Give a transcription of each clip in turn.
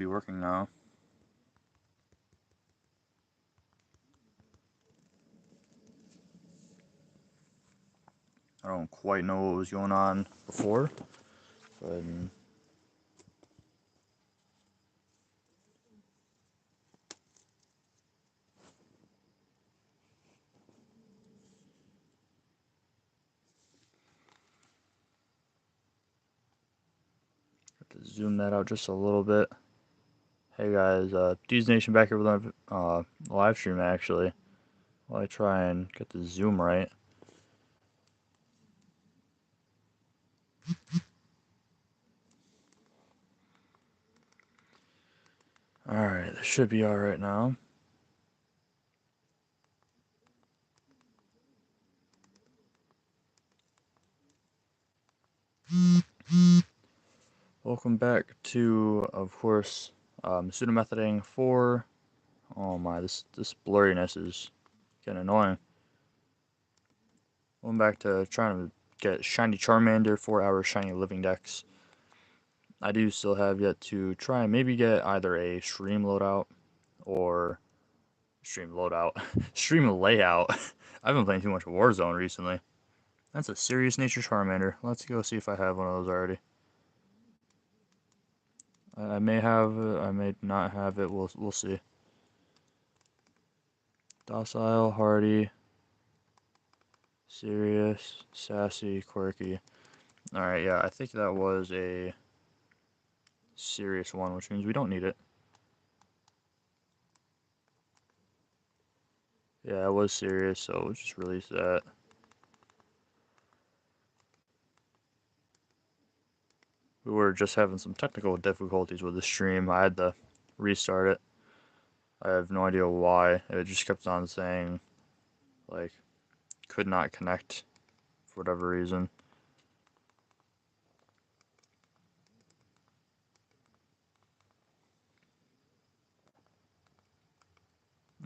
be working now. I don't quite know what was going on before, but have to zoom that out just a little bit. Hey guys, D's Nation back here with a live stream actually. While I try and get the zoom right. Alright, this should be alright now. Welcome back to, of course, pseudomethoding 4. Oh my, this blurriness is getting annoying. Welcome back to trying to get shiny Charmander, 4-hour shiny living dex. I do still have yet to try and maybe get either a stream loadout or stream layout. I've been playing too much Warzone recently. That's a serious nature Charmander. Let's go see if I have one of those already. I may have it, I may not have it. We'll see. Docile, hardy, serious, sassy, quirky. Alright, yeah, I think that was a serious one, which means we don't need it. Yeah, it was serious, so we'll just release that. We were just having some technical difficulties with the stream. I had to restart it. I have no idea why. It just kept on saying, like, could not connect for whatever reason.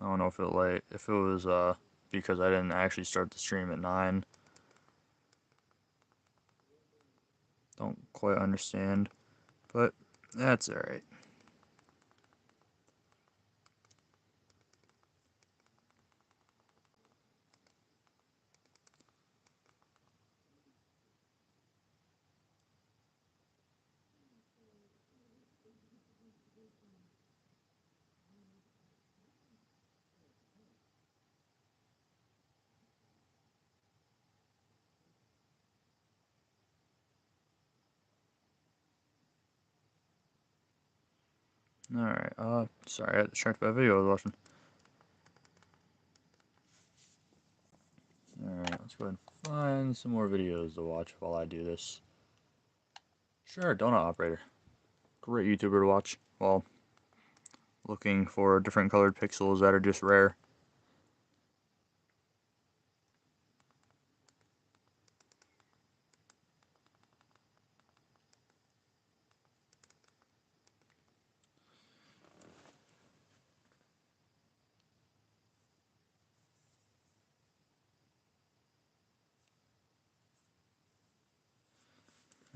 I don't know if it was because I didn't actually start the stream at 9. Don't quite understand, but that's alright. Alright, sorry, I had to check that video I was watching. Alright, let's go ahead and find some more videos to watch while I do this. Sure, Donut Operator. Great YouTuber to watch while looking for different colored pixels that are just rare.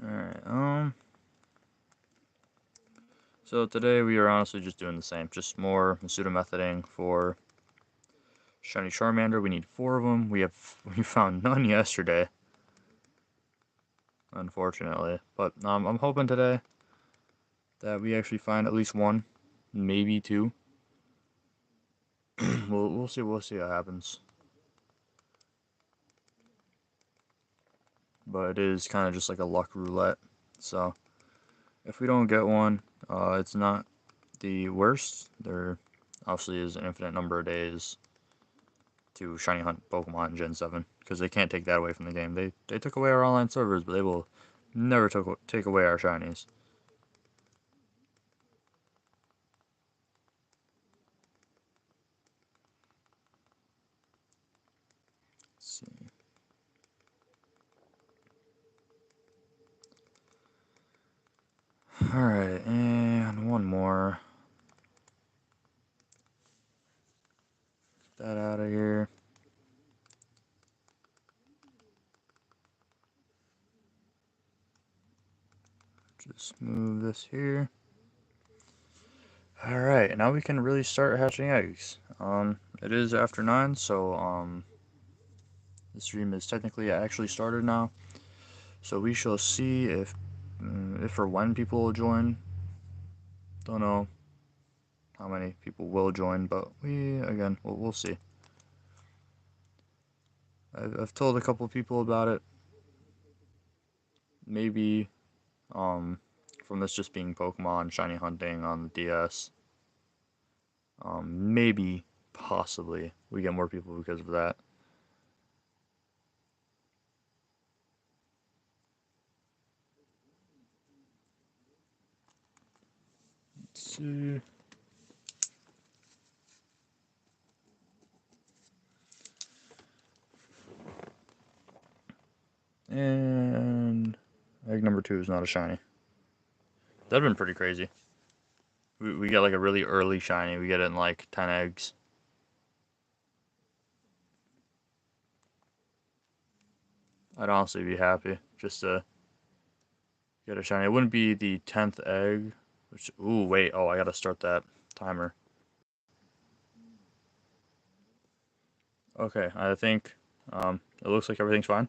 Alright, so today we are honestly just doing the same, just more pseudomethoding for shiny Charmander. We need 4 of them. We found none yesterday, unfortunately. But I'm hoping today that we actually find at least 1, maybe 2. We'll see what happens. But it is kind of just like a luck roulette. So if we don't get one, it's not the worst. There obviously is an infinite number of days to shiny hunt Pokemon in Gen 7, because they can't take that away from the game. They took away our online servers, but they will never take away our shinies. Let's see. Alright, and one more. Get that out of here. Just move this here. Alright, now we can really start hatching eggs. It is after 9, so, the stream is technically actually started now. So we shall see if or when people will join. Don't know how many people will join, but again, we'll see. I've told a couple people about it. Maybe, from this just being Pokemon shiny hunting on the DS. Maybe, possibly, we get more people because of that. Let's see. And egg number 2 is not a shiny. That'd been pretty crazy. We get like a really early shiny. We get it in like 10 eggs. I'd honestly be happy just to get a shiny. It wouldn't be the 10th egg. Which, ooh, wait. Oh, I gotta start that timer. Okay, I think it looks like everything's fine.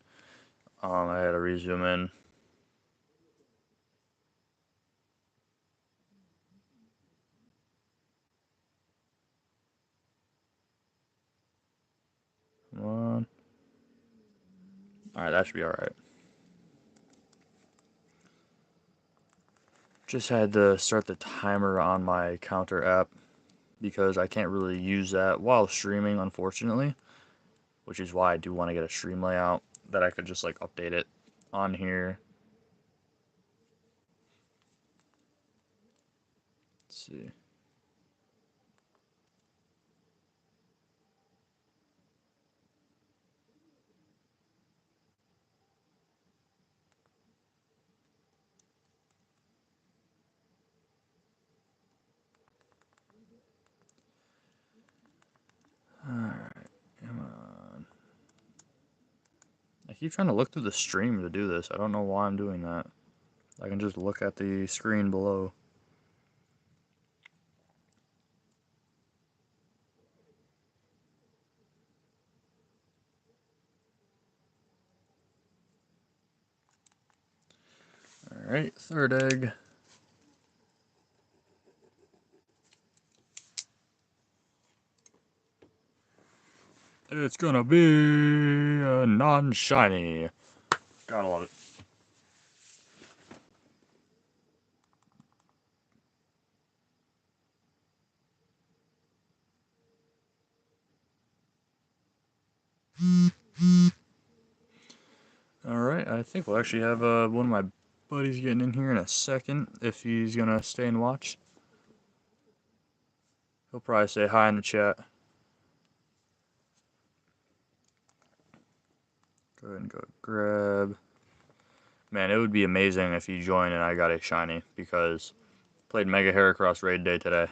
I gotta resume in. Come on. Alright, that should be alright. Just had to start the timer on my counter app because I can't really use that while streaming, unfortunately. Which is why I do want to get a stream layout that I could just like update it on here. Let's see. Alright, come on. I keep trying to look through the stream to do this. I don't know why I'm doing that. I can just look at the screen below. Alright, third egg. It's gonna be a non-shiny. Gotta love it. Alright, I think we'll actually have one of my buddies getting in here in a second if he's gonna stay and watch. He'll probably say hi in the chat. Go ahead and go grab. Man, it would be amazing if he joined and I got a shiny because I played Mega Heracross raid day today.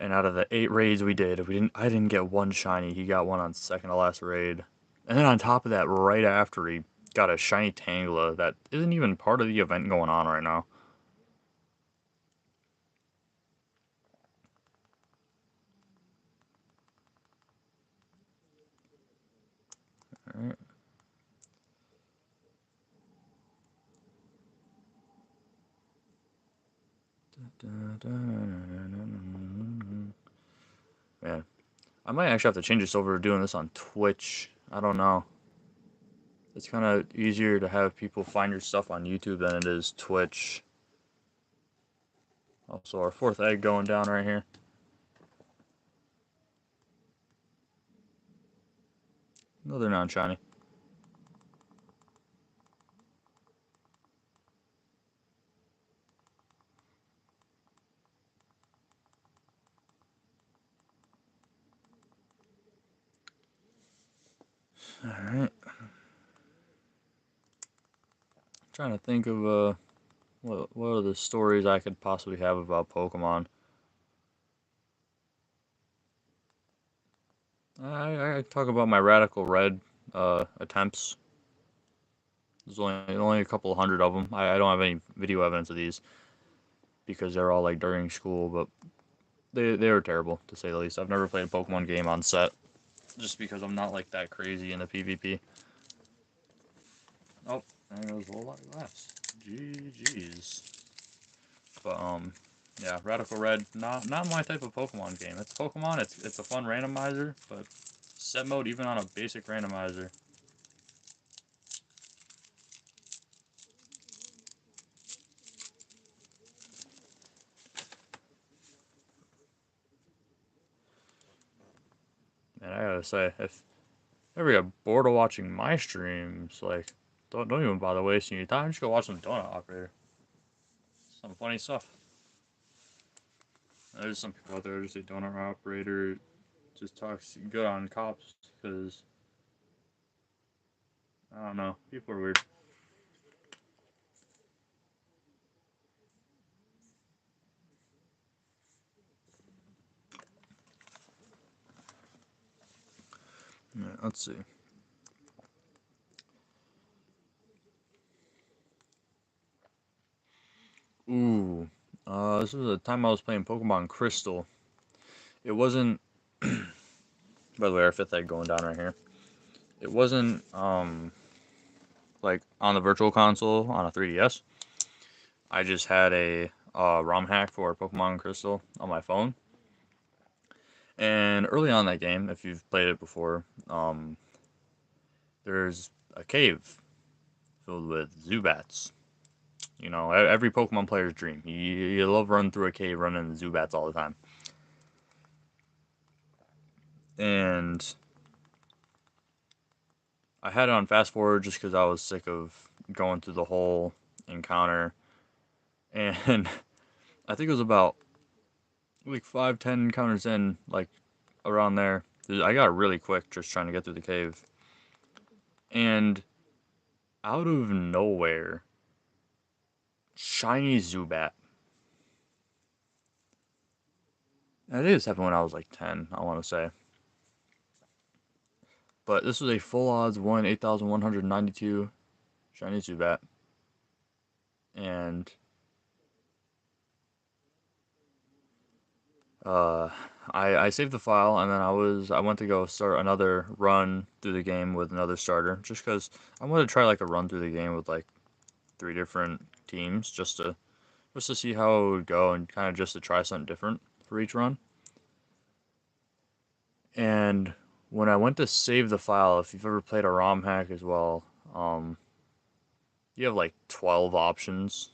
And out of the 8 raids we did, I didn't get one shiny. He got one on second to last raid. And then on top of that, right after he got a shiny Tangela that isn't even part of the event going on right now. Alright. Man, I might actually have to change this over to doing this on Twitch. I don't know. It's kind of easier to have people find your stuff on YouTube than it is Twitch. Also, our fourth egg going down right here. Another non-shiny. Alright. Trying to think of what are the stories I could possibly have about Pokemon. I talk about my Radical Red attempts. There's only a couple hundred of them. I don't have any video evidence of these. because they're all like during school, but they were terrible to say the least. I've never played a Pokemon game on set just because I'm not like that crazy in the PvP. Oh, there goes a whole lot of glass. GG's. But yeah, Radical Red, not my type of Pokemon game. It's Pokemon. It's a fun randomizer, but set mode even on a basic randomizer. And I gotta say, if you ever get bored of watching my streams, like don't even bother wasting your time. Just go watch some Donut Operator. Some funny stuff. There's some people out there who just say Donut Operator just talks good on cops because I don't know, people are weird. Yeah, let's see. Ooh, this was a time I was playing Pokemon Crystal. It wasn't. By the way, our fifth egg going down right here. It wasn't like on the Virtual Console on a 3DS. I just had a ROM hack for Pokemon Crystal on my phone. And early on in that game, if you've played it before, there's a cave filled with Zubats. You know, every Pokemon player's dream. You love running through a cave, running into Zubats all the time. And I had it on fast forward just because I was sick of going through the whole encounter. And I think it was about like 5, 10 encounters in, like around there. I got really quick just trying to get through the cave. And out of nowhere, shiny Zubat. I think this happened when I was like 10, I want to say. But this was a full odds 1 8,192 shiny Zubat. And uh, I saved the file and then I went to go start another run through the game with another starter just because I wanted to try like a run through the game with like 3 different teams just to see how it would go and kind of just to try something different for each run. And when I went to save the file, if you've ever played a ROM hack as well, you have like 12 options.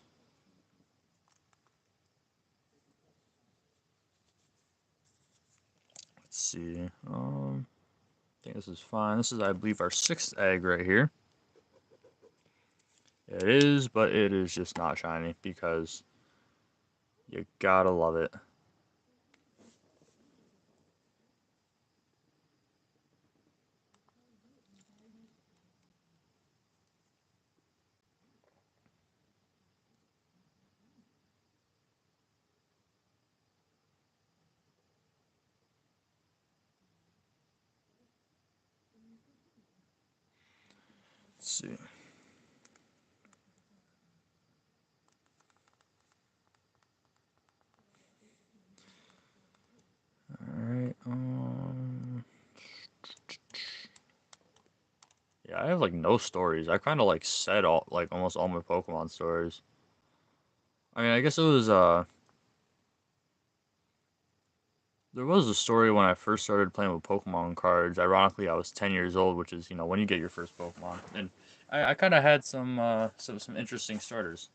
Let's see. I think this is fine. This is, I believe, our 6th egg right here. It is, but it is just not shiny because you gotta love it. Let's see. Alright, yeah, I have like no stories. I kind of like said all, like almost all my Pokemon stories. I mean, I guess it was, there was a story when I first started playing with Pokemon cards. Ironically, I was 10 years old, which is, you know, when you get your first Pokemon. And I kind of had some interesting starters.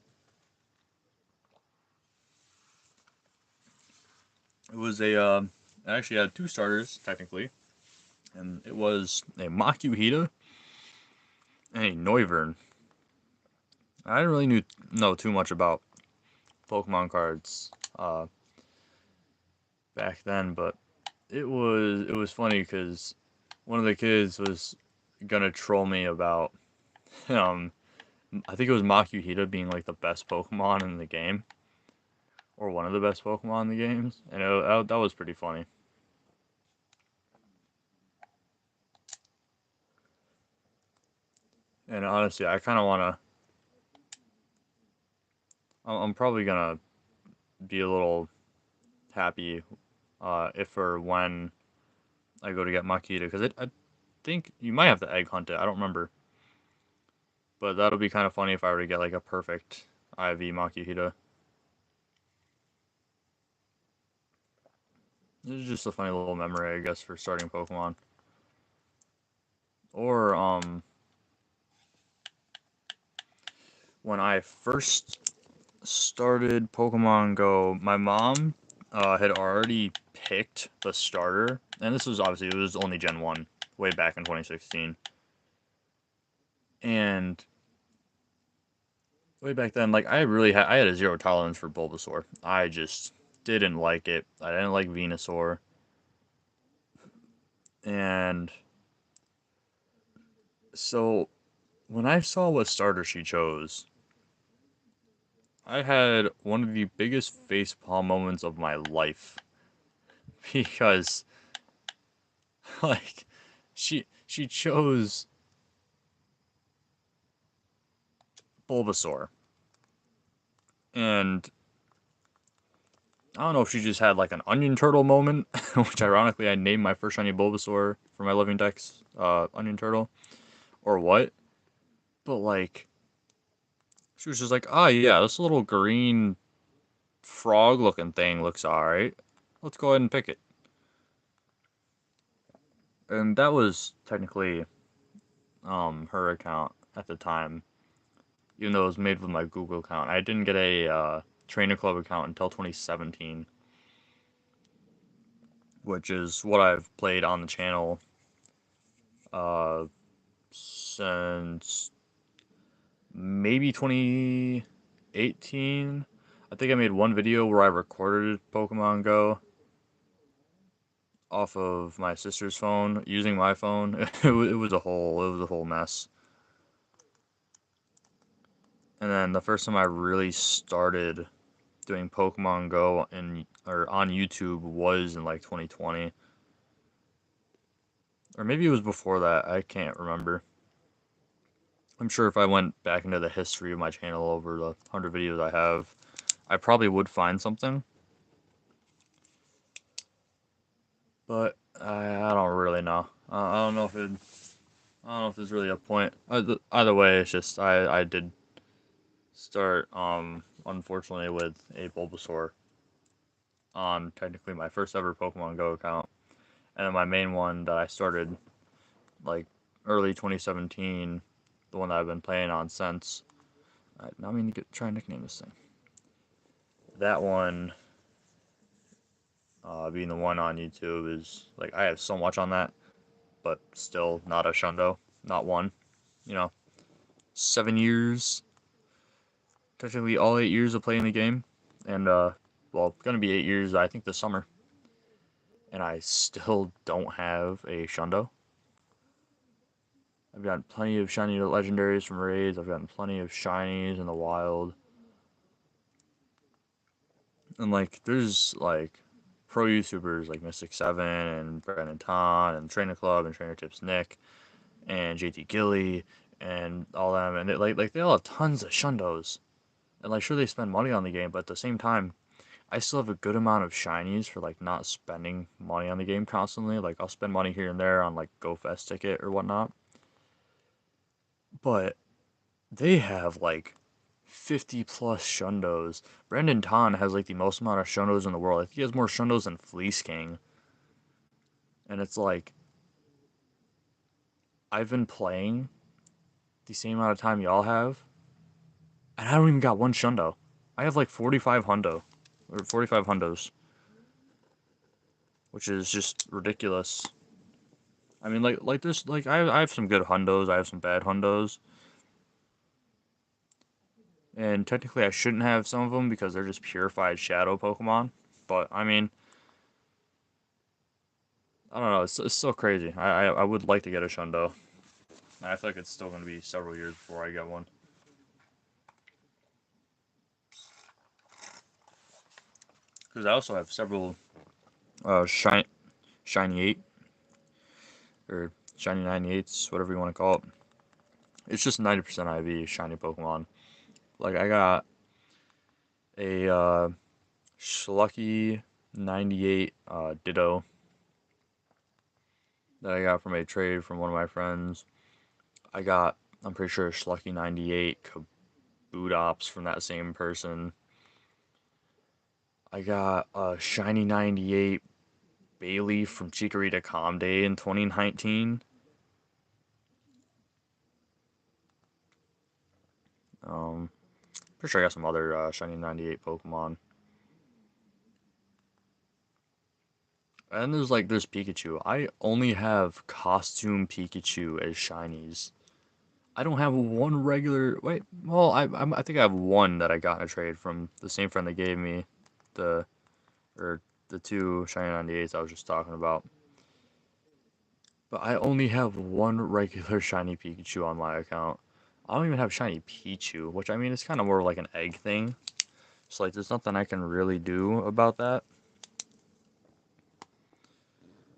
It was I actually had 2 starters, technically. And it was a Makuhita and a Noivern. I didn't really know too much about Pokemon cards back then, but it was funny because one of the kids was gonna troll me about um I think it was Makuhita being like the best Pokemon in the game, or one of the best Pokemon in the games, and that was pretty funny. And honestly, I kind of wanna. I'm probably gonna be a little happy if or when I go to get Makita, because I think you might have to egg hunt it. I don't remember, but that'll be kind of funny if I were to get like a perfect IV Makihita. This is just a funny little memory, I guess, for starting Pokemon. Or when I first started Pokemon Go, my mom had already picked the starter, and this was obviously it was only Gen 1 way back in 2016. And way back then, like I had a zero tolerance for Bulbasaur. I just didn't like it. I didn't like Venusaur. And so when I saw what starter she chose, I had one of the biggest facepalm moments of my life because like she chose Bulbasaur. And I don't know if she just had like an onion turtle moment, which ironically I named my first shiny Bulbasaur for my living dex onion turtle, or what. But like she was just like, "Oh yeah, this little green frog looking thing looks alright. Let's go ahead and pick it." And that was technically her account at the time, even though it was made with my Google account. I didn't get a Trainer Club account until 2017, which is what I've played on the channel uh, since maybe 2018. I think I made one video where I recorded Pokemon Go off of my sister's phone using my phone. It was a whole mess. And then the first time I really started doing Pokemon Go or on YouTube was in like 2020. Or maybe it was before that. I can't remember. I'm sure if I went back into the history of my channel over the 100 videos I have, I probably would find something. But I don't really know. I don't know if there's really a point. Either way, it's just I did start unfortunately with a Bulbasaur on technically my first ever Pokemon Go account, and then my main one that I started like early 2017, the one that I've been playing on since. Now I mean to try and nickname this thing. That one, being the one on YouTube, is like I have so much on that, but still not a Shundo, not one. You know, 7 years, technically all 8 years of playing the game, and well, gonna be 8 years I think this summer, and I still don't have a Shundo. I've gotten plenty of shiny legendaries from raids. I've gotten plenty of shinies in the wild. And like there's like pro YouTubers like Mystic7 and Brandon Ton and Trainer Club and Trainer Tips Nick and JT Gilly and all them, and they all have tons of shundos. And like sure they spend money on the game, but at the same time I still have a good amount of shinies for like not spending money on the game constantly. Like I'll spend money here and there on like GoFest ticket or whatnot. But they have like 50 plus shundos. Brandon Ton has like the most amount of shundos in the world. I think he has more shundos than Fleece King. And it's like I've been playing the same amount of time y'all have, and I don't even got one shundo. I have like 45 hundo or 45 hundos, which is just ridiculous. I mean, like there's like I have some good hundos. I have some bad hundos. And technically, I shouldn't have some of them because they're just purified shadow Pokemon. But I mean, I don't know. It's so crazy. I would like to get a Shundo. I feel like it's still going to be several years before I get one. Because I also have several shiny 8 or shiny 98s, whatever you want to call it. It's just 90% IV shiny Pokemon. Like I got a Schlucky 98 Ditto that I got from a trade from one of my friends. I got, I'm pretty sure, Schlucky 98 Kaboot Ops from that same person. I got a Shiny 98 Bailey from Chikorita Comday in 2019. Pretty sure I got some other Shiny 98 Pokemon. And there's Pikachu. I only have costume Pikachu as shinies. I don't have one regular. Wait, well, I think I have one that I got in a trade from the same friend that gave me the or the two shiny 98s I was just talking about. But I only have one regular shiny Pikachu on my account. I don't even have shiny Pichu, which I mean it's kind of more like an egg thing. It's like there's nothing I can really do about that.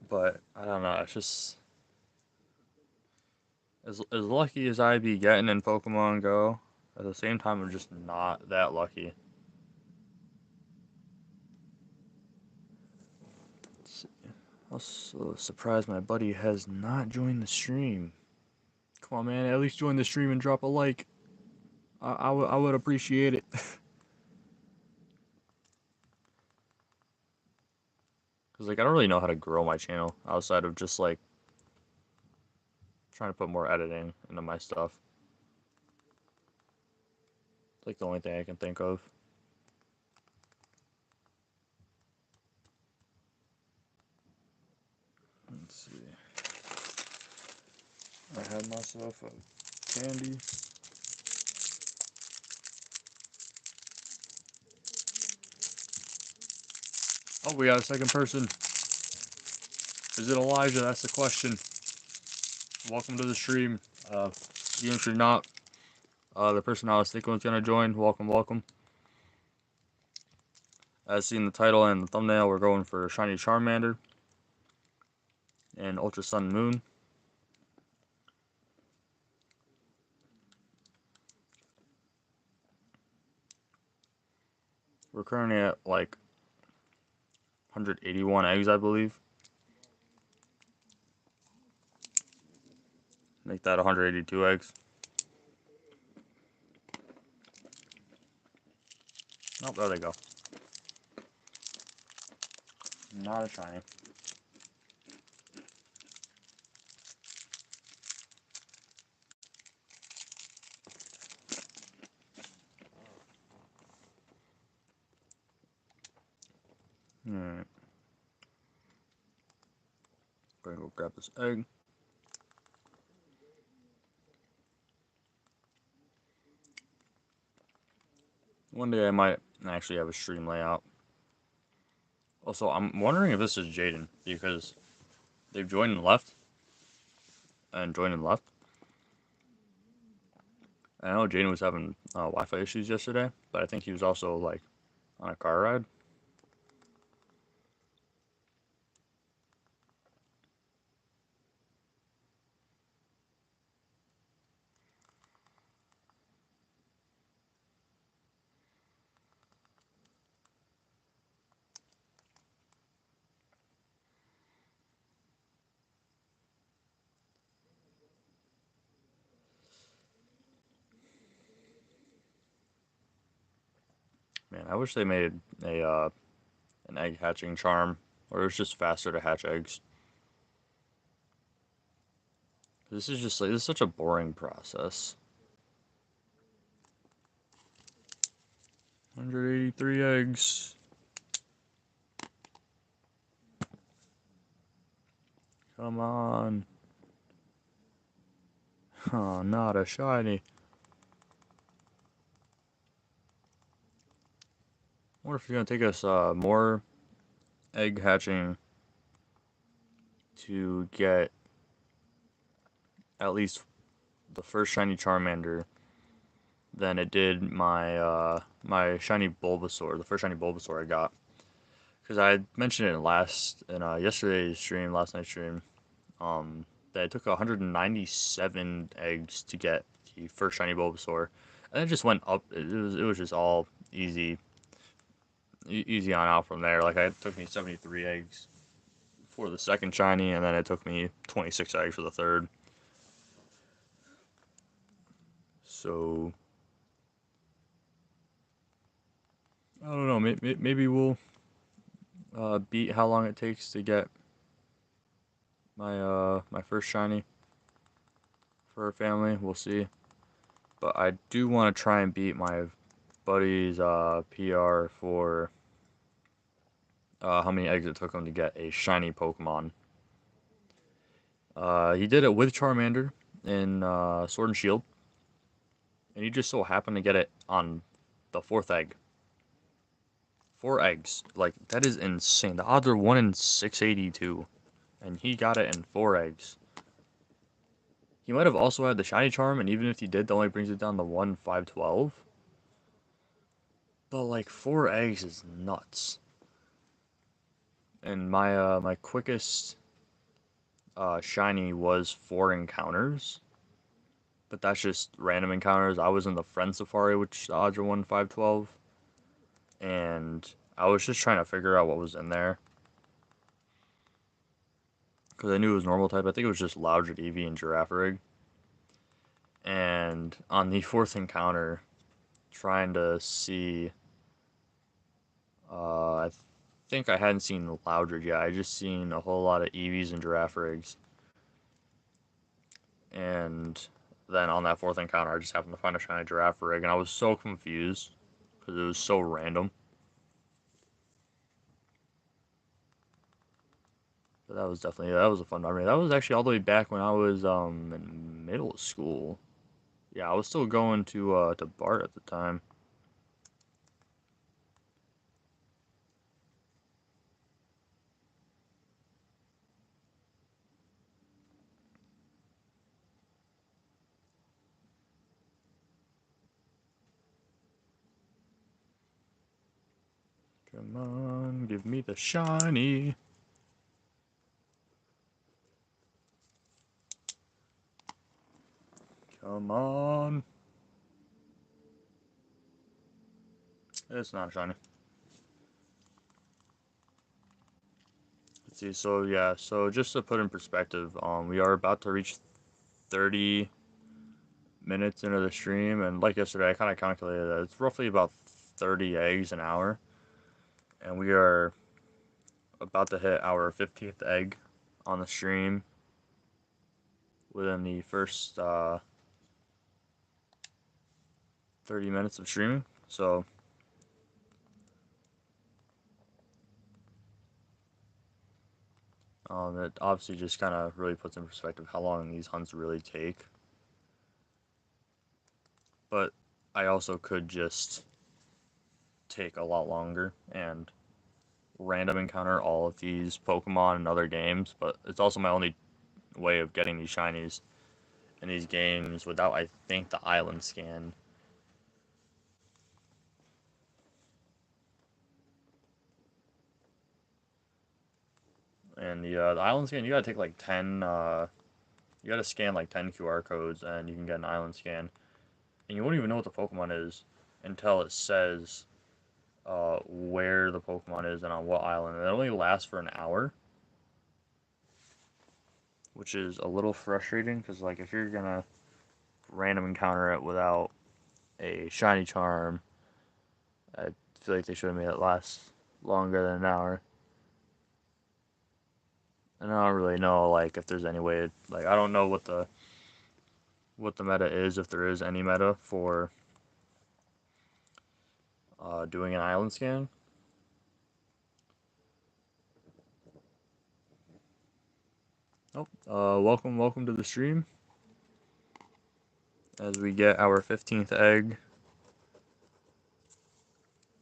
But I don't know. It's just as lucky as I be getting in Pokemon Go, at the same time I'm just not that lucky. Also surprised my buddy has not joined the stream. Come on, man, at least join the stream and drop a like. I would appreciate it. Cause like I don't really know how to grow my channel outside of just like trying to put more editing into my stuff. It's like the only thing I can think of. Let's see. I had myself a candy. Oh, we got a second person. Is it Elijah? That's the question. Welcome to the stream. Even if you're not, the person I was thinking was gonna join, welcome, welcome. As seen the title and the thumbnail, we're going for Shiny Charmander and Ultra Sun and Moon. We're currently at like 181 eggs, I believe. Make that 182 eggs. Oh, there they go. Not a shiny. Alright. Gonna go grab this egg. One day I might actually have a stream layout. Also, I'm wondering if this is Jaden, because they've joined and left. And joined and left. I know Jaden was having Wi-Fi issues yesterday, but I think he was also like on a car ride. Man, I wish they made a an egg hatching charm, or it was just faster to hatch eggs. This is just like this is such a boring process. 183 eggs. Come on. Oh, not a shiny. I wonder if it's gonna take us more egg hatching to get at least the first shiny Charmander than it did my my shiny Bulbasaur, the first shiny Bulbasaur I got. Because I mentioned it in yesterday's stream, last night's stream, that it took 197 eggs to get the first shiny Bulbasaur, and it just went up. It was just all easy. easy on out from there. Like, it took me 73 eggs for the second shiny, and then it took me 26 eggs for the third. So, I don't know. Maybe we'll beat how long it takes to get my first shiny for our family. We'll see. But I do want to try and beat my buddy's PR for how many eggs it took him to get a shiny Pokemon. He did it with Charmander in Sword and Shield, and he just so happened to get it on the fourth egg. 4 eggs. Like, that is insane. The odds are 1 in 682, and he got it in 4 eggs. He might have also had the shiny charm, and even if he did, that only brings it down to 1 in 512. But like 4 eggs is nuts. And my quickest shiny was 4 encounters. But that's just random encounters. I was in the Friend Safari, which the odds are 1 in 512. And I was just trying to figure out what was in there. Because I knew it was normal type. I think it was just Loudred, Eevee, and Girafarig. And on the fourth encounter, trying to see... I think I hadn't seen Loudred yet. I just seen a whole lot of Eevees and Girafarigs. And then on that fourth encounter, I just happened to find a shiny Girafarig, and I was so confused because it was so random. But that was definitely, that was a fun memory. That was actually all the way back when I was in middle school. Yeah, I was still going to Bart at the time. Come on, give me the shiny. Come on. It's not shiny. Let's see, so yeah, so just to put in perspective, we are about to reach 30 minutes into the stream, and like yesterday, I kind of calculated that it's roughly about 30 eggs an hour, and we are about to hit our 15th egg on the stream within the first 30 minutes of streaming. So it obviously just kind of really puts in perspective how long these hunts really take. But I also could just take a lot longer and random encounter all of these Pokemon in other games, but it's also my only way of getting these shinies in these games without, I think, the island scan. And the island scan, you gotta take like 10, you gotta scan like 10 QR codes and you can get an island scan. And you won't even know what the Pokemon is until it says where the Pokemon is and on what island. And it only lasts for an hour, which is a little frustrating because, like, if you're gonna random encounter it without a shiny charm, I feel like they should have made it last longer than an hour. And I don't really know, like, if there's any way, like, I don't know what the meta is, if there is any meta for doing an island scan. Oh, welcome to the stream. As we get our 15th egg,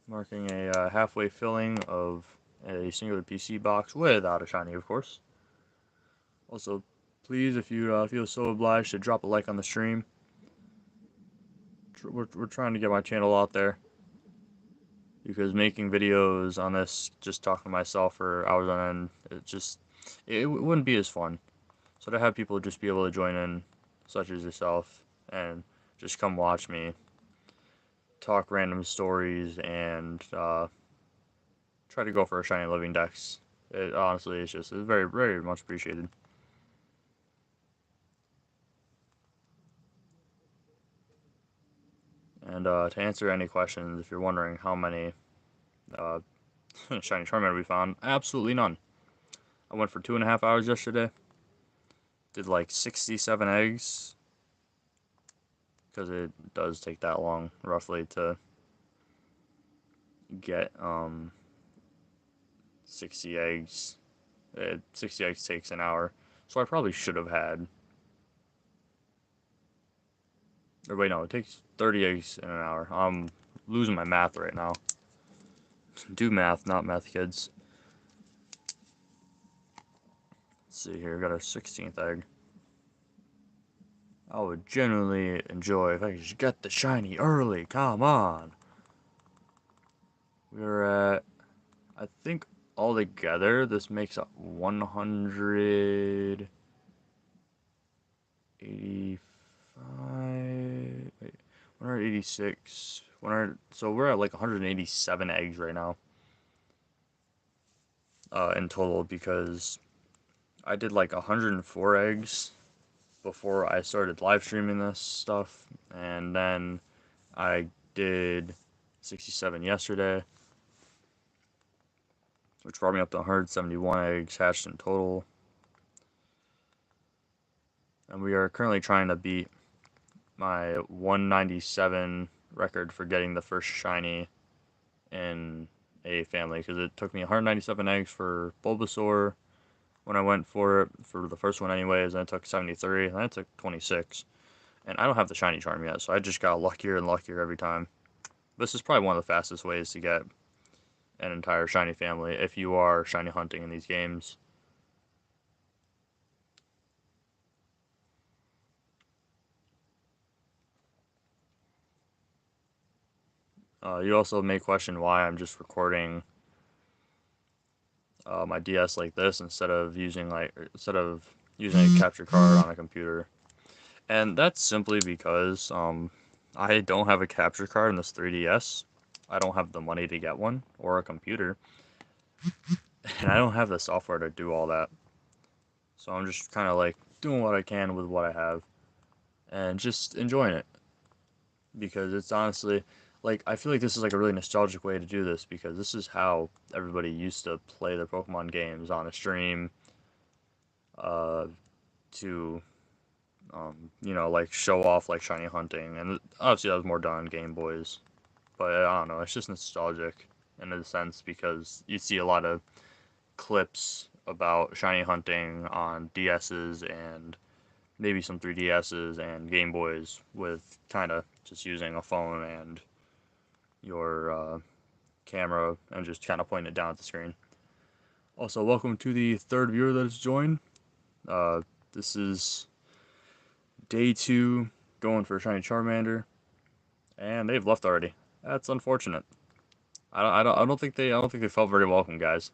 marking a halfway filling of a singular PC box without a shiny, of course. Also, please, if you feel so obliged, to drop a like on the stream. We're trying to get my channel out there, because making videos on this, just talking to myself for hours on end, it wouldn't be as fun. So to have people just be able to join in, such as yourself, and just come watch me talk random stories and try to go for a shiny living dex. It honestly is just it's very, very much appreciated. And to answer any questions, if you're wondering how many uh, shiny Charmander we found, absolutely none. I went for 2.5 hours yesterday. Did like 67 eggs because it does take that long, roughly, to get 60 eggs. 60 eggs takes an hour, so I probably should have had. Or wait, no, it takes 30 eggs in an hour. I'm losing my math right now. Do math, not meth, kids. Let's see here, got our 16th egg. I would genuinely enjoy if I could just get the shiny early. Come on. We're at, I think altogether this makes up 185. Wait, 186. 100. So we're at like 187 eggs right now. In total because I did like 104 eggs before I started live streaming this stuff, and then I did 67 yesterday, which brought me up to 171 eggs hatched in total. And we are currently trying to beat my 197 record for getting the first shiny in a family, because it took me 197 eggs for Bulbasaur when I went for it, for the first one anyways, and it took 73, and then it took 26. And I don't have the shiny charm yet, so I just got luckier and luckier every time. This is probably one of the fastest ways to get an entire shiny family if you are shiny hunting in these games. You also may question why I'm just recording my DS like this instead of using a capture card on a computer. And that's simply because I don't have a capture card in this 3DS. I don't have the money to get one or a computer, and I don't have the software to do all that. So I'm just kind of like doing what I can with what I have and just enjoying it, because it's honestly like I feel like this is like a really nostalgic way to do this, because this is how everybody used to play their Pokemon games on a stream, uh, to like show off like shiny hunting, and obviously that was more done on Game Boys, but I don't know, it's just nostalgic in a sense because you see a lot of clips about shiny hunting on DSs and maybe some 3DSs and Game Boys with kind of just using a phone and your camera and just kind of pointing it down at the screen. Also, welcome to the third viewer that has joined. This is day 2 going for a shiny Charmander, and they've left already. That's unfortunate. I don't think they felt very welcome, guys.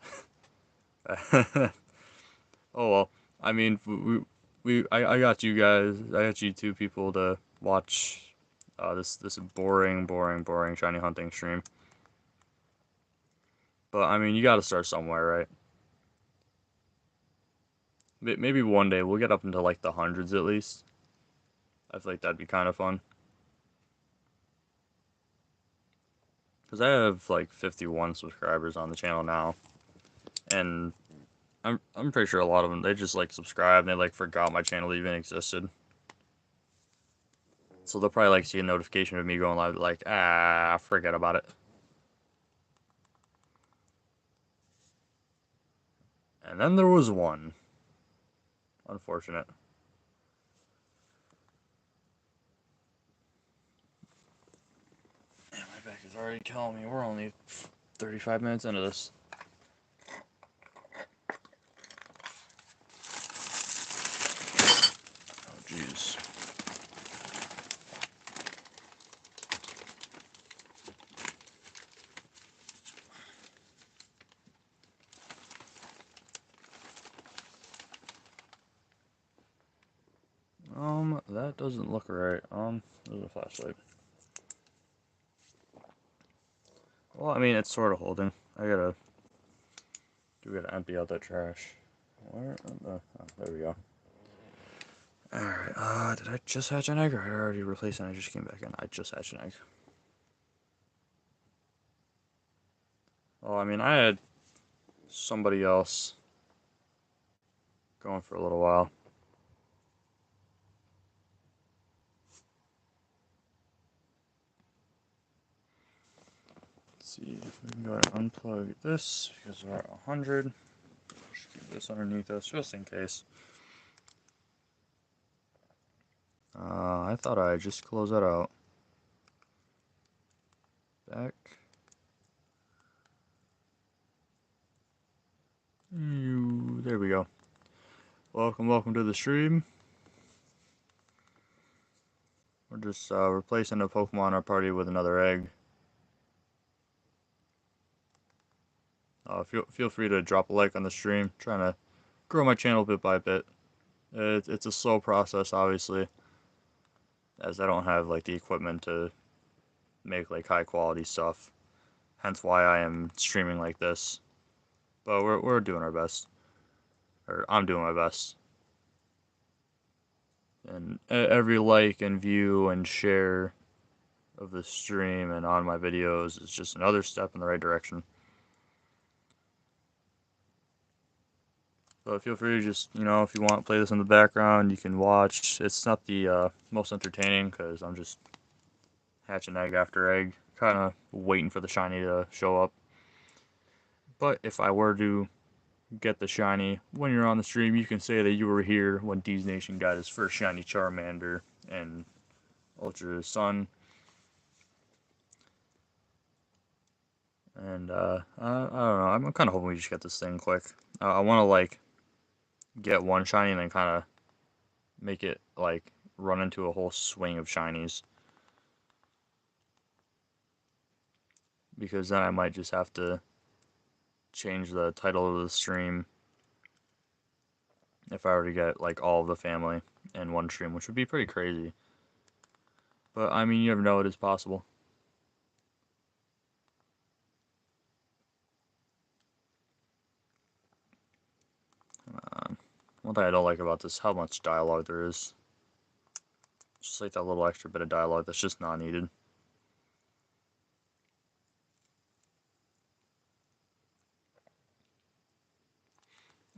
Oh well. I mean, I got you guys. I got you two people to watch this boring shiny hunting stream. But I mean, you got to start somewhere, right? Maybe one day we'll get up into like the hundreds at least. I feel like that'd be kind of fun. Because I have like 51 subscribers on the channel now, and I'm pretty sure a lot of them, they just like subscribed and they like forgot my channel even existed. So they'll probably like see a notification of me going live, like, forget about it. And then there was one. Unfortunate. Man, my back is already killing me. We're only 35 minutes into this. Oh, jeez. That doesn't look right. There's a flashlight. Well, I mean, it's sort of holding. I gotta Do we gotta empty out that trash? Where the? Oh, there we go. Alright, did I just hatch an egg or did I already replace it and I just came back in? I just hatched an egg. Well, I mean, I had somebody else going for a little while. Let's see if we can go ahead and unplug this because we're at 100. Just keep this underneath us just in case. I thought I'd just close that out. Back. There we go. Welcome to the stream. We're just replacing a Pokemon in our party with another egg. Feel free to drop a like on the stream. Trying to grow my channel bit by bit. It's a slow process, obviously, as I don't have like the equipment to make like high quality stuff. Hence why I am streaming like this. But we're doing our best, or I'm doing my best. And every like and view and share of the stream and on my videos is just another step in the right direction. So feel free to just, if you want to play this in the background, you can watch. It's not the most entertaining because I'm just hatching egg after egg, kind of waiting for the shiny to show up. But if I were to get the shiny when you're on the stream, you can say that you were here when D's Nation got his first shiny Charmander and Ultra Sun. And I don't know, I'm kind of hoping we just get this thing quick. I want to like get one shiny and then kind of make it like run into a whole swing of shinies. Because then I might just have to change the title of the stream if I were to get like all of the family in one stream, which would be pretty crazy. But I mean, you never know, it is possible. One thing I don't like about this is how much dialogue there is. Just like that little extra bit of dialogue that's just not needed.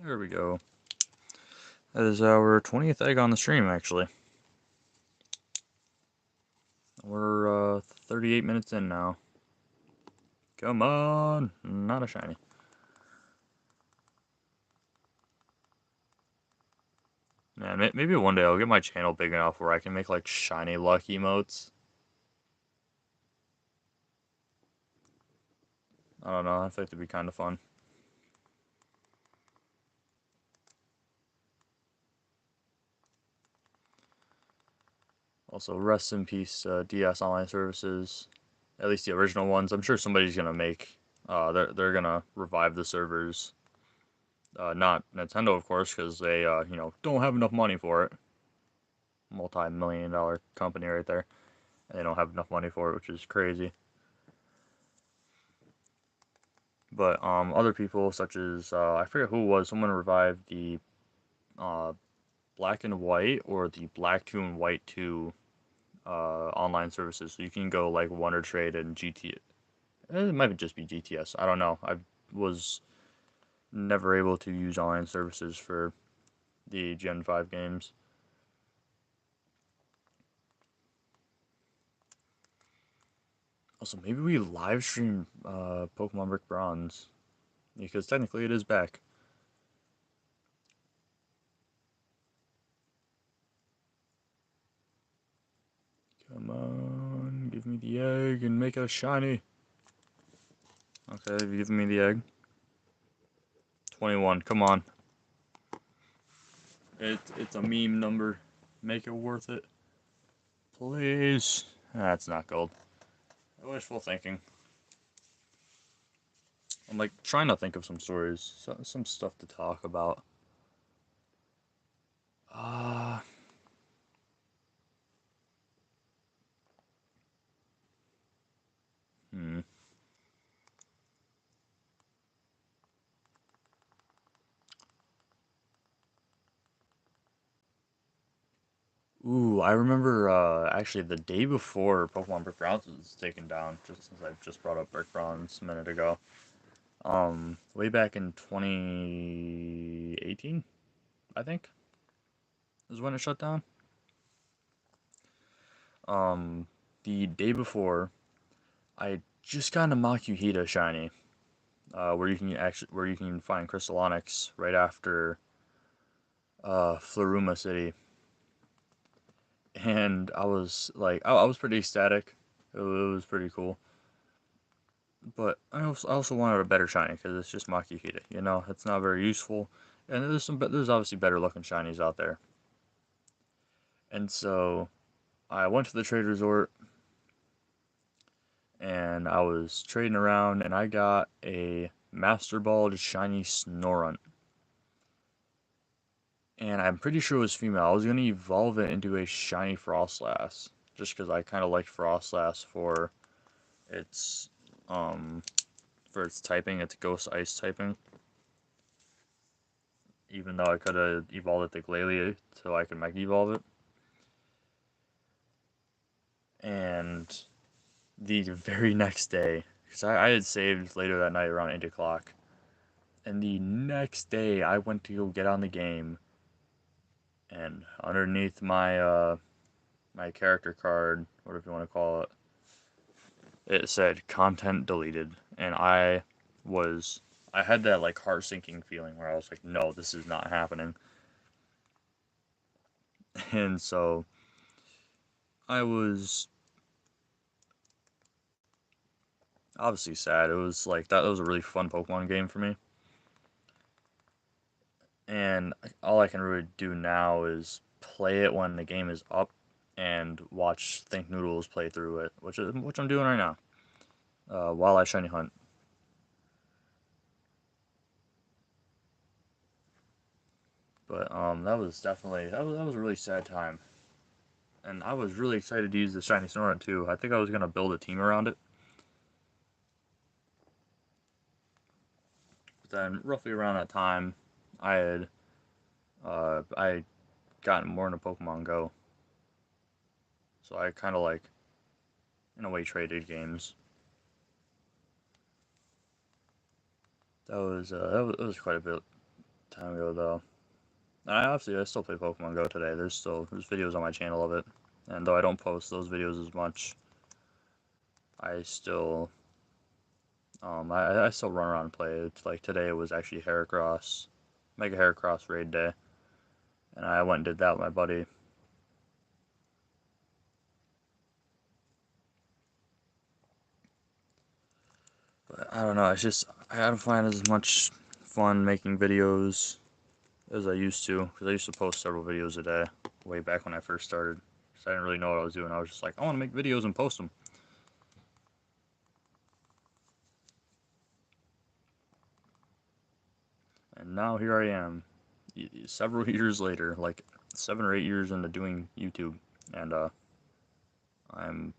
There we go. That is our 20th egg on the stream, actually. We're 38 minutes in now. Come on! Not a shiny. Man, maybe one day I'll get my channel big enough where I can make like shiny luck emotes. I don't know, I think it'd be kind of fun. Also, rest in peace, DS Online Services. At least the original ones. I'm sure somebody's gonna make. They're gonna revive the servers. Not Nintendo, of course, because they don't have enough money for it. Multi-million-dollar company right there, and they don't have enough money for it, which is crazy. But other people, such as I forget who it was, someone revived the Black and White or the Black 2 and White 2 online services, so you can go like Wonder Trade and GT. It might just be GTS. I don't know. I was never able to use online services for the Gen 5 games. Also, maybe we live stream Pokemon Brick Bronze, because technically it is back. Come on, give me the egg and make it a shiny. Okay, have you given me the egg? 21, come on. It's a meme number. Make it worth it. Please. That's not gold. Wishful thinking. I'm like trying to think of some stories, some stuff to talk about. Hmm. Ooh, I remember actually the day before Pokemon Brick Bronze was taken down, just since I just brought up Brick Bronze a minute ago. Way back in 2018, I think, is when it shut down. Um, the day before, I just got a Makuhita shiny, where you can find Crystal Onyx right after Floruma City, and I was like, I was pretty ecstatic. It was pretty cool. But I also wanted a better shiny because it's just Makuhita. You know, it's not very useful, and there's obviously better looking shinies out there. And so I went to the trade resort and I was trading around and I got a Master Ball shiny Snorunt. And I'm pretty sure it was female. I was gonna evolve it into a shiny Frostlass, just because I kind of liked Frostlass its um for its typing, its Ghost Ice typing. Even though I could have evolved it to Glalie so I could Mega Evolve it. And the very next day, because I had saved later that night around 8 o'clock, and the next day I went to go get on the game, and underneath my character card, whatever you want to call it, it said content deleted, and was I had that like heart sinking feeling where I was like, no, this is not happening. And so I was obviously sad. It was like that was a really fun Pokemon game for me. And all I can really do now is play it when the game is up and watch Think Noodles play through it, which I'm doing right now, while I shiny hunt. But that was definitely that was a really sad time, and I was really excited to use the shiny Snorunt too. I think I was gonna build a team around it. But then roughly around that time, I had gotten more into Pokemon Go, so I kind of like in a way traded games. That was quite a bit time ago though. I still play Pokemon Go today. There's videos on my channel of it, and though I don't post those videos as much, I still I still run around and play. It's like today was actually Heracross, Mega Heracross raid day, and I went and did that with my buddy. But I don't know. It's just I don't find as much fun making videos as I used to, because I used to post several videos a day way back when I first started. So I didn't really know what I was doing. I was just like, I want to make videos and post them. And now here I am, several years later, like 7 or 8 years into doing YouTube, and I'm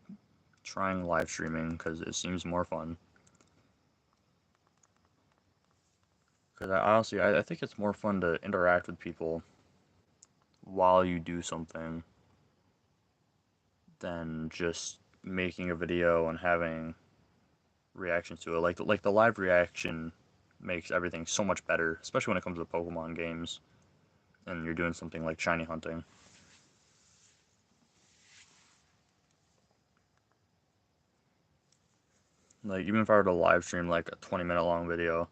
trying live streaming because it seems more fun. Because I think it's more fun to interact with people while you do something than just making a video and having reactions to it. Like the live reaction makes everything so much better, especially when it comes to Pokemon games and you're doing something like shiny hunting. Like even if I were to live stream like a 20-minute long video,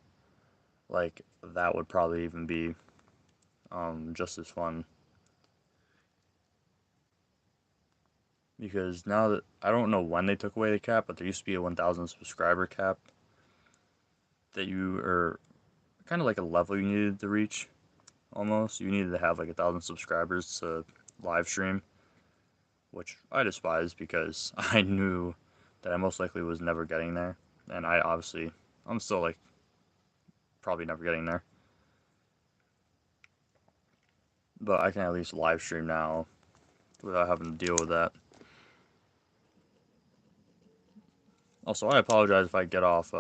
like that would probably even be just as fun. Because now that I don't know when they took away the cap, but there used to be a 1,000 subscriber cap that you are kind of like a level you needed to reach almost. You needed to have like 1,000 subscribers to live stream, which I despise because I knew that I most likely was never getting there, and I'm still like probably never getting there, but I can at least live stream now without having to deal with that. Also, I apologize if I get off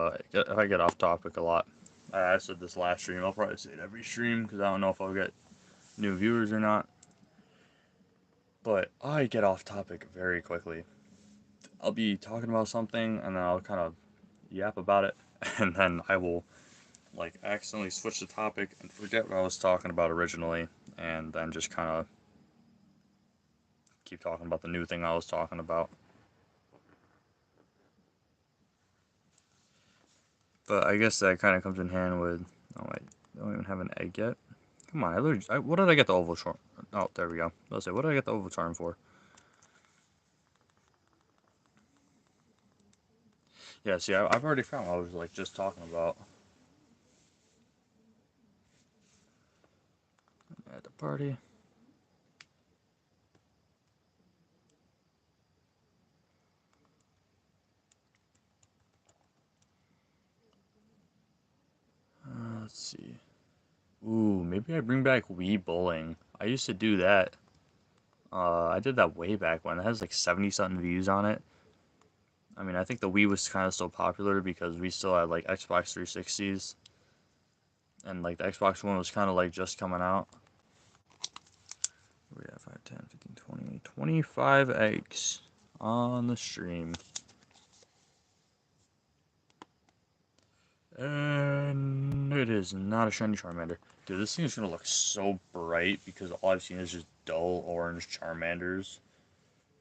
topic a lot. I said this last stream. I'll probably say it every stream because I don't know if I'll get new viewers or not. But I get off topic very quickly. I'll be talking about something and then I'll kind of yap about it, and then I will like accidentally switch the topic and forget what I was talking about originally, and then just kind of keep talking about the new thing I was talking about. But I guess that kind of comes in hand with. Oh wait, I don't even have an egg yet. Come on, what did I get the oval charm? Oh, there we go. Let's say, what did I get the oval charm for? Yeah, see, I've already found what I was like just talking about at the party. Let's see. Ooh, maybe I bring back Wii Bowling. I used to do that. I did that way back when. It has like 70 something views on it. I mean, I think the Wii was kind of so popular because we still had like Xbox 360s, and like the Xbox One was kind of like just coming out. We have 5, 10, 15, 20, 25 eggs on the stream. And it is not a shiny Charmander. Dude, this thing is gonna look so bright because all I've seen is just dull orange Charmanders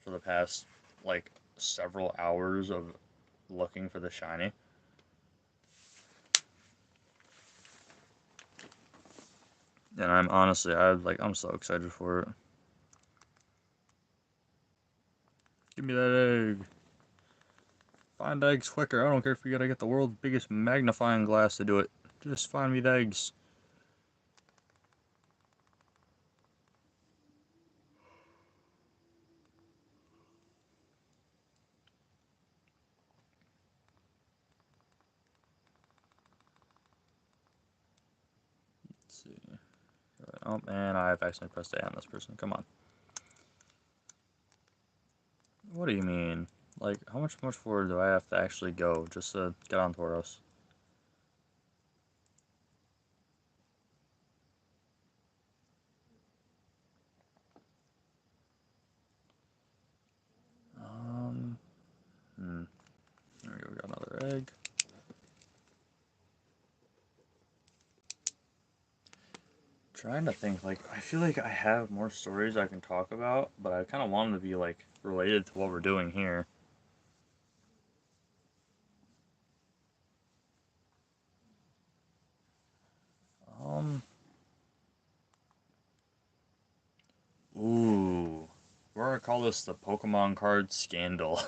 for the past like several hours of looking for the shiny. And I'm so excited for it. Give me that egg. Find eggs quicker. I don't care if you gotta get the world's biggest magnifying glass to do it. Just find me the eggs. Let's see. Oh, and I've accidentally pressed A on this person. Come on. What do you mean? Like, how much forward do I have to actually go just to get on Tauros? Um, There we go, we got another egg. Trying to think, like, I feel like I have more stories I can talk about, but I kind of want them to be, like, related to what we're doing here. Um, Ooh. We're gonna call this the Pokemon card scandal.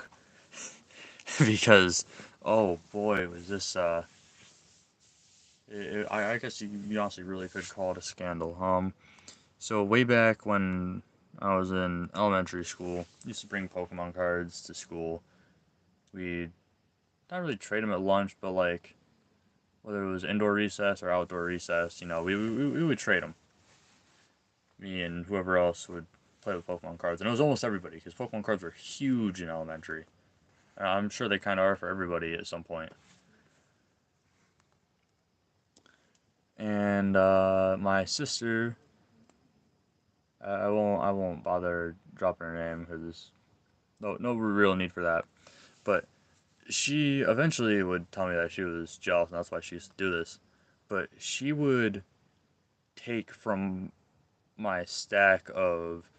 Because, oh boy, was this, I guess you honestly really could call it a scandal. So way back when I was in elementary school, I used to bring Pokemon cards to school. We'd not really trade them at lunch, but like whether it was indoor recess or outdoor recess, we would trade them. Me and whoever else would play with Pokemon cards, and it was almost everybody because Pokemon cards were huge in elementary. I'm sure they kind of are for everybody at some point. And my sister, I won't bother dropping her name because no real need for that. But she eventually would tell me that she was jealous, and that's why she used to do this. But she would take from my stack of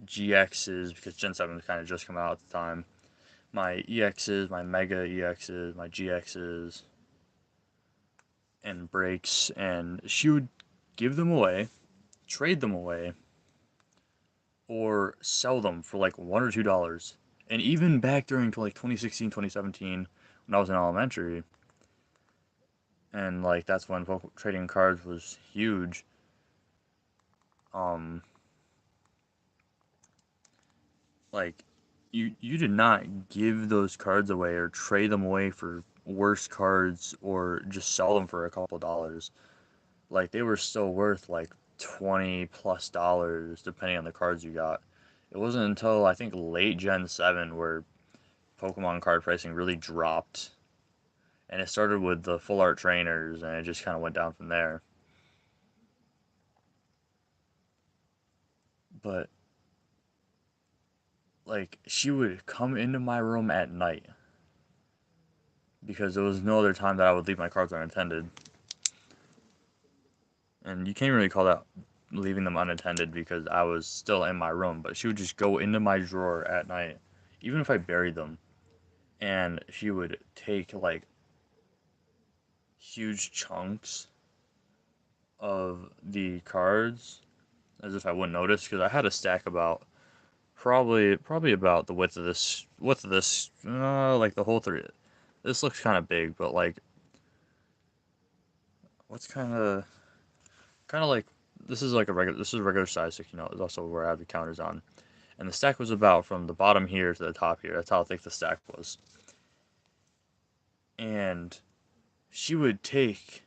GXs because Gen 7 was kind of just coming out at the time. My EXs, my Mega EXs, my GXs, and breaks, and she would give them away, trade them away, or sell them for like $1 or $2. And even back during like 2016, 2017, when I was in elementary, and like that's when trading cards was huge. Um, like you did not give those cards away or trade them away for worse cards or just sell them for a couple dollars. Like they were still worth like 20 plus dollars depending on the cards you got. It wasn't until I think late Gen 7 where Pokemon card pricing really dropped. And it started with the full art trainers and it just kind of went down from there. But like she would come into my room at night because there was no other time that I would leave my cards unattended. And you can't really call that leaving them unattended because I was still in my room, but she would just go into my drawer at night, even if I buried them, and she would take like huge chunks of the cards as if I wouldn't notice because I had a stack about probably about the width of this like the whole three. This looks kind of big, but like what's kind of like this is a regular size 60 note. It's also where I have the counters on. And the stack was about from the bottom here to the top here. That's how thick the stack was. And she would take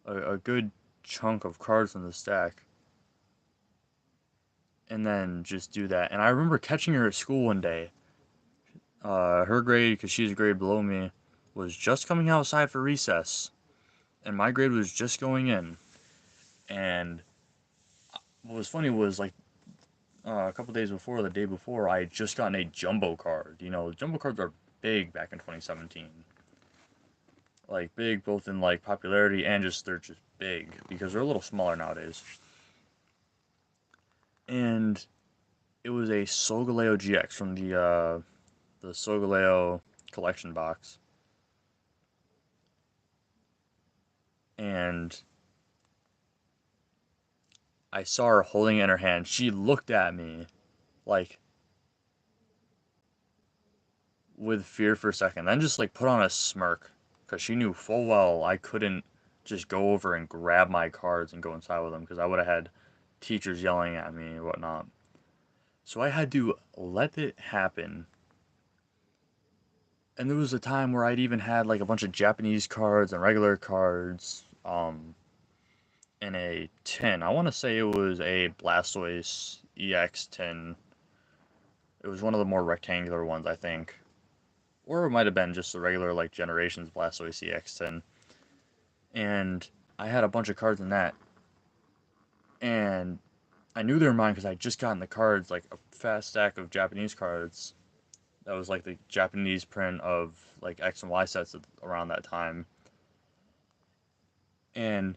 a good chunk of cards from the stack and then just do that. And I remember catching her at school one day. Her grade, because she's a grade below me, was just coming outside for recess. And my grade was just going in. And what was funny was like a couple days before, the day before, I had just gotten a jumbo card. You know, jumbo cards are big back in 2017. Like big both in like popularity and just they're just big because they're a little smaller nowadays. And it was a Solgaleo GX from the Solgaleo collection box. And I saw her holding it in her hand. She looked at me like with fear for a second, then just like put on a smirk because she knew full well I couldn't just go over and grab my cards and go inside with them because I would have had teachers yelling at me and whatnot. So I had to let it happen. And there was a time where I'd even had like a bunch of Japanese cards and regular cards in a tin. I want to say it was a Blastoise EX tin. It was one of the more rectangular ones, I think. Or it might have been just the regular like Generations Blastoise EX tin. And I had a bunch of cards in that. And I knew they were mine because I just gotten the cards, like a fast stack of Japanese cards. That was like the Japanese print of like X and Y sets around that time. And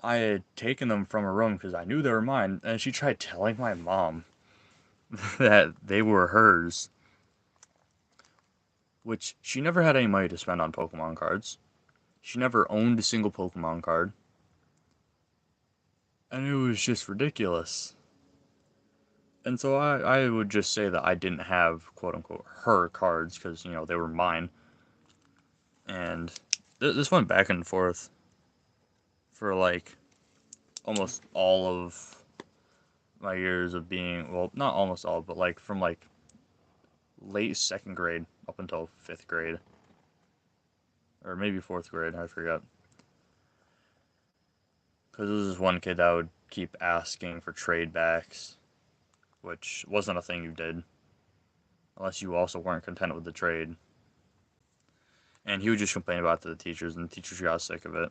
I had taken them from her room because I knew they were mine. And she tried telling my mom that they were hers. Which she never had any money to spend on Pokemon cards. She never owned a single Pokemon card. And it was just ridiculous. And so I would just say that I didn't have, quote unquote, her cards because, you know, they were mine. And this went back and forth for like almost all of my years of being, well, not almost all, but like from like late second grade up until fifth grade. Or maybe fourth grade, I forget. Because there was this one kid that would keep asking for trade backs, which wasn't a thing you did. Unless you also weren't content with the trade. And he would just complain about it to the teachers, and the teachers got sick of it.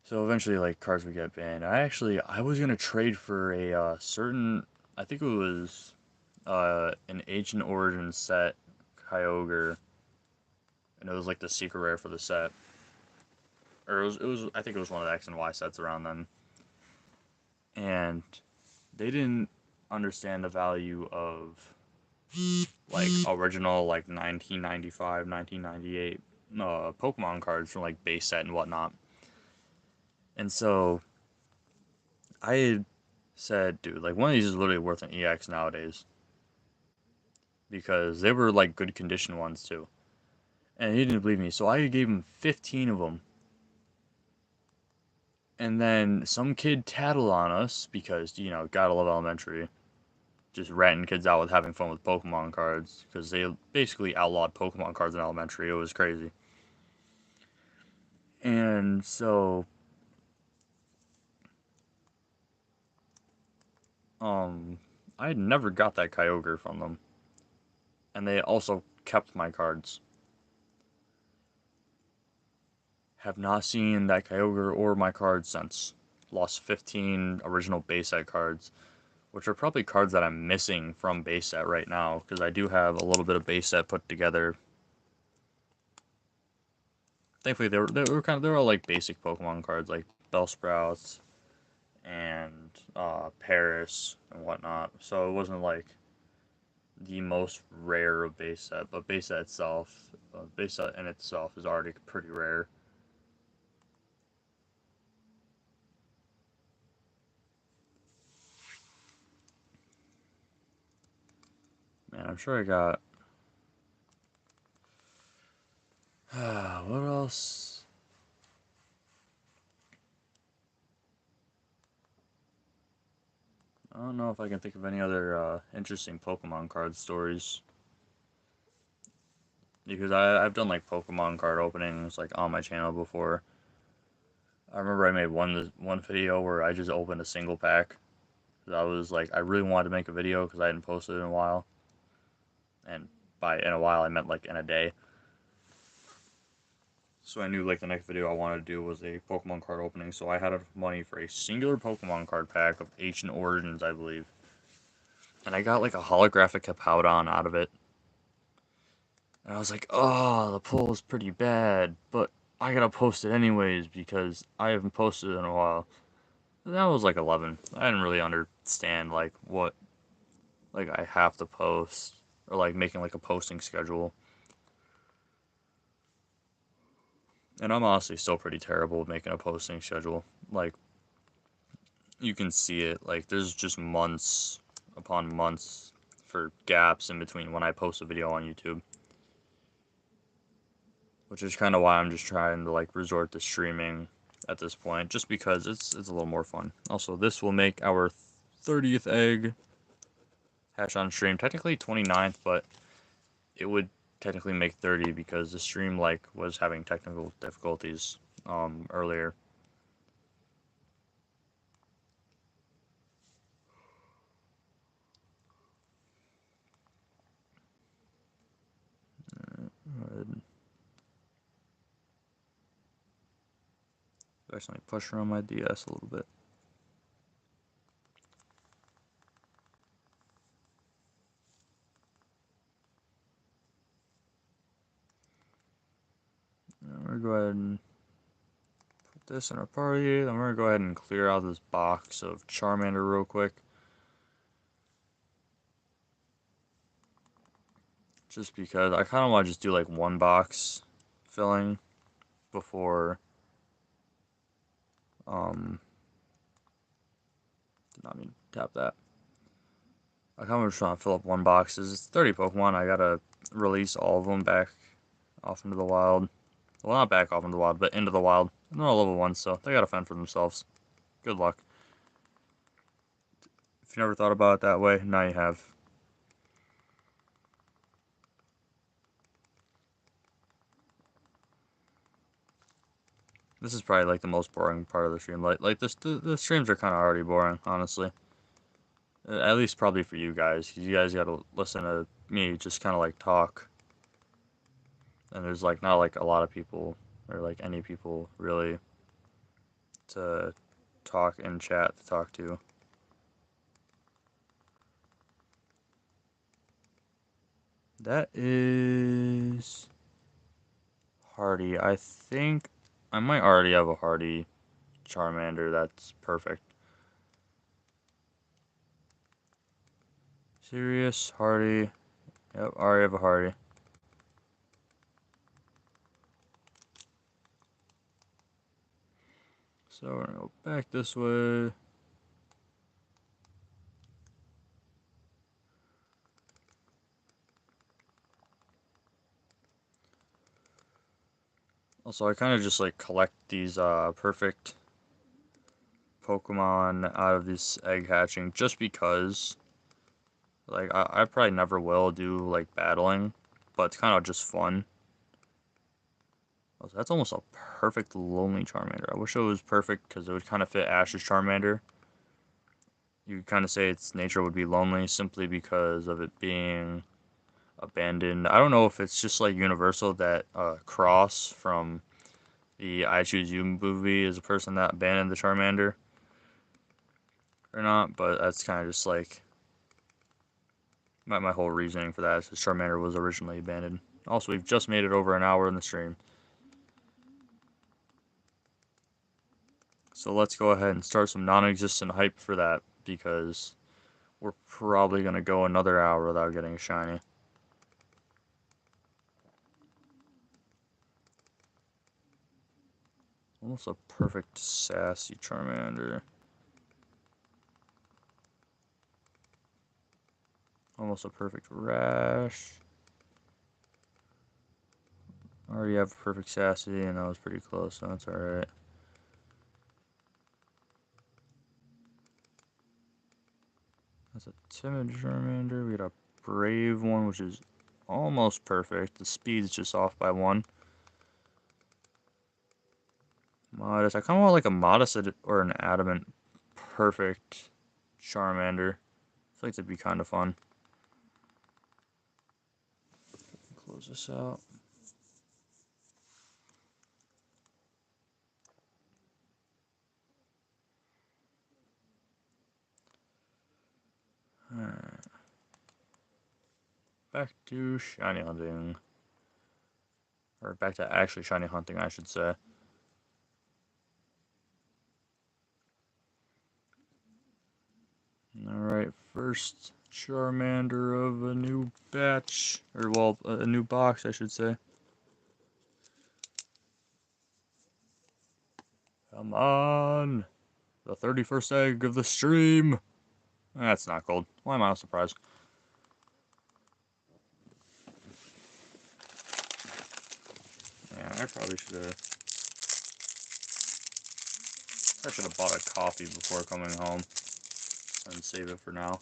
So eventually, like, cards would get banned. I was gonna trade for a certain, I think it was an Ancient Origin set, Kyogre, and it was like the secret rare for the set. Or I think it was one of the X and Y sets around then. And they didn't understand the value of like original like 1995, 1998 Pokemon cards from like base set and whatnot. And so I had said, dude, like one of these is literally worth an EX nowadays because they were like good condition ones too. And he didn't believe me, so I gave him 15 of them. And then some kid tattled on us because, you know, gotta love elementary. Just ratting kids out with having fun with Pokemon cards because they basically outlawed Pokemon cards in elementary. It was crazy. And so I had never got that Kyogre from them. And they also kept my cards. Have not seen that Kyogre or my cards since. Lost 15 original base set cards, which are probably cards that I'm missing from base set right now, because I do have a little bit of base set put together. Thankfully, they were all like basic Pokemon cards, like Bellsprouts and Paris and whatnot. So it wasn't like the most rare of base set, but base set in itself is already pretty rare. Man, I'm sure I got. What else? I don't know if I can think of any other interesting Pokemon card stories. Because I've done like Pokemon card openings like on my channel before. I remember I made one video where I just opened a single pack. I was like, I really wanted to make a video because I hadn't posted in a while. And by in a while, I meant like in a day. So I knew like the next video I wanted to do was a Pokemon card opening. So I had enough money for a singular Pokemon card pack of Ancient Origins, I believe. And I got like a holographic Hippowdon out of it. And I was like, oh, the pull is pretty bad, but I gotta post it anyways because I haven't posted in a while. And that was like 11. I didn't really understand like what like I have to post or like making like a posting schedule. And I'm honestly still pretty terrible at making a posting schedule. Like you can see it. Like there's just months upon months for gaps in between when I post a video on YouTube. Which is kind of why I'm just trying to like resort to streaming at this point, just because it's a little more fun. Also, this will make our 30th egg hatch on stream. Technically 29th, but it would technically make 30 because the stream like was having technical difficulties earlier. Actually push around my DS a little bit. I'm gonna go ahead and put this in our party. Then we're gonna go ahead and clear out this box of Charmander real quick. Just because I kind of want to just do like one box filling before did not mean to tap that. I kind of just want to fill up one box. It's 30 Pokemon. I gotta release all of them back off into the wild. Well, not back off into the wild, but into the wild. They're all level 1, so they gotta fend for themselves. Good luck. If you never thought about it that way, now you have. This is probably like the most boring part of the stream. Like this, the streams are kind of already boring, honestly. At least probably for you guys. You guys gotta listen to me just kind of like talk. And there's like not like a lot of people or like any people really to talk in chat to talk to. That is Hardy. I think I might already have a Hardy Charmander. That's perfect. Serious Hardy. Yep, already have a Hardy. So we're gonna go back this way. Also, I kind of just like collect these perfect Pokemon out of this egg hatching just because like I probably never will do like battling, but it's kind of just fun. Oh, that's almost a perfect lonely Charmander. I wish it was perfect because it would kind of fit Ash's Charmander. You could kind of say its nature would be lonely simply because of it being abandoned. I don't know if it's just like universal that Cross from the I Choose You movie is a person that abandoned the Charmander. or not, but that's kind of just like my whole reasoning for that is because Charmander was originally abandoned. Also, we've just made it over an hour in the stream. So let's go ahead and start some non-existent hype for that, because we're probably going to go another hour without getting a shiny. Almost a perfect sassy Charmander. Almost a perfect Rash. Already have a perfect sassy, and that was pretty close, so that's alright. That's a timid Charmander. We got a brave one, which is almost perfect. The speed's just off by 1. Modest. I kind of want like a modest or an adamant perfect Charmander. I feel like that'd be kind of fun. Close this out. Alright. Back to shiny hunting. Or back to actually shiny hunting, I should say. Alright, first Charmander of a new batch. Or, well, a new box, I should say. Come on! The 31st egg of the stream! That's not gold. Why am I not surprised? Yeah, I probably should have... I should have bought a coffee before coming home. And save it for now.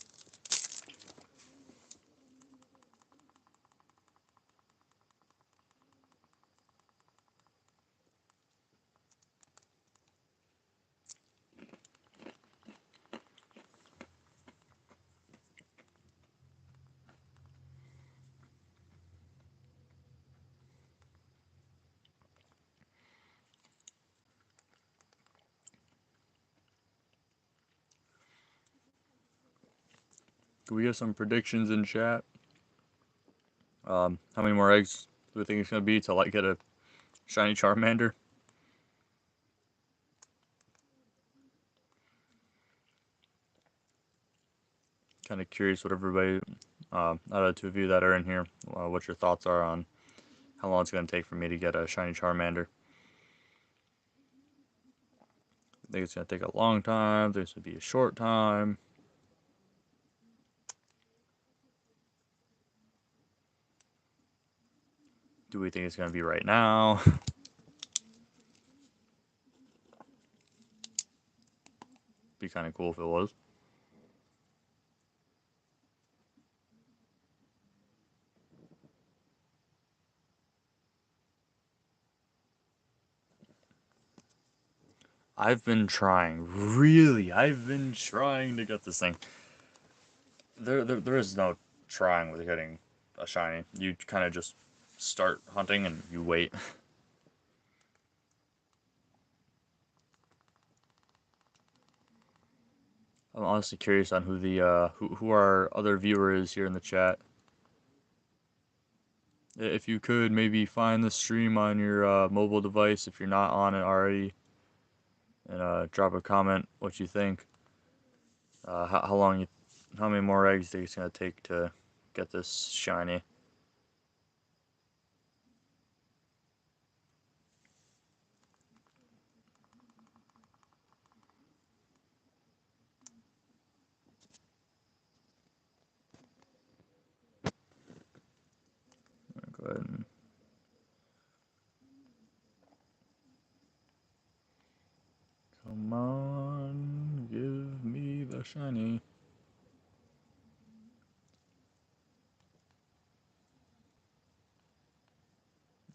Can we get some predictions in chat? How many more eggs do we think it's going to be to like get a shiny Charmander? Kind of curious what everybody, out of the two of you that are in here, what your thoughts are on how long it's going to take for me to get a shiny Charmander. I think it's going to take a long time. This would be a short time. Do we think it's going to be right now? Be kind of cool if it was. I've been trying, really, I've been trying to get this thing. There is no trying with getting a shiny. You kind of just start hunting and you wait. I'm honestly curious on who the who our other viewer is here in the chat. If you could maybe find the stream on your mobile device if you're not on it already, and drop a comment what you think. How many more eggs do you think it's gonna take to get this shiny? Go ahead and come on, give me the shiny.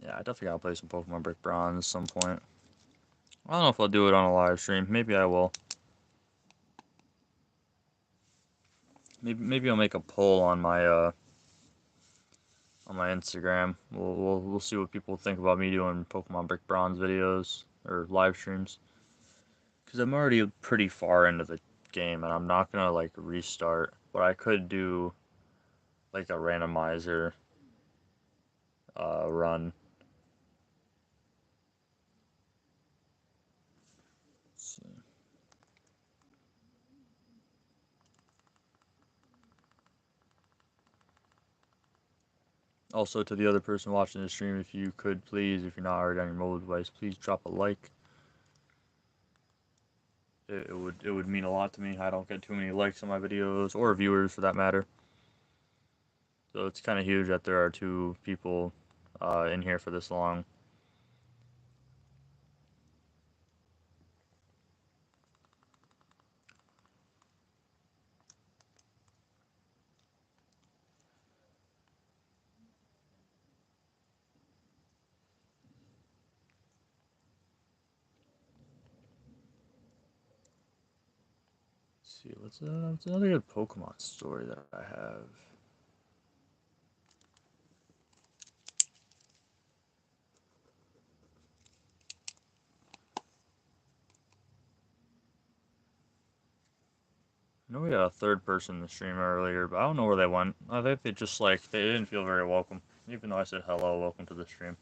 Yeah, I definitely gotta play some Pokemon Brick Bronze at some point. I don't know if I'll do it on a live stream. Maybe I will. Maybe I'll make a poll on my Instagram. We'll see what people think about me doing Pokemon Brick Bronze videos or live streams. Because I'm already pretty far into the game, and I'm not gonna like restart, but I could do like a randomizer run. Let's see. Also, to the other person watching the stream, if you could please, if you're not already on your mobile device, please drop a like. It would mean a lot to me. I don't get too many likes on my videos, or viewers for that matter. So it's kind of huge that there are 2 people in here for this long. Let's see, what's another good Pokemon story that I have? I know we had a 3rd person in the stream earlier, but I don't know where they went. I think they just like they didn't feel very welcome, even though I said hello, welcome to the stream.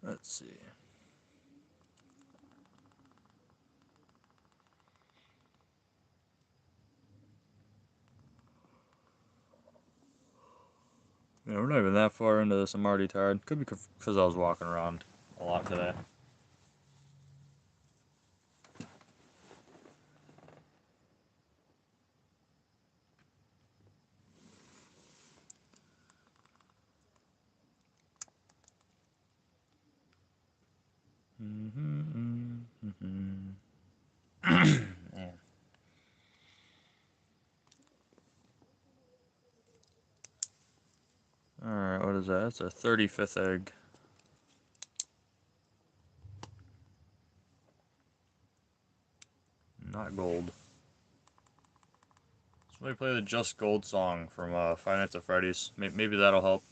Let's see. Yeah, we're not even that far into this. I'm already tired. Could be because I was walking around a lot today. Man. Alright, what is that? That's a 35th egg. Not gold. Somebody play the Just Gold song from Five Nights at Freddy's. Maybe that'll help.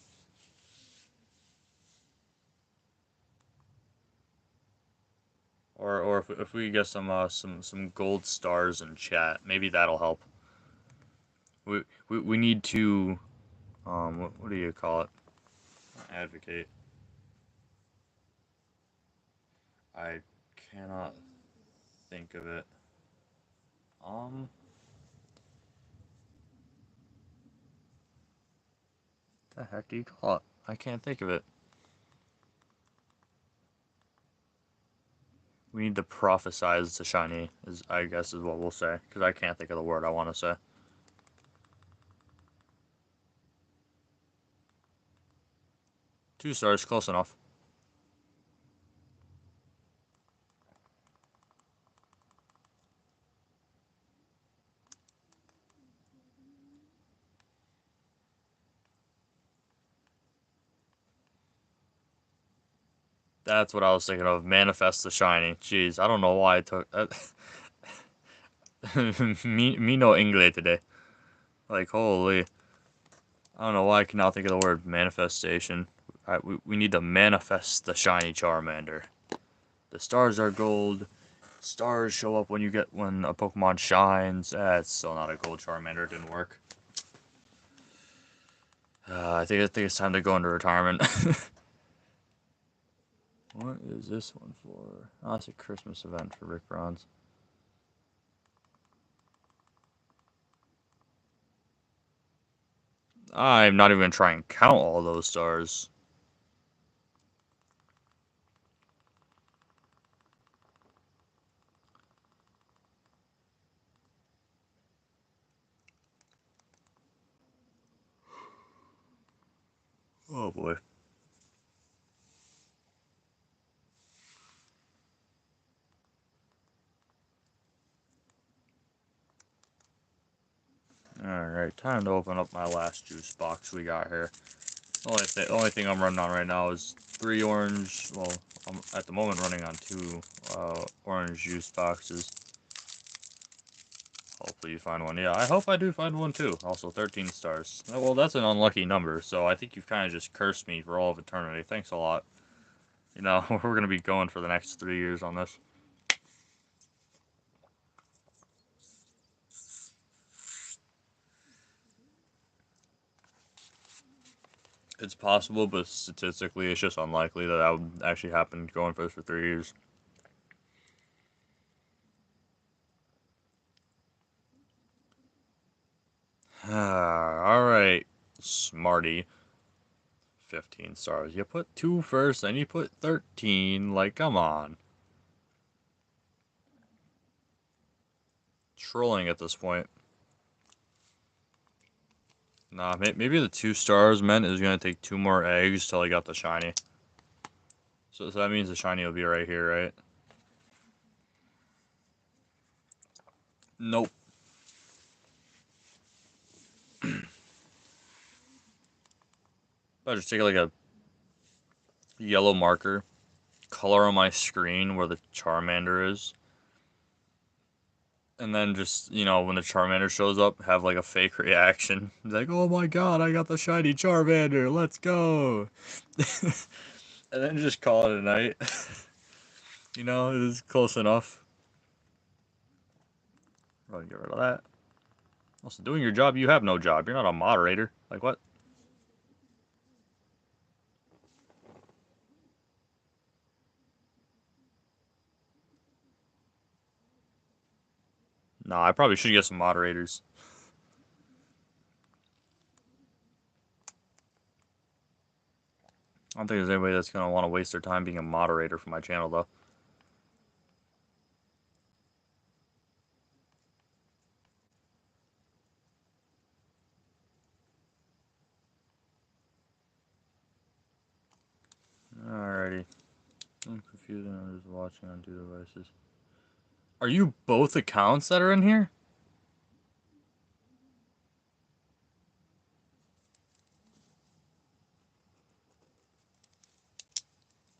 Or if we get some gold stars in chat, maybe that'll help. We need to what do you call it? Advocate. I cannot think of it. The heck do you call it? I can't think of it. We need to prophesize the shiny, I guess is what we'll say, because I can't think of the word I want to say. Two stars, close enough. That's what I was thinking of. Manifest the shiny. Jeez, I don't know why I took me no English today. Like holy, I don't know why I cannot think of the word manifestation. We need to manifest the shiny Charmander. The stars are gold. Stars show up when a Pokemon shines. It's still not a gold Charmander. It didn't work. I think it's time to go into retirement. What is this one for? Oh, it's a Christmas event for Rick Bronze. I'm not even gonna try and count all those stars. Oh boy. Alright, time to open up my last juice box we got here. The only thing I'm running on right now is 3 orange. Well, I'm at the moment running on 2 orange juice boxes. Hopefully you find one. Yeah, I hope I do find one too. Also 13 stars. Well, that's an unlucky number, so I think you've kind of just cursed me for all of eternity. Thanks a lot. You know, we're going to be going for the next 3 years on this. It's possible, but statistically, it's just unlikely that would actually happen going for this for 3 years. Alright, Smarty. 15 stars. You put 2 first, then you put 13. Like, come on. Trolling at this point. Nah, maybe the 2 stars meant it was going to take 2 more eggs till I got the shiny. So that means the shiny will be right here, right? Nope. I just take like a yellow marker, color on my screen where the Charmander is, and then just, you know, when the Charmander shows up, have like a fake reaction. Like, oh my god, I got the shiny Charmander, let's go! And then just call it a night. You know, it is close enough. I'm gonna get rid of that. Also, doing your job, you have no job. You're not a moderator. Like, what? Nah, I probably should get some moderators. I don't think there's anybody that's gonna want to waste their time being a moderator for my channel, though. Alrighty. I'm confused and I'm just watching on 2 devices. Are you both accounts that are in here?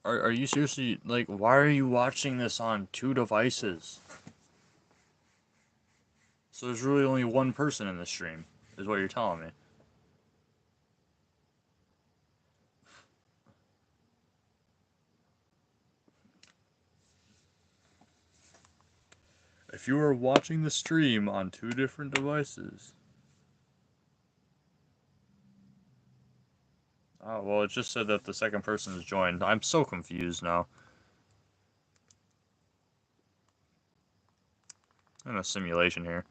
Are you seriously, like, why are you watching this on 2 devices? So there's really only one person in the stream, is what you're telling me. If you are watching the stream on 2 different devices... Oh, well, it just said that the second person is joined. I'm so confused now. I'm in a simulation here.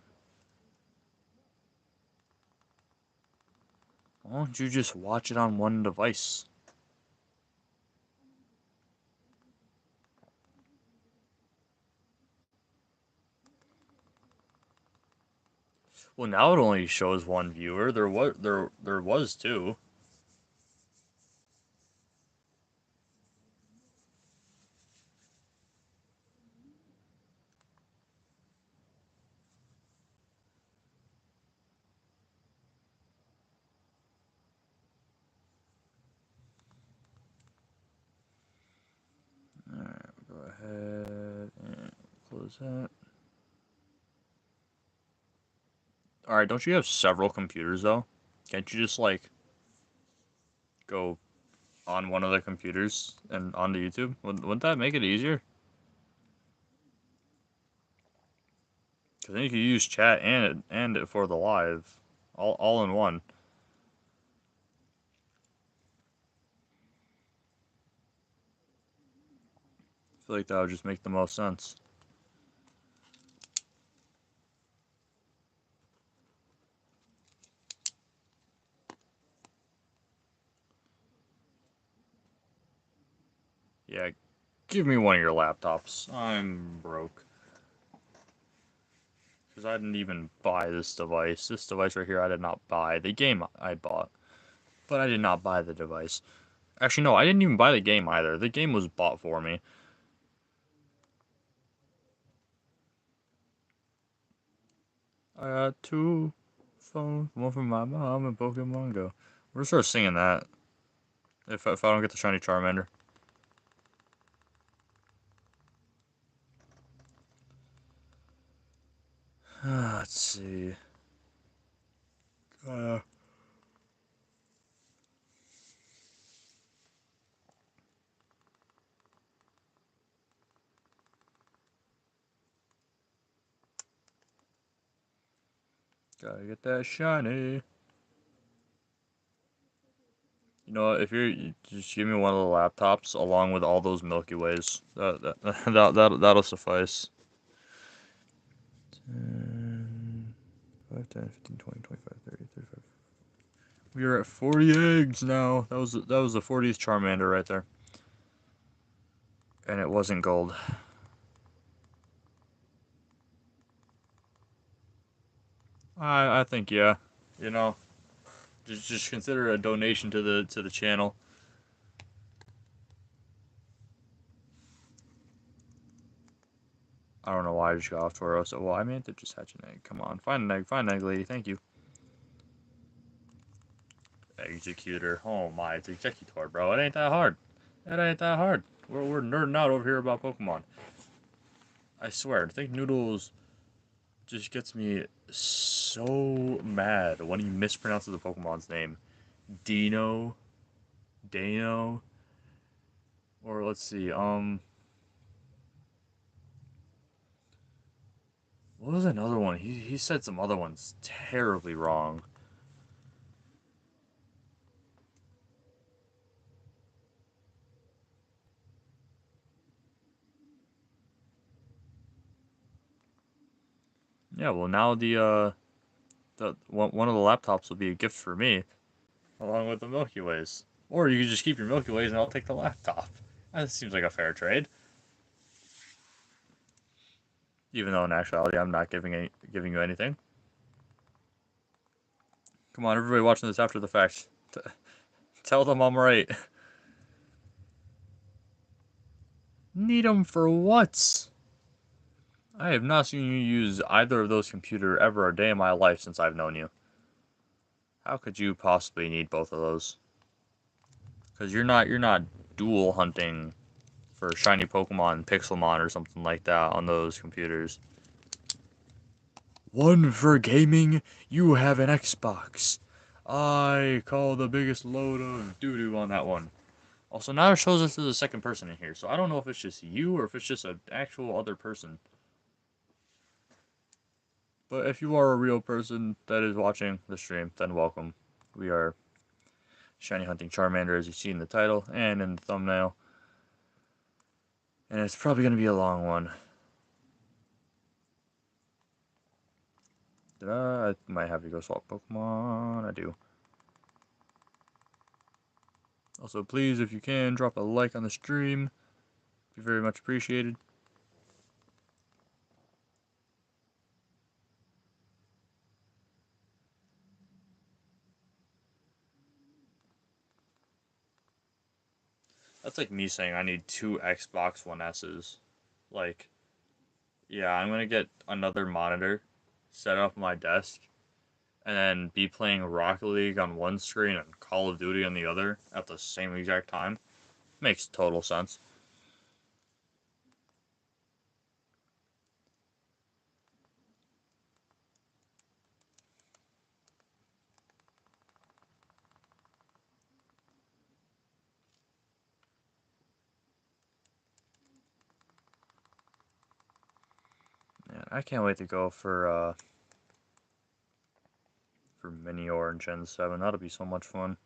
Why don't you just watch it on one device? Well, now it only shows one viewer. There was 2. Alright, go ahead and close that. Alright, don't you have several computers, though? Can't you just, like, go on one of the computers and onto YouTube? Wouldn't that make it easier? Because then you could use chat and it for the live. All in one. I feel like that would just make the most sense. Yeah, give me one of your laptops. I'm broke. Because I didn't even buy this device. This device right here I did not buy. The game I bought. But I did not buy the device. Actually, no, I didn't even buy the game either. The game was bought for me. I got 2 phones. One from my mom and Pokemon Go. We're gonna start singing that. If I don't get the shiny Charmander. Let's see. Uh, Gotta get that shiny. You know, if you just give me one of the laptops along with all those Milky Ways, that'll suffice. 10, 5, 10, 15, 20, 25, 30, 35. We are at 40 eggs now. That was the 40th Charmander right there. And it wasn't gold. I think yeah. You know, just consider it a donation to the channel. I don't know why I just got off Toro. So well, I meant to just hatch an egg. Come on, find an egg, lady. Thank you. Executor. Oh my, it's Executor, bro. It ain't that hard. It ain't that hard. We're nerding out over here about Pokemon. I swear. I think Noodles just gets me so mad when he mispronounces the Pokemon's name. Dino, Dano, or let's see, what was another one? He said some other ones terribly wrong. Yeah, well now the one of the laptops will be a gift for me, along with the Milky Ways. Or you can just keep your Milky Ways and I'll take the laptop. That seems like a fair trade. Even though in actuality I'm not giving you anything. Come on, everybody watching this after the fact. Tell them I'm right. Need them for what? I have not seen you use either of those computers ever a day in my life since I've known you. How could you possibly need both of those? Because you're not dual hunting for shiny Pokemon, Pixelmon, or something like that on those computers. One for gaming, you have an Xbox. I call the biggest load of doo-doo on that one. Also, now it shows us there's a second person in here, so I don't know if it's just you or if it's just an actual other person. But if you are a real person that is watching the stream, then welcome. We are shiny hunting Charmander, as you see in the title and in the thumbnail. And it's probably going to be a long one. I might have to go swap Pokemon. I do. Also, please, if you can, drop a like on the stream. Be very much appreciated. That's like me saying I need 2 Xbox One S's. Like, yeah, I'm gonna get another monitor, set up my desk, and then be playing Rocket League on one screen and Call of Duty on the other at the same exact time. Makes total sense. Man, I can't wait to go for Mini Orange Gen 7. That'll be so much fun.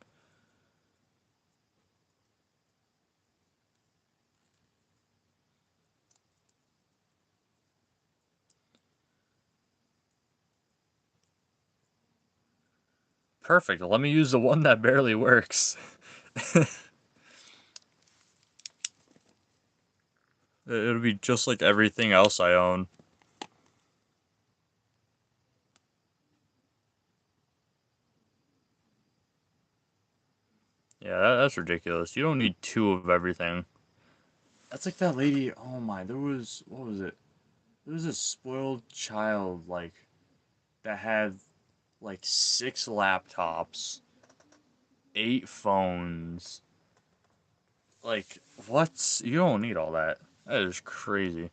Perfect. Let me use the one that barely works. It'll be just like everything else I own. Yeah, that's ridiculous. You don't need 2 of everything. That's like that lady. Oh my, what was it? There was a spoiled child, like, that had, like, 6 laptops, 8 phones. Like, what? You don't need all that. That is crazy.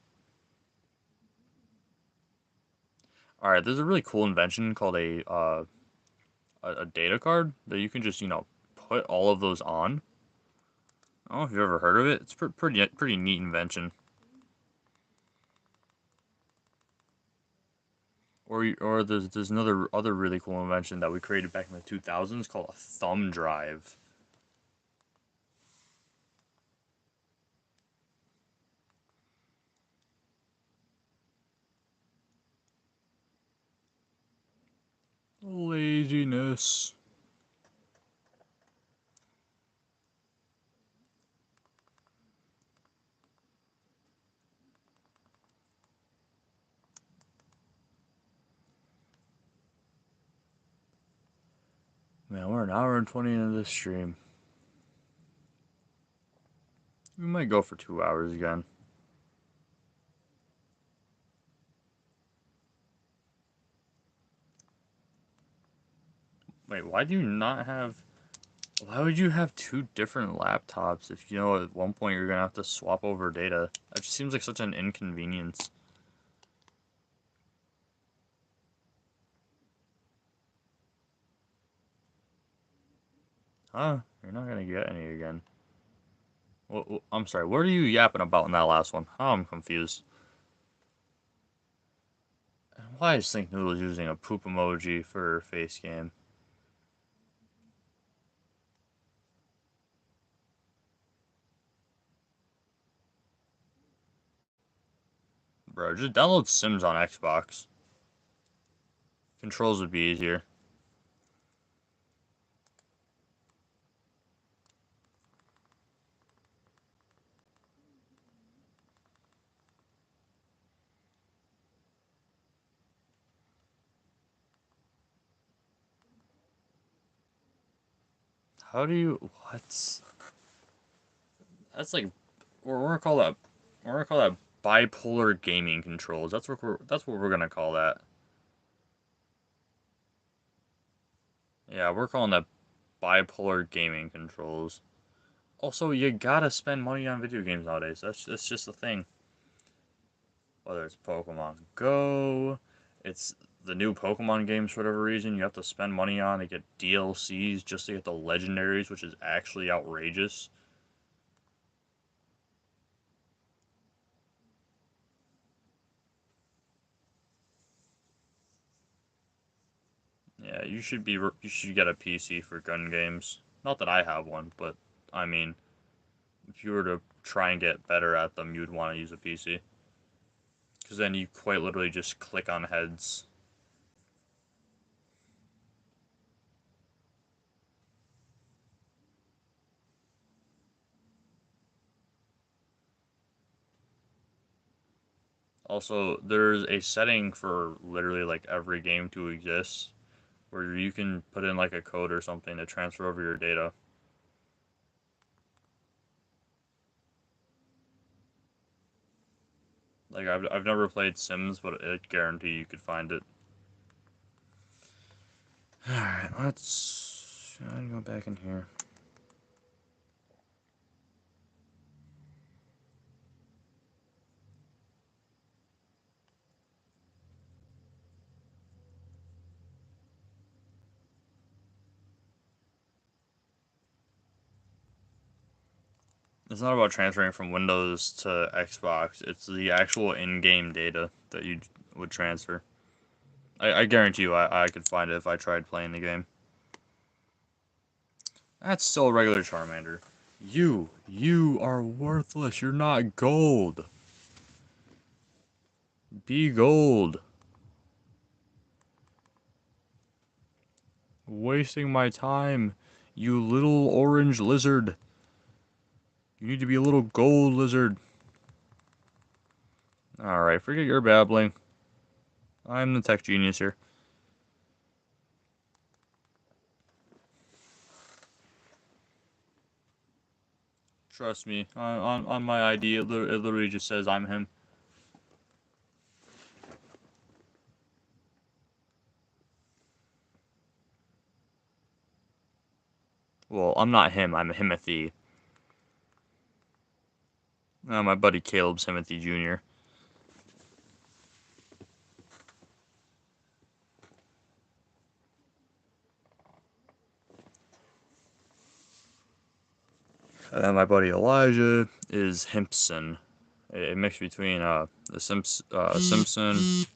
All right, there's a really cool invention called a data card that you can just put all of those on. I don't know if you've ever heard of it. It's pretty neat invention. Or there's another other really cool invention that we created back in the 2000s called a thumb drive. Laziness. Man, we're an hour and 20 into this stream. We might go for 2 hours again. Wait, why do you not have... Why would you have two different laptops if you know at one point you're gonna have to swap over data? That just seems like such an inconvenience. Huh? You're not gonna get any again. Well, I'm sorry, what are you yapping about in that last one? Oh, I'm confused. Why is Think Noodle's using a poop emoji for her face game? Bro, just download Sims on Xbox. Controls would be easier. How do you... What? That's like... We're gonna call that... We're gonna call that bipolar gaming controls. That's what we're gonna call that. Yeah, we're calling that bipolar gaming controls. Also, you gotta spend money on video games nowadays. That's just the thing. Whether it's Pokemon Go, it's the new Pokemon games for whatever reason, you have to spend money on to get DLCs just to get the legendaries, which is actually outrageous. Yeah, you should get a PC for gun games. Not that I have one, but I mean, if you were to try and get better at them, you'd want to use a PC. Because then you quite literally just click on heads. Also, there's a setting for literally like every game to exist where you can put in like a code or something to transfer over your data. Like I've never played Sims, but I guarantee you could find it. All right, let's go back in here. It's not about transferring from Windows to Xbox. It's the actual in-game data that you would transfer. I guarantee you I could find it if I tried playing the game. That's still a regular Charmander. You are worthless. You're not gold. Be gold. Wasting my time, you little orange lizard. You need to be a little gold lizard. Alright, forget your babbling. I'm the tech genius here. Trust me, on my ID, it literally just says I'm him. Well, I'm not him, I'm Himothy. My buddy Caleb's Himothy Jr. And then my buddy Elijah is Himpson. A mix between the Simpson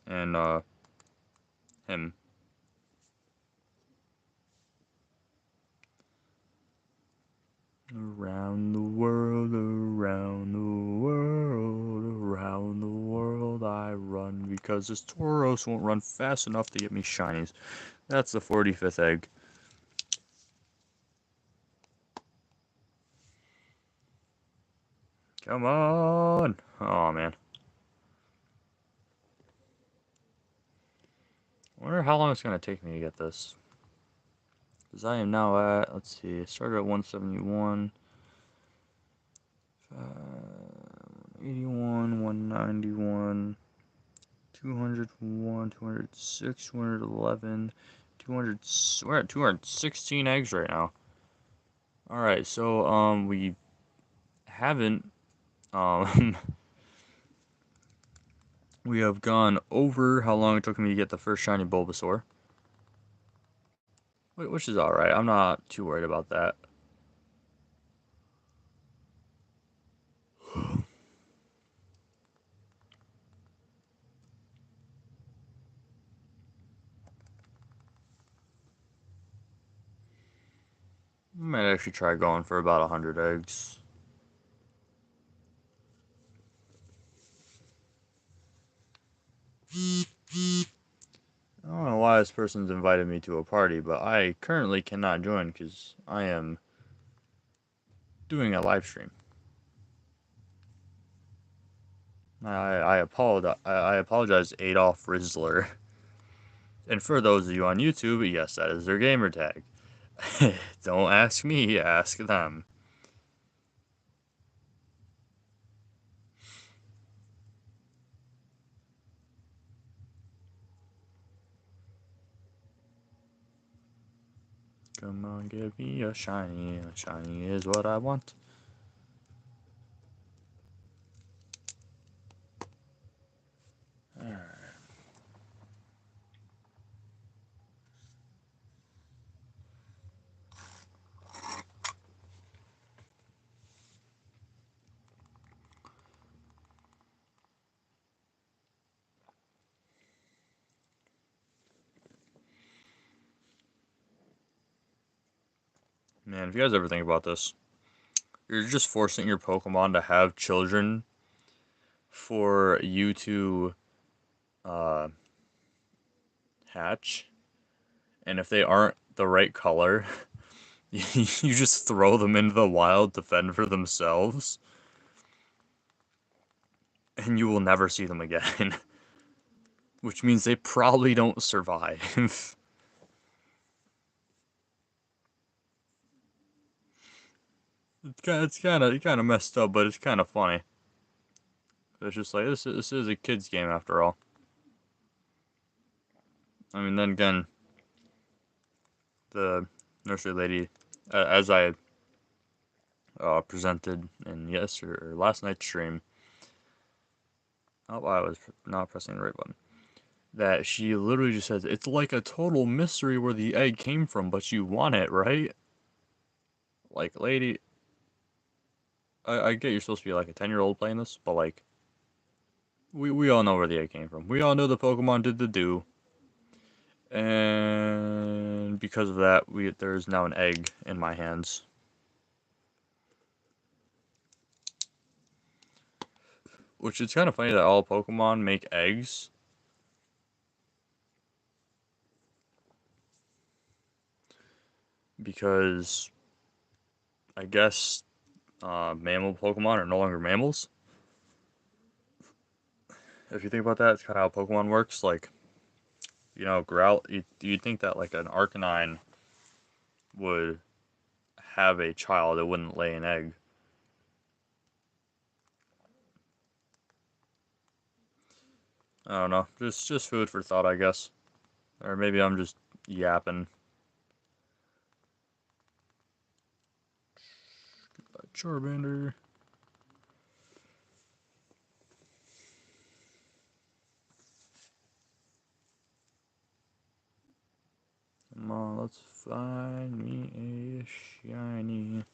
and him. Around the world, around the world, around the world I run because this Tauros won't run fast enough to get me shinies. That's the 45th egg. Come on! Oh man. I wonder how long it's going to take me to get this. Because I am now at, let's see, I started at 171. 81, 191, 201, 206, 211, 200. We're at 216 eggs right now. Alright, so, we haven't, um, we have gone over how long it took me to get the first shiny Bulbasaur. Which is alright, I'm not too worried about that. Might actually try going for about 100 eggs. I don't know why this person's invited me to a party, but I currently cannot join because I am doing a live stream. I apologize, Adolf Rizzler. And for those of you on YouTube, yes, that is their gamer tag. Don't ask me, ask them. Come on, give me a shiny. A shiny is what I want. Alright. Man, if you guys ever think about this, you're just forcing your Pokemon to have children for you to uh, hatch. And if they aren't the right color, you just throw them into the wild to fend for themselves. And you will never see them again. Which means they probably don't survive. It's kind of messed up, but it's kind of funny. It's just like this is a kids game after all. I mean, then again, the nursery lady, as I presented in yesterday or last night's stream. Oh, I was not pressing the right button. That she literally just says it's like a total mystery where the egg came from, but you want it, right? Like, lady, I get you're supposed to be like a 10-year-old playing this, but like, we all know where the egg came from. We all know the Pokemon did the do, and because of that, there's now an egg in my hands. Which is kind of funny that all Pokemon make eggs. Because I guess mammal Pokemon are no longer mammals. If you think about that, it's kind of how Pokemon works. Like, you know, you'd think that like an Arcanine would have a child, it wouldn't lay an egg. I don't know, just food for thought, I guess. Or maybe I'm just yapping. Charmander. Come on, let's find me a shiny.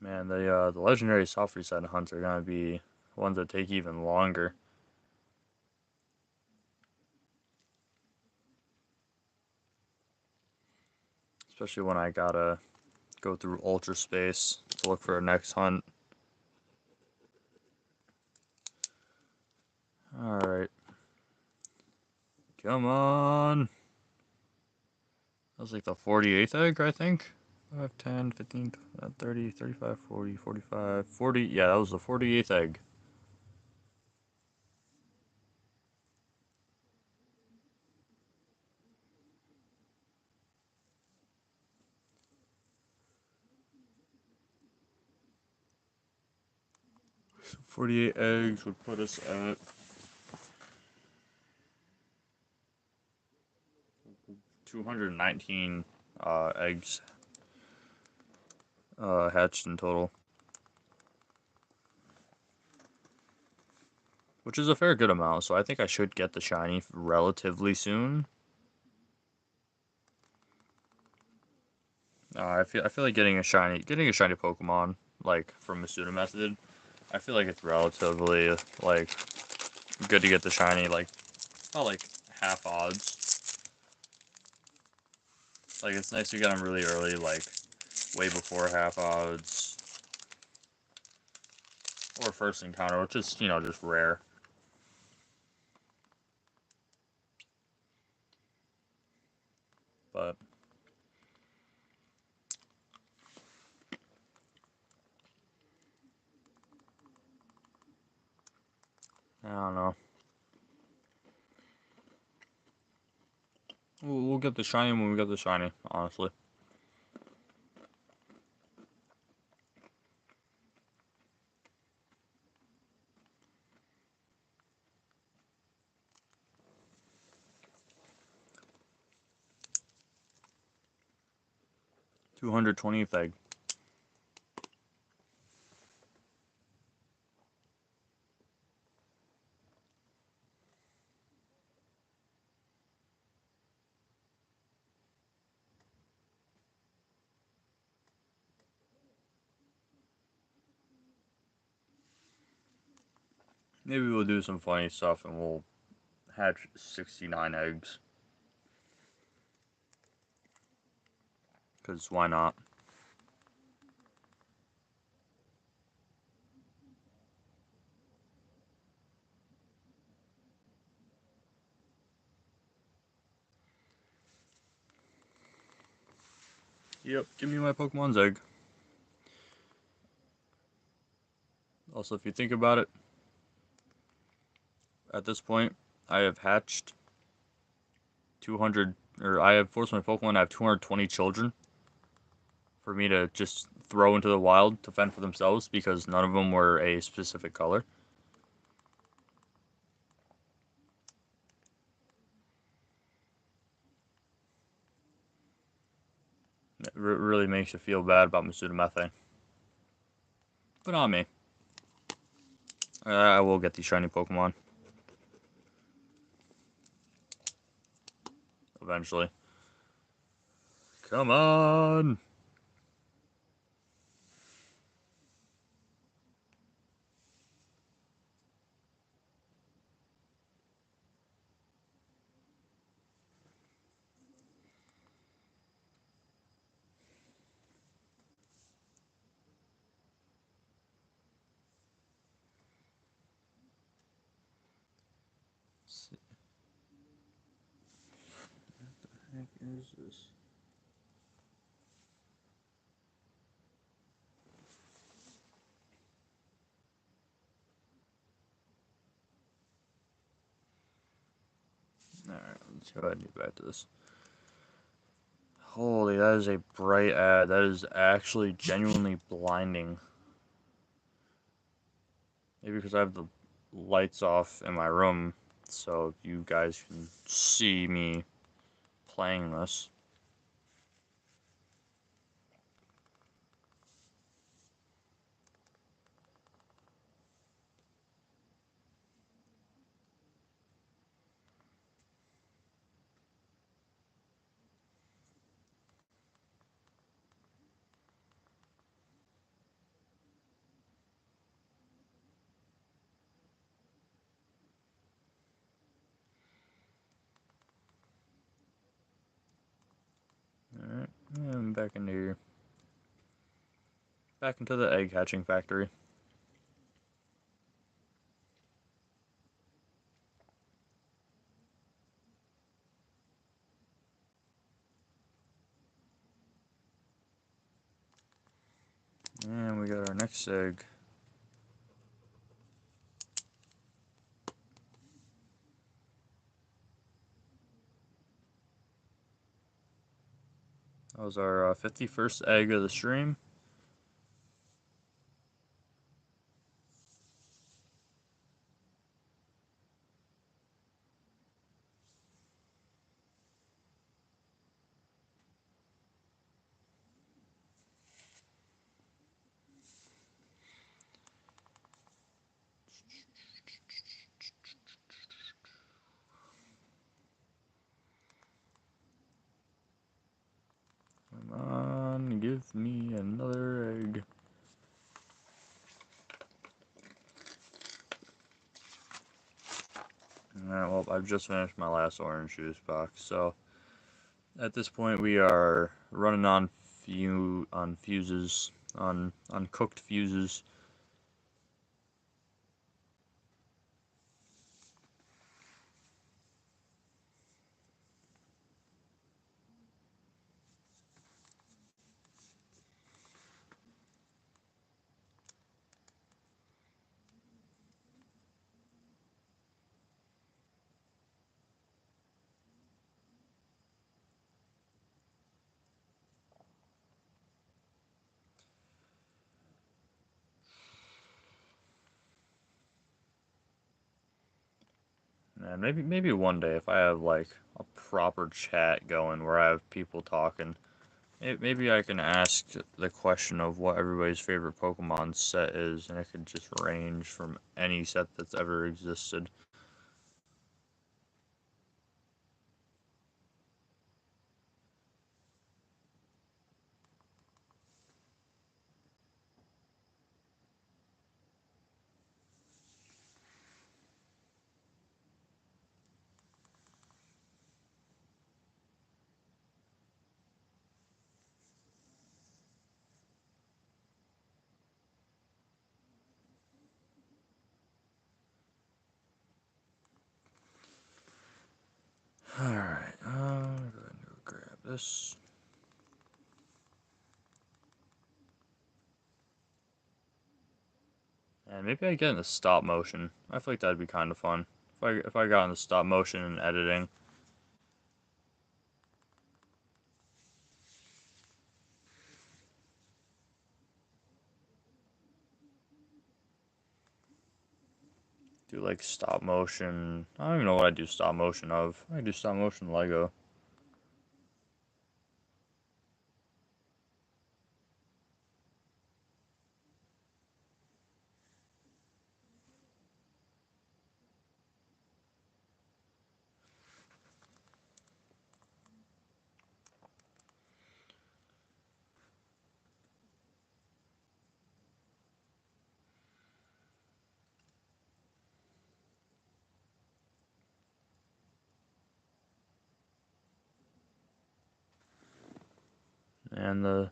Man, the legendary soft reset hunts are gonna be ones that take even longer. Especially when I gotta go through ultra space to look for a next hunt. Alright. Come on. That was like the 48th egg, I think. 5, 10, 15, 30, 35, 40, 45, 40. Yeah, that was the 48th egg. So 48 eggs would put us at 219 eggs hatched in total. Which is a fair good amount, so I think I should get the shiny relatively soon. I feel like getting a shiny Pokemon like from Masuda Method. I feel like it's relatively like good to get the shiny like about like half odds. Like it's nice to get them really early, like way before half odds or first encounter, which is just rare. But I don't know. We'll get the shiny when we get the shiny, honestly. $220th egg. Maybe we'll do some funny stuff and we'll hatch 69 eggs. Because why not? Yep, give me my Pokemon's egg. Also, if you think about it, at this point, I have hatched 200, or I have forced my Pokemon to have 220 children for me to just throw into the wild to fend for themselves because none of them were a specific color. It really makes you feel bad about Masuda Methane. But not me. I will get these shiny Pokemon. Eventually. Come on! What the heck is this? Alright, let's go ahead and get back to this. Holy, that is a bright ad. That is actually genuinely blinding. Maybe because I have the lights off in my room, so you guys can see me playing this. back into here. Back into the egg hatching factory. And we got our next egg. That was our 51st egg of the stream. Come on, give me another egg. Alright, well, I've just finished my last orange juice box, so at this point we are running on fuses, on cooked fuses. And maybe one day if I have like a proper chat going where I have people talking, maybe I can ask the question of what everybody's favorite Pokemon set is, and it could just range from any set that's ever existed. Alright, I'm going to grab this. And maybe I get into stop motion. I feel like that'd be kind of fun. If I got into stop motion and editing. Do like stop motion. I don't even know what I do stop motion of. I do stop motion Lego. And the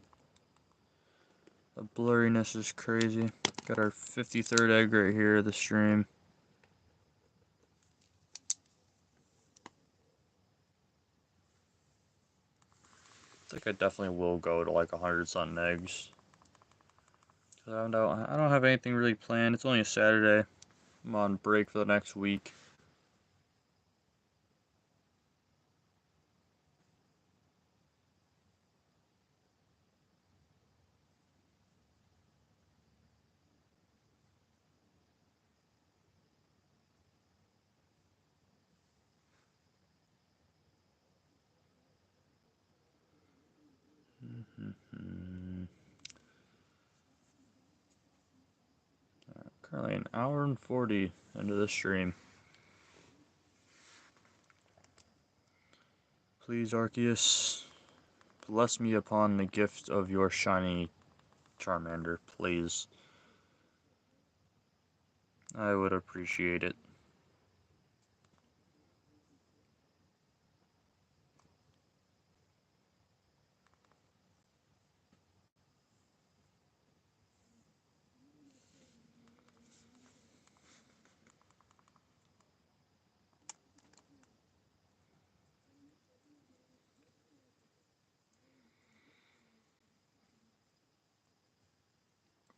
blurriness is crazy. Got our 53rd egg right here of the stream. I think I definitely will go to like 100 something eggs. I don't have anything really planned. It's only a Saturday. I'm on break for the next week. Currently an hour and 40 into the stream. Please, Arceus, bless me upon the gift of your shiny Charmander, please. I would appreciate it.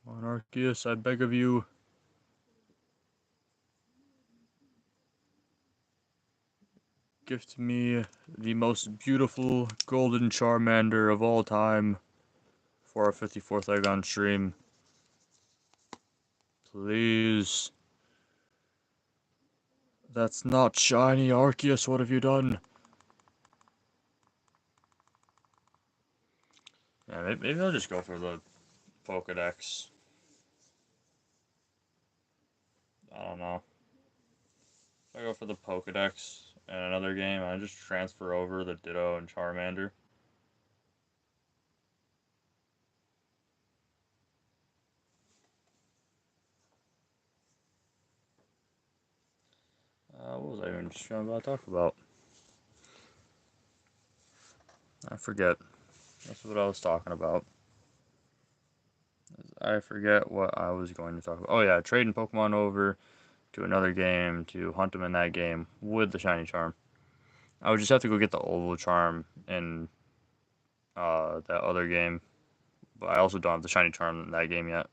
Arceus, I beg of you. Gift me the most beautiful golden Charmander of all time for our 54th egg on stream. Please. That's not shiny, Arceus. What have you done? Yeah, maybe I'll just go for the Pokedex. I don't know. If I go for the Pokedex in another game, I just transfer over the Ditto and Charmander. What was I even just about to talk about? I forget. That's what I was talking about. I forget what I was going to talk about. Oh yeah, trading Pokemon over to another game to hunt them in that game with the shiny charm. I would just have to go get the oval charm in that other game, but I also don't have the shiny charm in that game yet.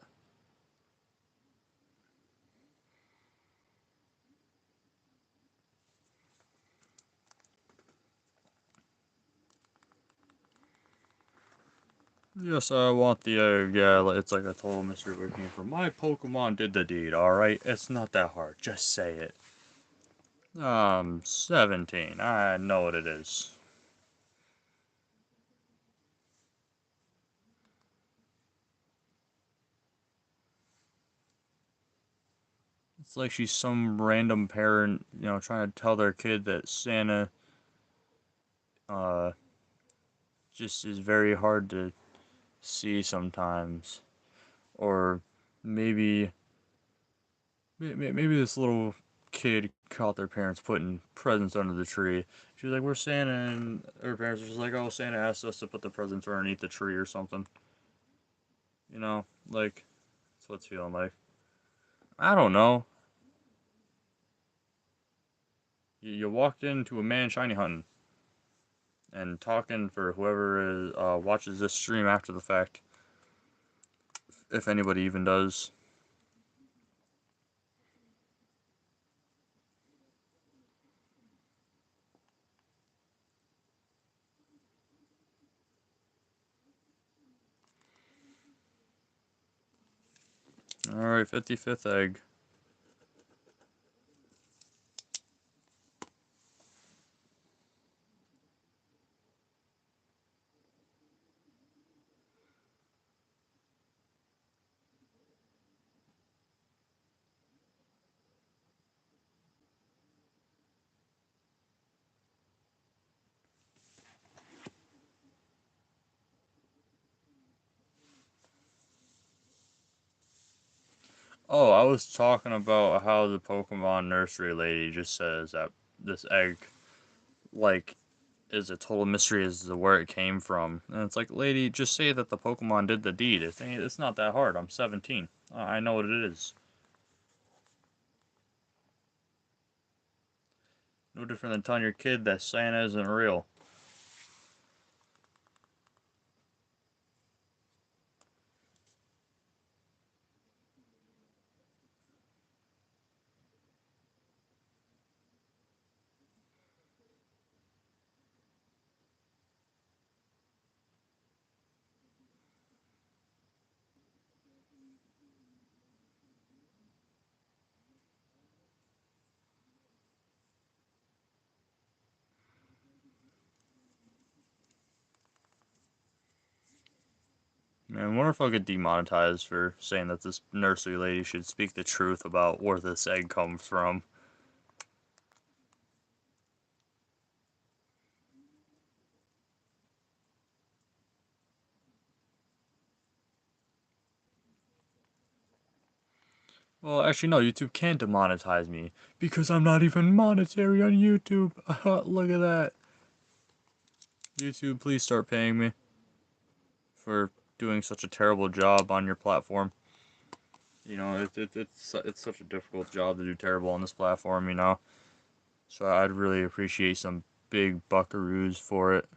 Yes, I want the yeah, it's like a total mystery where it came from. My Pokemon did the deed, alright? It's not that hard, just say it. 17. I know what it is. It's like she's some random parent, trying to tell their kid that Santa, uh, just is very hard to see sometimes. Or maybe, maybe this little kid caught their parents putting presents under the tree. She was like, "We're Santa," and her parents were just like, "Oh, Santa asked us to put the presents underneath the tree or something." Like, that's what it's feeling like. I don't know. You walked into a man shiny hunting and talking for whoever watches this stream after the fact, if anybody even does. Alright, 55th egg. Oh, I was talking about how the Pokemon nursery lady just says that this egg, like, is a total mystery as to where it came from. And it's like, lady, just say that the Pokemon did the deed. It's not that hard. I'm 17. I know what it is. No different than telling your kid that Santa isn't real. Man, I wonder if I'll get demonetized for saying that this nursery lady should speak the truth about where this egg comes from. Well, actually, no, YouTube can't demonetize me because I'm not even monetary on YouTube. Look at that. YouTube, please start paying me for doing such a terrible job on your platform. It's such a difficult job to do terrible on this platform. So I'd really appreciate some big buckaroos for it.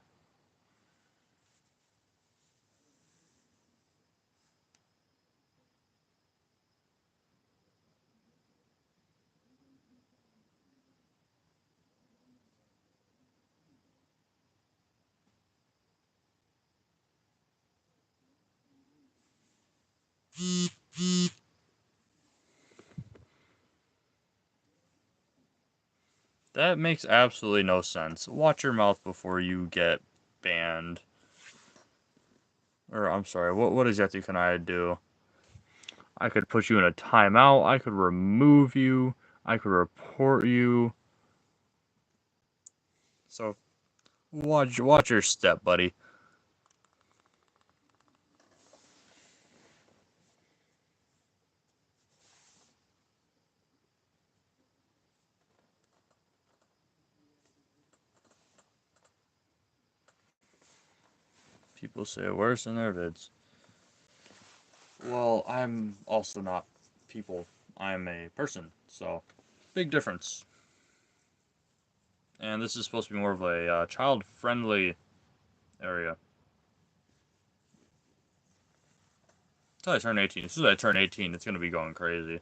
That makes absolutely no sense. Watch your mouth before you get banned. Or, I'm sorry, what exactly can I do? I could put you in a timeout, I could remove you, I could report you. So, watch your step, buddy. People say it worse in their vids. Well, I'm also not people. I'm a person, so big difference. And this is supposed to be more of a child-friendly area. Until I turn 18. As soon as I turn 18, it's gonna be going crazy.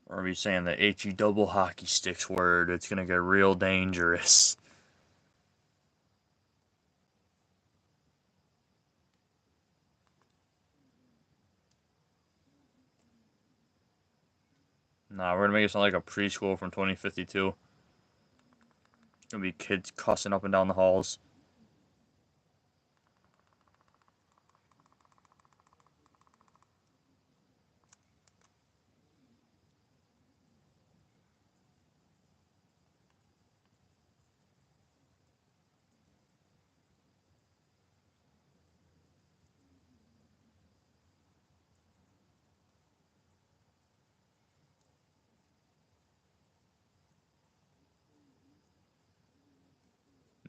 Or be saying the HE double hockey sticks word. It's gonna get real dangerous. Nah, we're gonna make it sound like a preschool from 2052. It's gonna be kids cussing up and down the halls.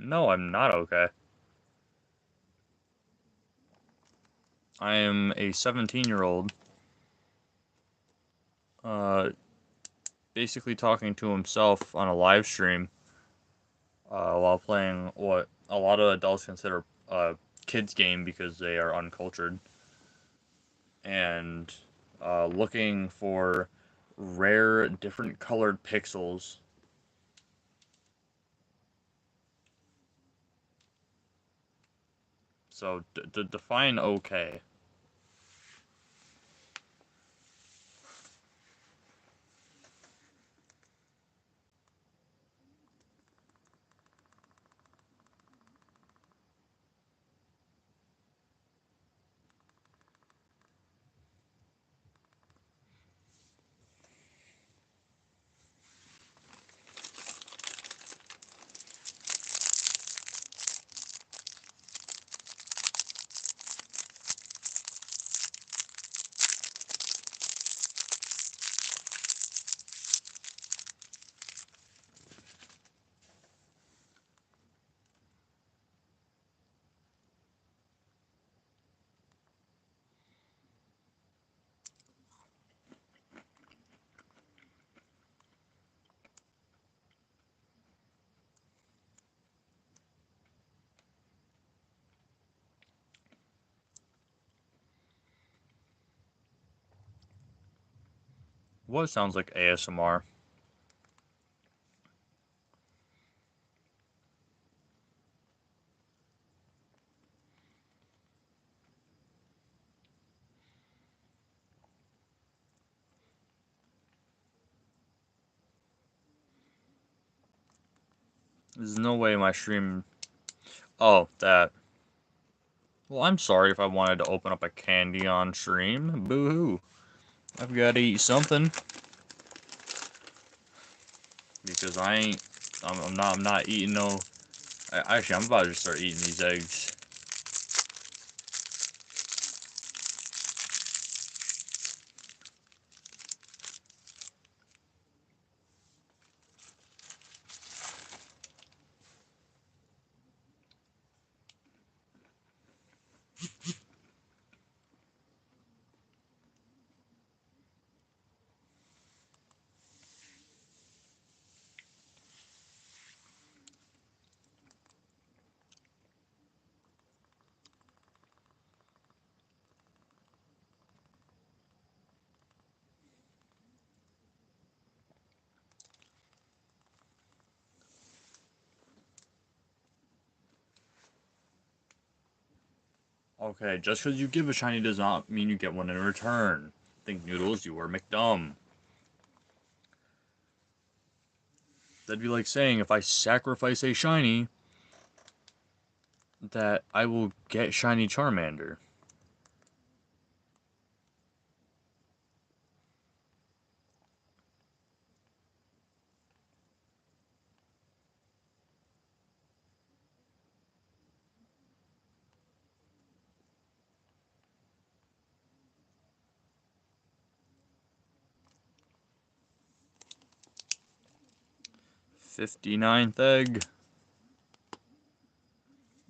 No, I'm not okay. I am a 17-year-old, uh, basically talking to himself on a live stream, while playing what a lot of adults consider a kids game because they are uncultured, and looking for rare, different colored pixels. So define okay. What sounds like ASMR? There's no way my stream. Oh, that. Well, I'm sorry if I wanted to open up a candy on stream. Boo hoo. I've got to eat something because I ain't. I'm not. I'm not eating no. Actually, I'm about to start eating these eggs. Okay, just because you give a shiny does not mean you get one in return. Think Noodles, you are McDumb. That'd be like saying if I sacrifice a shiny, that I will get shiny Charmander. '59th egg.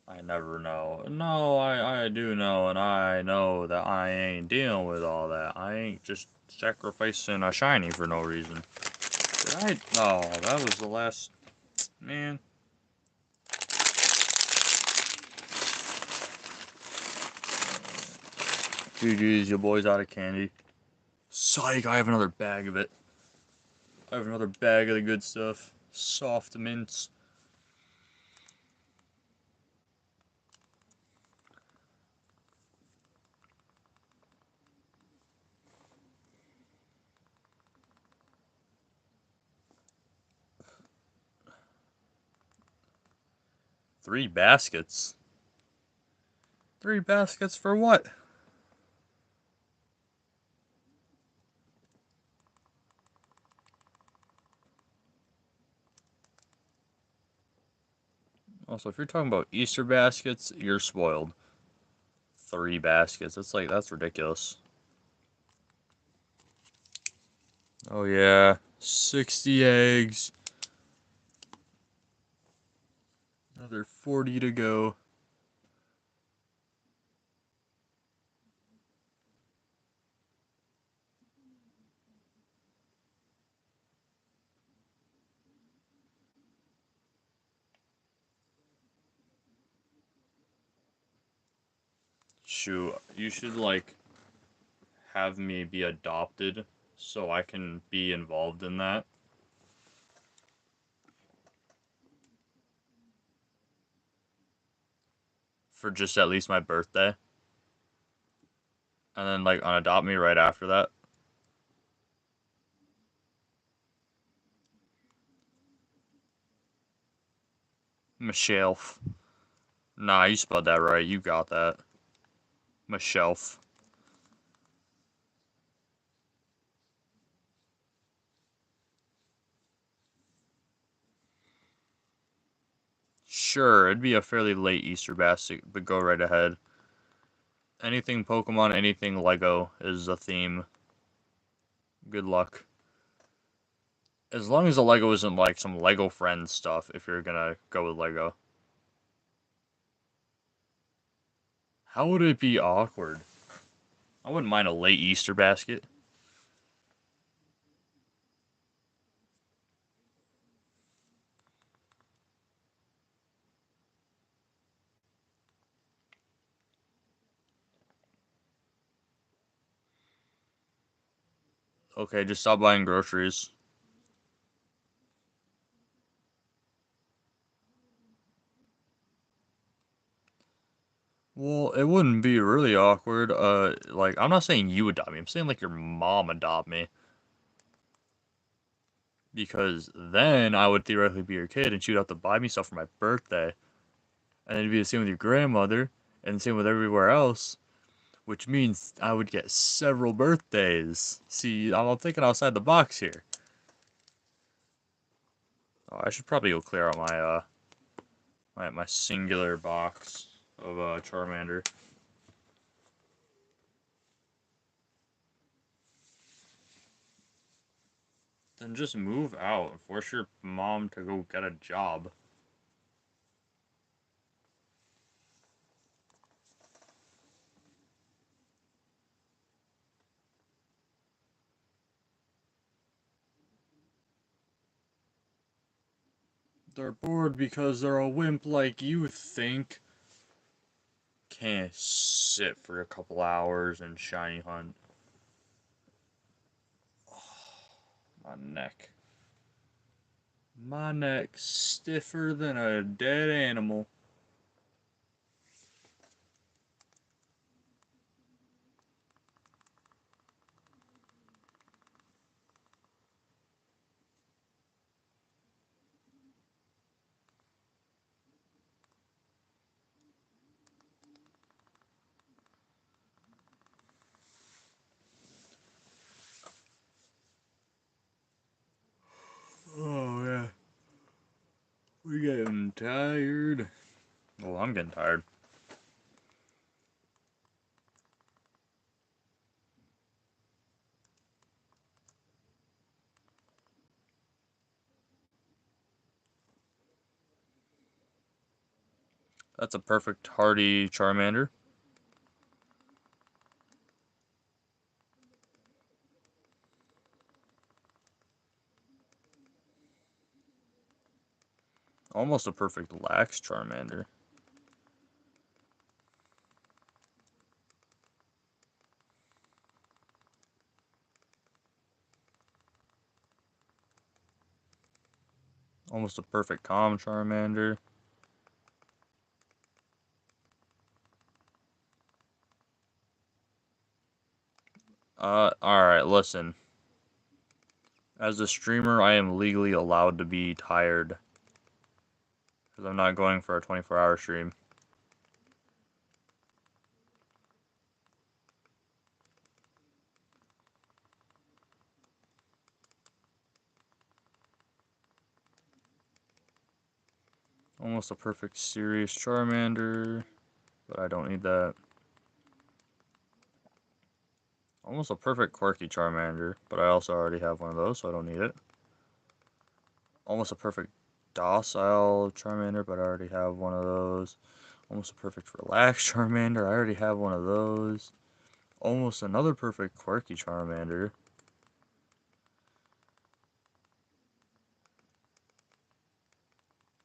I never know. No, I do know, and I know that I ain't dealing with all that. I ain't just sacrificing a shiny for no reason. Did I? Oh, that was the last. Man. GG's, your boy's out of candy. Psych, I have another bag of it. I have another bag of the good stuff. Soft mints. Three baskets. Three baskets for what? Also, if you're talking about Easter baskets, you're spoiled. Three baskets. That's ridiculous. Oh yeah. 60 eggs. Another 40 to go. Shoot, you should like have me be adopted so I can be involved in that for just at least my birthday. And then like unadopt me right after that. Michelle. Nah, you spelled that right. You got that. Michelle. Sure, it'd be a fairly late Easter basket, but go right ahead. Anything Pokemon, anything Lego is a theme. Good luck. As long as the Lego isn't like some Lego Friends stuff, if you're gonna go with Lego. How would it be awkward? I wouldn't mind a late Easter basket. Okay, just stop buying groceries. Well, it wouldn't be really awkward. Like, I'm not saying you adopt me. I'm saying, like, your mom adopt me. Because then I would theoretically be your kid, and she would have to buy me stuff for my birthday. And it'd be the same with your grandmother, and the same with everywhere else. Which means I would get several birthdays. See, I'm thinking outside the box here. Oh, I should probably go clear out my singular box of Charmander. Then just move out and force your mom to go get a job. They're bored because they're a wimp like you think. Can't sit for a couple hours and shiny hunt. My neck. My neck's stiffer than a dead animal. We getting tired. Well, I'm getting tired. That's a perfect hardy Charmander. Almost a perfect lax Charmander. Almost a perfect calm Charmander. Alright, listen. As a streamer, I am legally allowed to be tired. Because I'm not going for a 24-hour stream. Almost a perfect serious Charmander. But I don't need that. Almost a perfect quirky Charmander. But I also already have one of those, so I don't need it. Almost a perfect docile Charmander, but I already have one of those. Almost a perfect relaxed Charmander. I already have one of those. Almost another perfect quirky Charmander.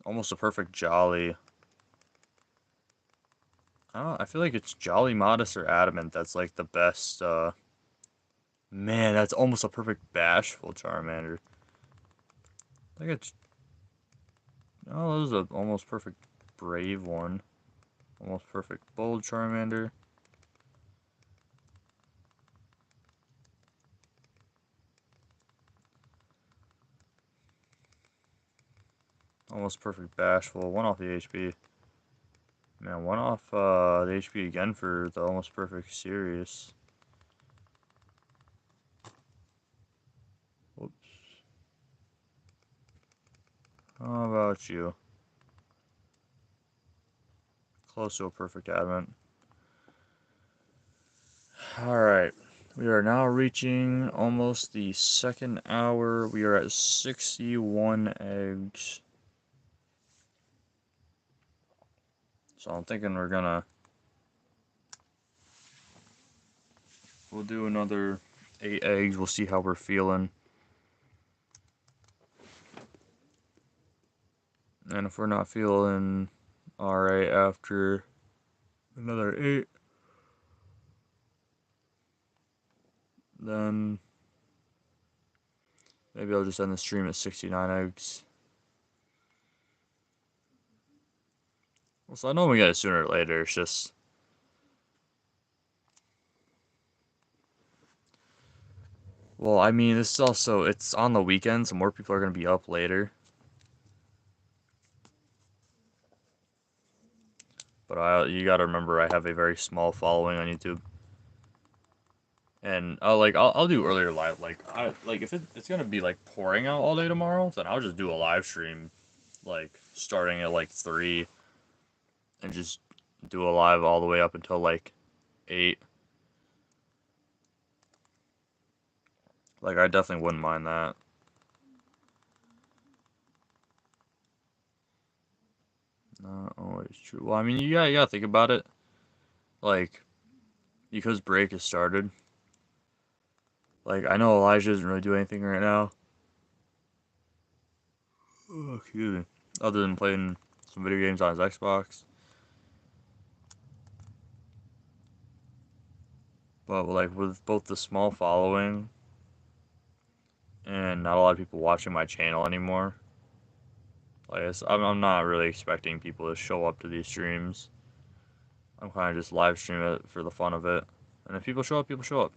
Almost a perfect Jolly. I feel like it's Jolly, Modest, or Adamant that's like the best, Man, that's almost a perfect Bashful Charmander. I think it's... Oh, this is an almost perfect Brave one. Almost perfect Bold Charmander. Almost perfect Bashful. One off the HP. Man, one off the HP again for the almost perfect Sirius. Whoops. How about you? Close to a perfect Advent. Alright. We are now reaching almost the second hour. We are at 61 eggs. So I'm thinking we'll do another 8 eggs. We'll see how we're feeling. And if we're not feeling alright after another 8, then maybe I'll just end the stream at 69 eggs. Well, so I know we get it sooner or later. It's just... Well, I mean, it's on the weekend, so more people are going to be up later. But you gotta remember, I have a very small following on YouTube. And I'll do earlier live. If it's gonna be like pouring out all day tomorrow, then I'll just do a live stream, like starting at like 3, and just do a live all the way up until like 8. Like I definitely wouldn't mind that. Not always true. Well, I mean, you gotta think about it. Like, because break has started. Like, I know Elijah doesn't really do anything right now. Oh, excuse me. Other than playing some video games on his Xbox. But like with both the small following and not a lot of people watching my channel anymore, I'm not really expecting people to show up to these streams. I'm kind of just live stream it for the fun of it. And if people show up, people show up.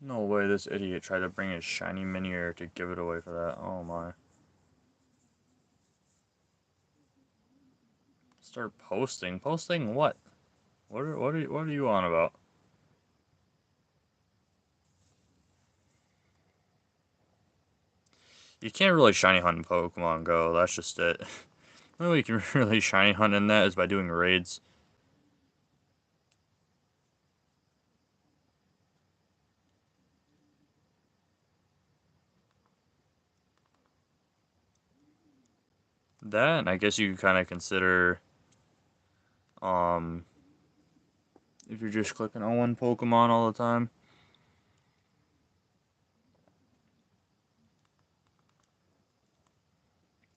No way this idiot tried to bring his shiny miniature to give it away for that. Oh my. Start posting. Posting what? What are you on about? You can't really shiny hunt in Pokemon Go, that's just it. The only way you can really shiny hunt in that is by doing raids. That, and I guess you could kind of consider, um, if you're just clicking on one Pokemon all the time.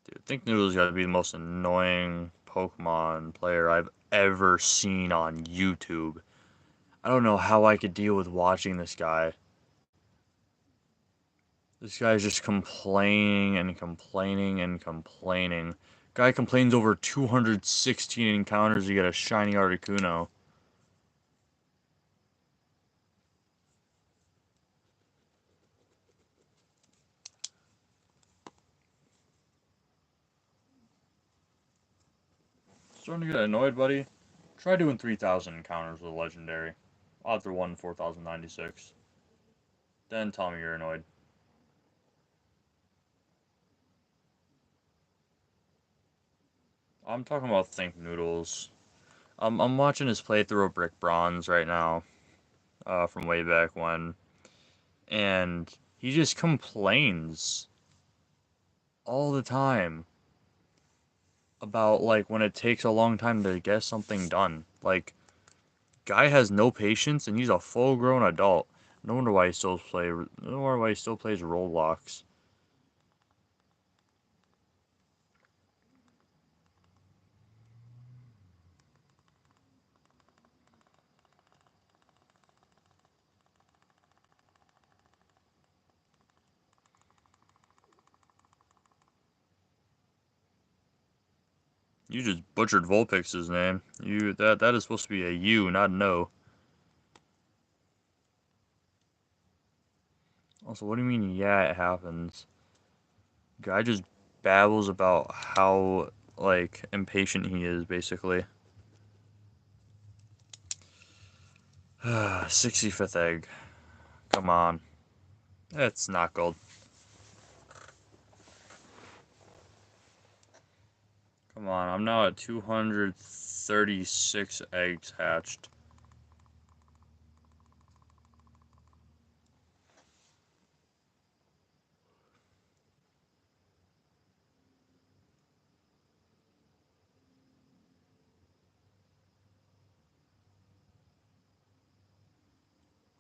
Dude, I think Noodle's got to be the most annoying Pokemon player I've ever seen on YouTube. I don't know how I could deal with watching this guy. This guy's just complaining and complaining and complaining. Guy complains over 216 encounters to get a shiny Articuno. Starting to get annoyed, buddy? Try doing 3,000 encounters with a legendary. Odds are 1 in 4,096. Then tell me you're annoyed. I'm talking about Think Noodles. I'm watching his playthrough of Brick Bronze right now, from way back when, and he just complains all the time about like when it takes a long time to get something done. Like, guy has no patience, and he's a full-grown adult. No wonder why he still play. No wonder why he still plays Roblox. You just butchered Vulpix's name. That is supposed to be a U, not an O. Also, what do you mean? Yeah, it happens. Guy just babbles about how like impatient he is, basically. 65th egg. Come on. It's not gold. Come on, I'm now at 236 eggs hatched.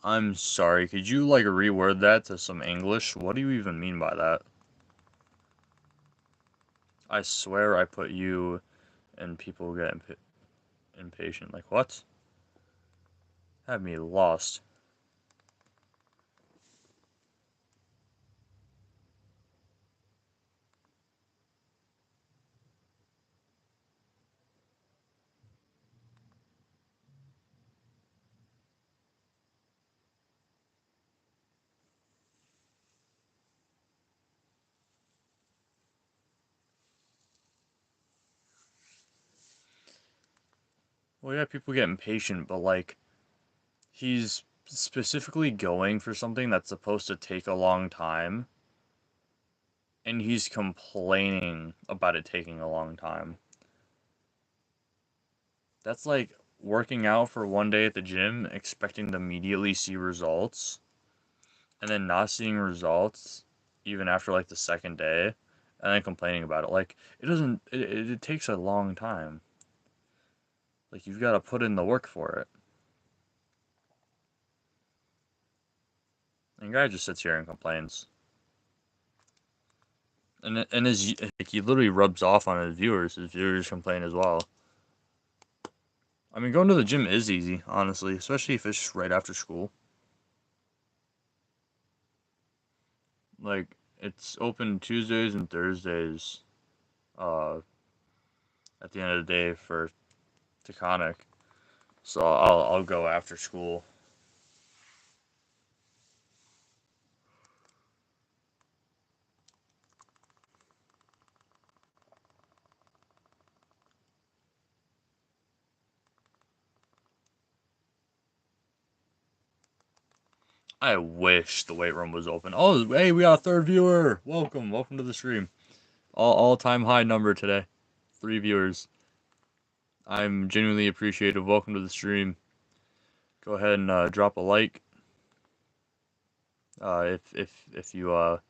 I'm sorry, could you like reword that to some English? What do you even mean by that? I swear I put you and people get impatient. Like, what? Have me lost. Well, yeah, people get impatient, but like, he's specifically going for something that's supposed to take a long time, and he's complaining about it taking a long time. That's like working out for one day at the gym, expecting to immediately see results, and then not seeing results even after like the second day, and then complaining about it. Like, it doesn't, it takes a long time. Like, you've got to put in the work for it. And the guy just sits here and complains. And his like, he literally rubs off on his viewers. His viewers complain as well. I mean, going to the gym is easy, honestly, especially if it's right after school. Like, it's open Tuesdays and Thursdays, uh, at the end of the day for Taconic. So I'll go after school. I wish the weight room was open. Oh, hey, we got a third viewer. Welcome to the stream. All-time high number today. 3 viewers. I'm genuinely appreciative. Welcome to the stream. Go ahead and drop a like. If you are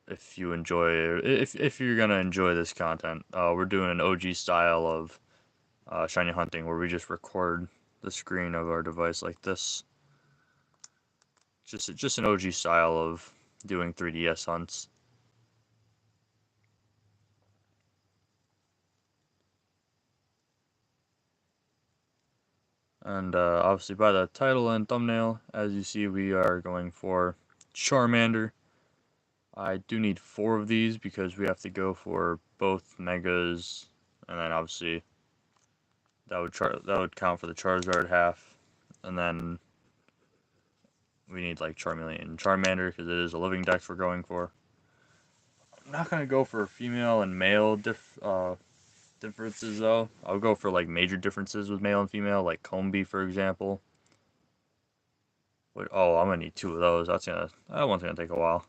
if you enjoy if you're gonna enjoy this content, we're doing an OG style of shiny hunting where we just record the screen of our device like this. Just an OG style of doing 3DS hunts. And obviously by the title and thumbnail, as you see, we are going for Charmander. I do need 4 of these because we have to go for both Megas, and then obviously that would count for the Charizard half, and then we need like Charmeleon and Charmander because it is a living dex we're going for. I'm not gonna go for female and male differences though. I'll go for like major differences with male and female, like Combee for example. Oh, I'm gonna need 2 of those. That one's gonna take a while.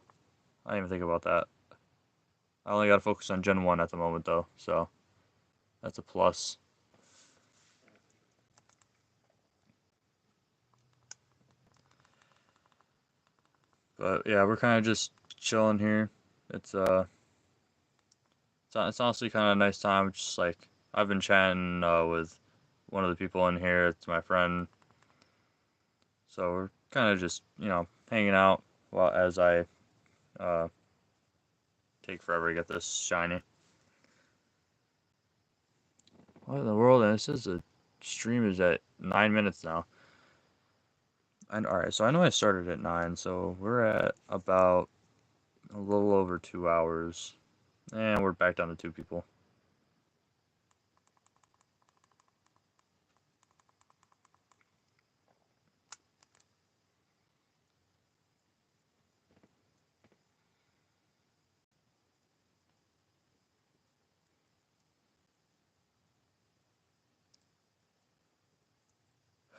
I didn't even think about that. I only gotta focus on Gen 1 at the moment though, so that's a plus. But yeah, we're kind of just chilling here. It's it's honestly kind of a nice time. Just like I've been chatting with one of the people in here. It's my friend. So we're kind of just hanging out while as I uh, take forever to get this shiny. What in the world? And it says the stream is at 9 minutes now. And alright, so I know I started at 9, so we're at about a little over 2 hours. And we're back down to 2 people.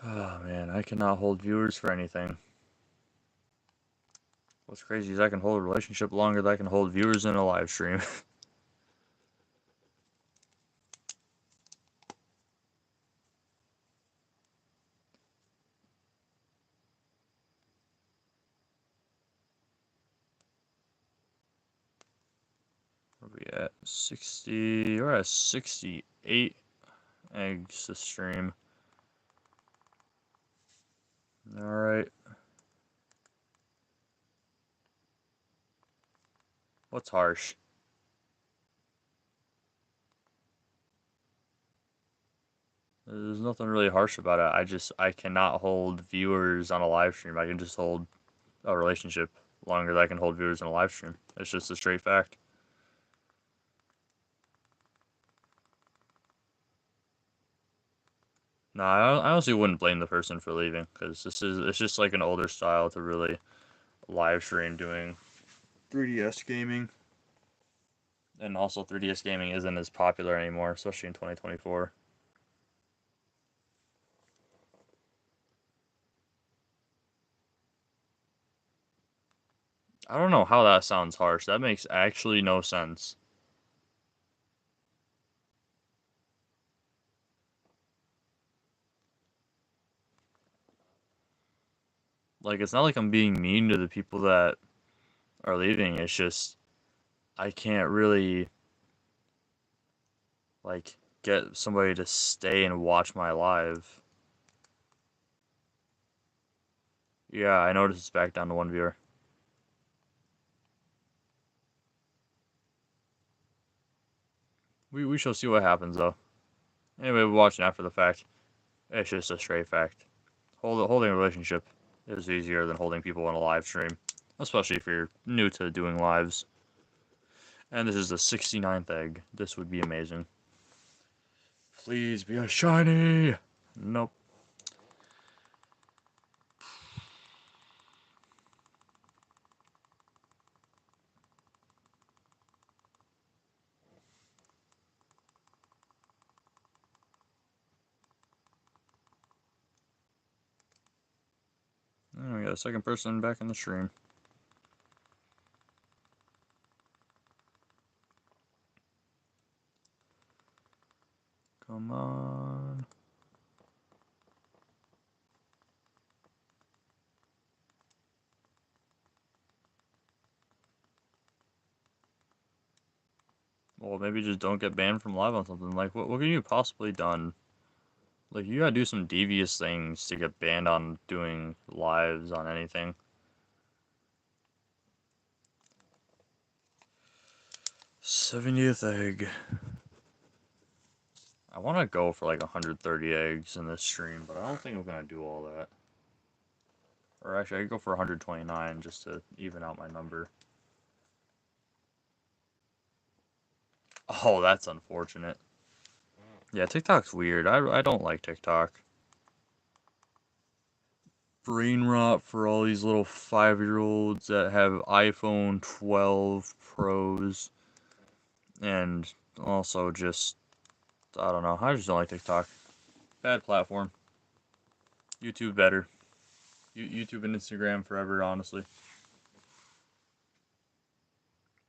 Oh man, I cannot hold viewers for anything. What's crazy is I can hold a relationship longer than I can hold viewers in a live stream. Where are we at? 60. We're at 68 eggs to stream. Alright. What's harsh? There's nothing really harsh about it. I cannot hold viewers on a live stream. I can just hold a relationship longer than I can hold viewers in a live stream. It's just a straight fact. No, I honestly wouldn't blame the person for leaving because it's just like an older style to really live stream doing 3DS gaming. And also 3DS gaming isn't as popular anymore, especially in 2024. I don't know how that sounds harsh. That makes actually no sense. Like, it's not like I'm being mean to the people that are leaving. It's just, I can't really, like, get somebody to stay and watch my live. Yeah, I noticed it's back down to 1 viewer. We shall see what happens, though. Anyway, we're watching after the fact. It's just a straight fact. Holding a relationship is easier than holding people in a live stream, especially if you're new to doing lives. And this is the 69th egg. This would be amazing. Please be a shiny! Nope. We got a second person back in the stream. Come on. Well, maybe just don't get banned from live on something. Like, what can you possibly done? Like, you gotta do some devious things to get banned on doing lives on anything. 70th egg. I want to go for like 130 eggs in this stream, but I don't think I'm gonna do all that. Or actually, I could go for 129 just to even out my number. Oh, that's unfortunate. Yeah, TikTok's weird. I don't like TikTok. Brain rot for all these little 5-year-olds that have iPhone 12 Pros. And also just, I don't know. I just don't like TikTok. Bad platform. YouTube better. YouTube and Instagram forever, honestly.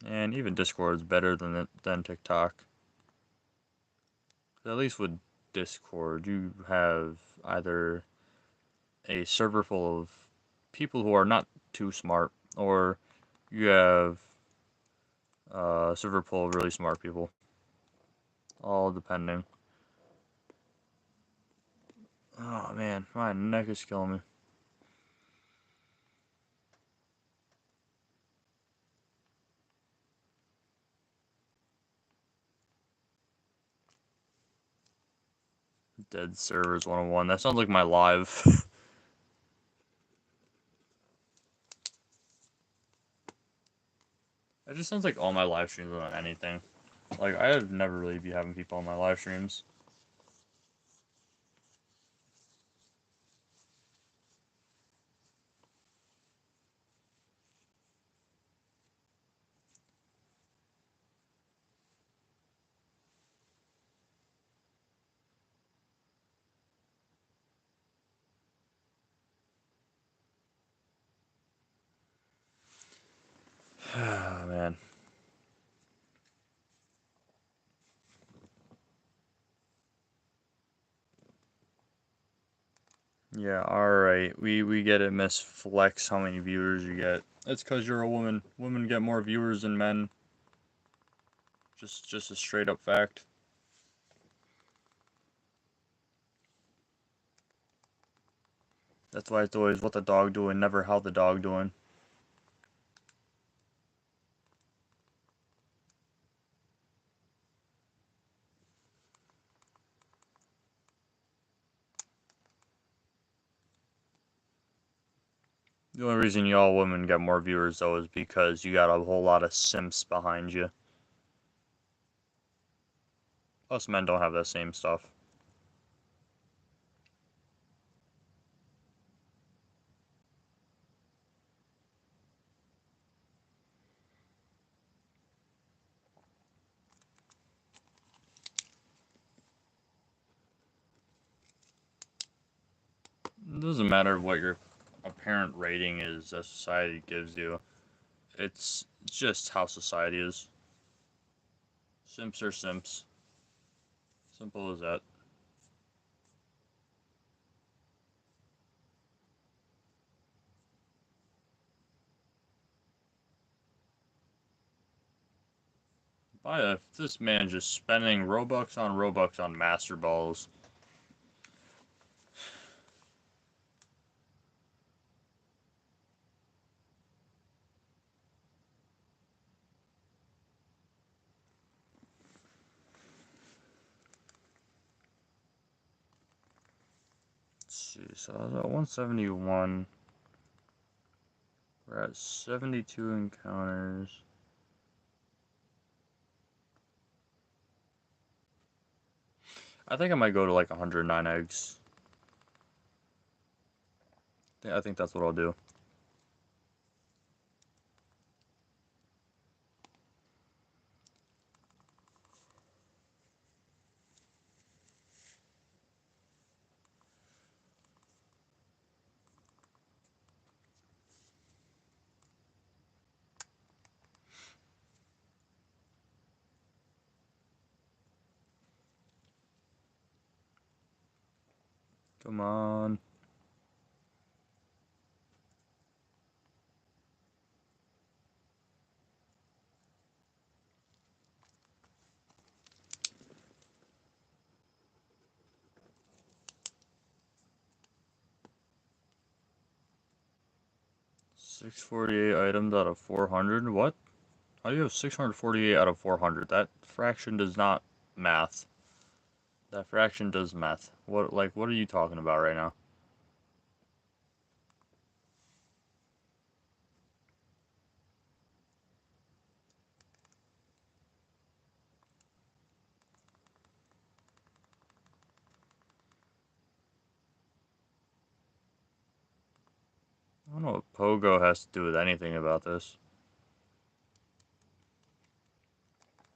And even Discord's better than TikTok. At least with Discord, you have either a server full of people who are not too smart, or you have a server full of really smart people. All depending. Oh man, my neck is killing me. Dead servers 101. That sounds like my live. It just sounds like all my live streams on anything. Like, I'd never really be having people on my live streams. Ah, man. Yeah, alright. We get it, Miss Flex, how many viewers you get. It's because you're a woman. Women get more viewers than men. Just a straight up fact. That's why it's always what the dog doing, never how the dog doing. The only reason y'all women get more viewers, though, is because you got a whole lot of simps behind you. Us men don't have that same stuff. It doesn't matter what your apparent rating is that society gives you. It's just how society is. Simps are simps. Simple as that. This man just spending Robux on Master Balls. Let's see, so I was at 171. We're at 72 encounters. I think I might go to like 109 eggs. Yeah, I think that's what I'll do. Come on. $648 items out of 400. What? How do you have 648 out of 400? That fraction does not math. That fraction does math. What are you talking about right now? I don't know what Pogo has to do with anything about this.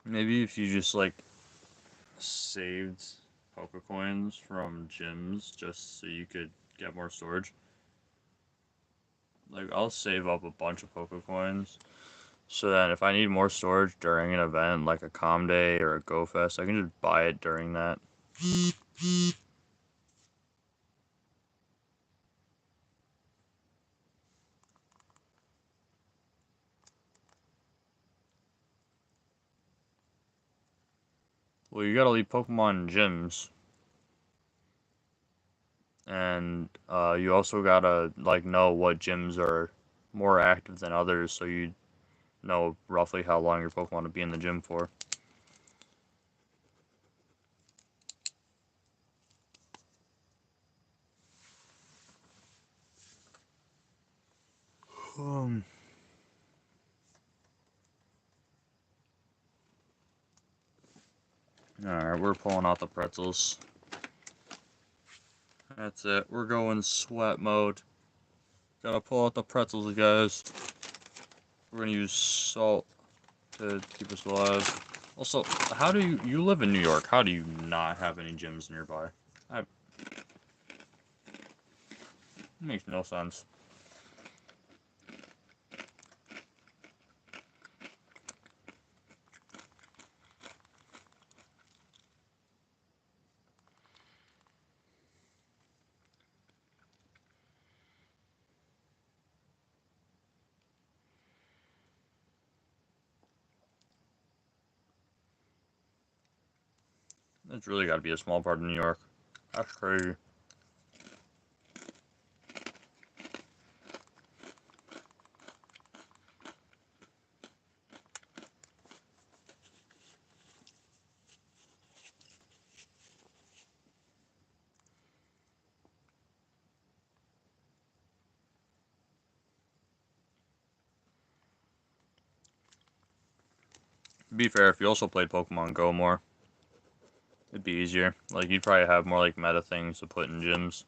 Maybe if you just, like, saved Poke coins from gyms just so you could get more storage. Like, I'll save up a bunch of Poke coins so that if I need more storage during an event like a Com Day or a Go Fest, I can just buy it during that. Well, you gotta leave Pokemon in gyms. And you also gotta, like, know what gyms are more active than others so you know roughly how long your Pokemon will be in the gym for. Um, Alright, we're pulling out the pretzels. That's it. We're going sweat mode. Gotta pull out the pretzels, guys. We're gonna use salt to keep us alive. Also, how do you live in New York? How do you not have any gyms nearby? That makes no sense. It's really gotta be a small part of New York. That's crazy. To be fair, if you also played Pokemon Go more, it'd be easier. Like, you'd probably have more, like, meta things to put in gyms.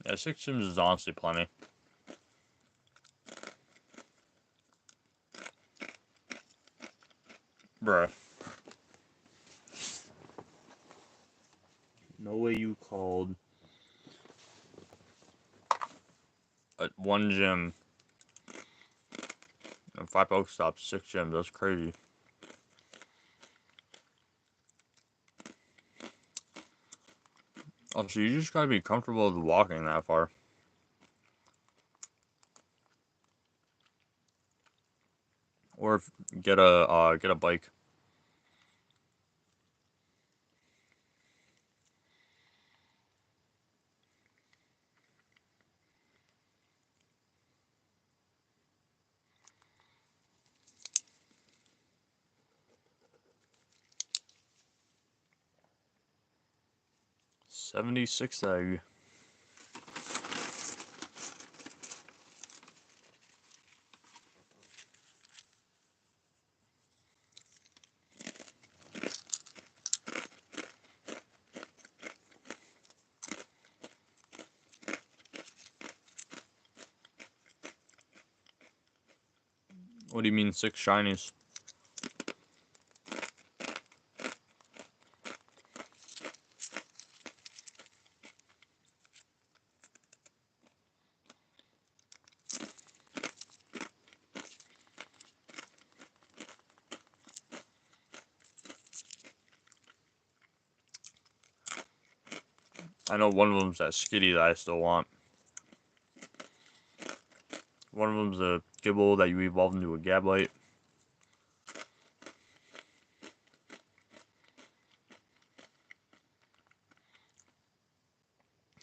Yeah, 6 gyms is honestly plenty. Bruh. No way you called one gym and 5 Pokestops, 6 gyms. That's crazy. Oh, so you just gotta be comfortable with walking that far. Or get a bike. 76 egg. What do you mean 6 shinies? I know one of them's that Skitty that I still want. One of them's a Gibble that you evolve into a Gablite.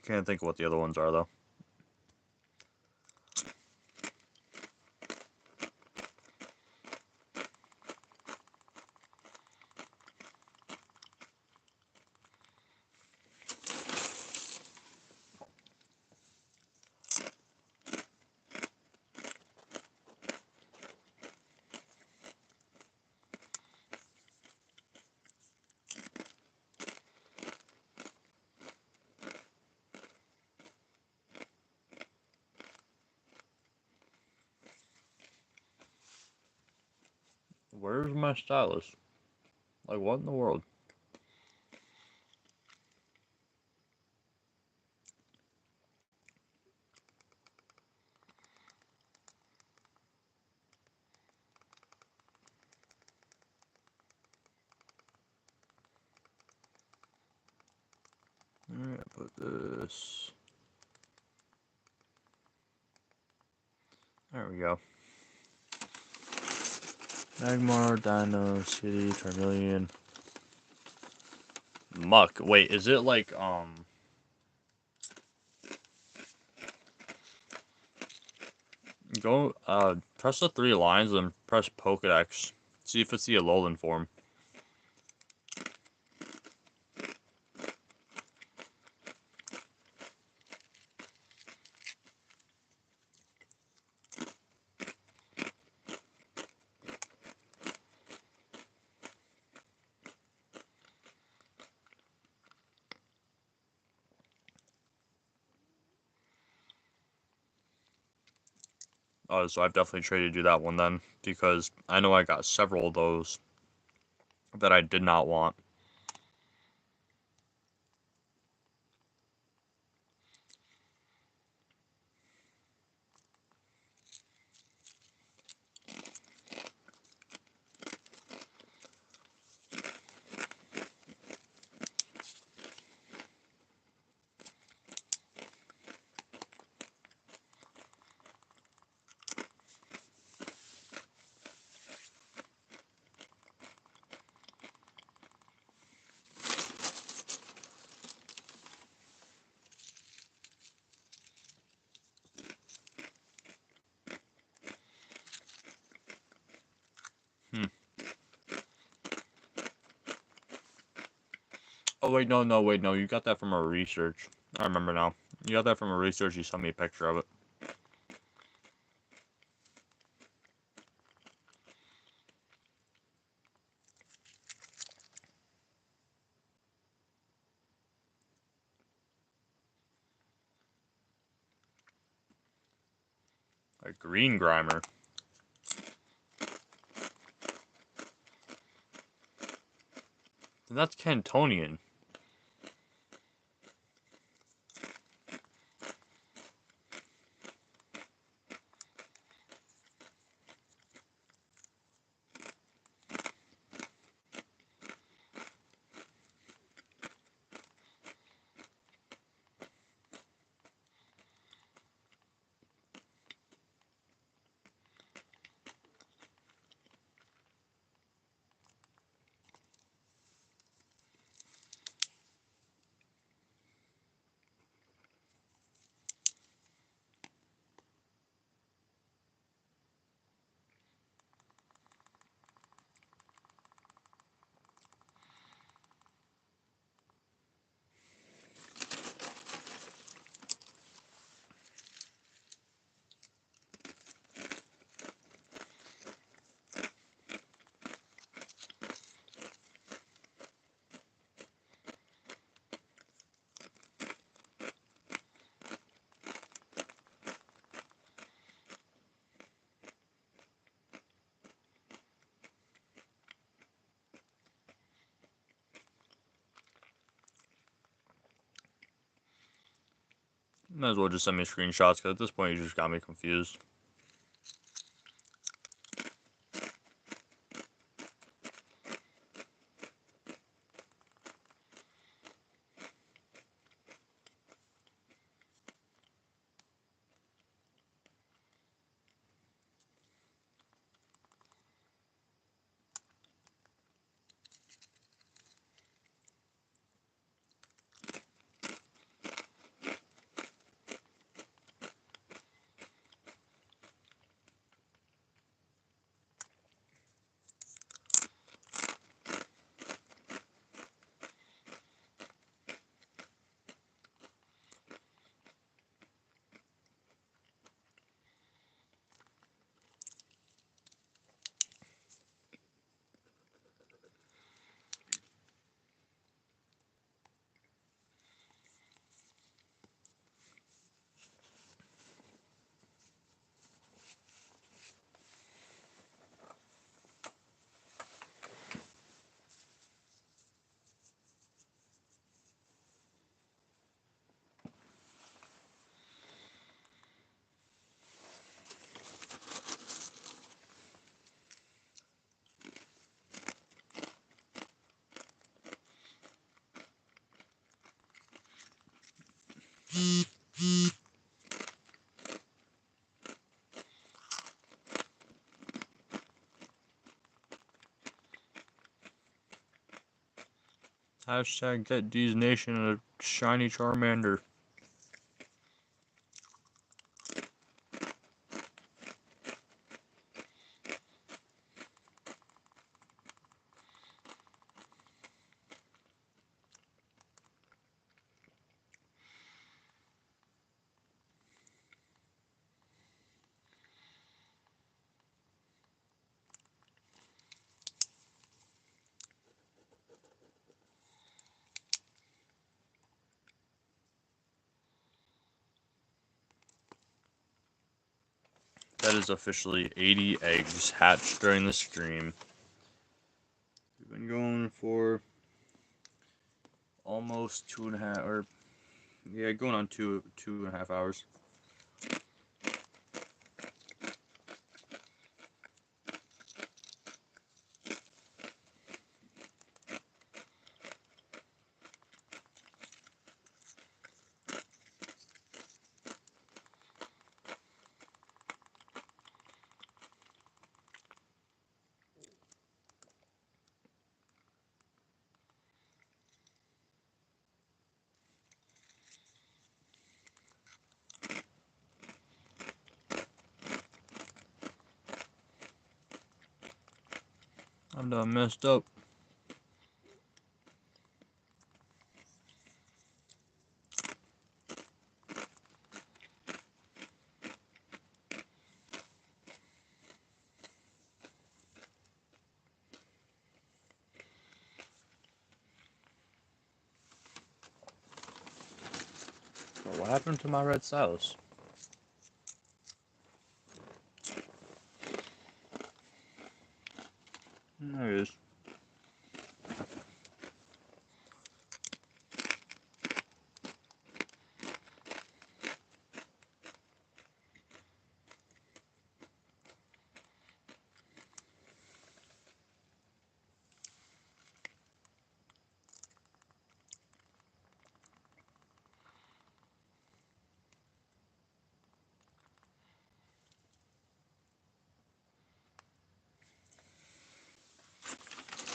Can't think of what the other ones are though. Where's my stylus? Like, what in the world? Alright, put this. There we go. Magmar, Dino, City, Charmeleon. Muck. Wait, is it like, go, press the 3 lines and press Pokedex. See if it's the Alolan form. Oh, so I've definitely traded you that one then, because I know I got several of those that I did not want. Oh, wait, no, you got that from a research. I remember now. You got that from a research, you sent me a picture of it. A green Grimer. That's Cantonian. Might as well just send me screenshots, because at this point you just got me confused. Hashtag get D's Nation a shiny Charmander. That is officially 80 eggs hatched during the stream. We've been going for almost 2.5, or yeah, going on 2.5 hours. I'm done messed up. What happened to my red stylus? There it is.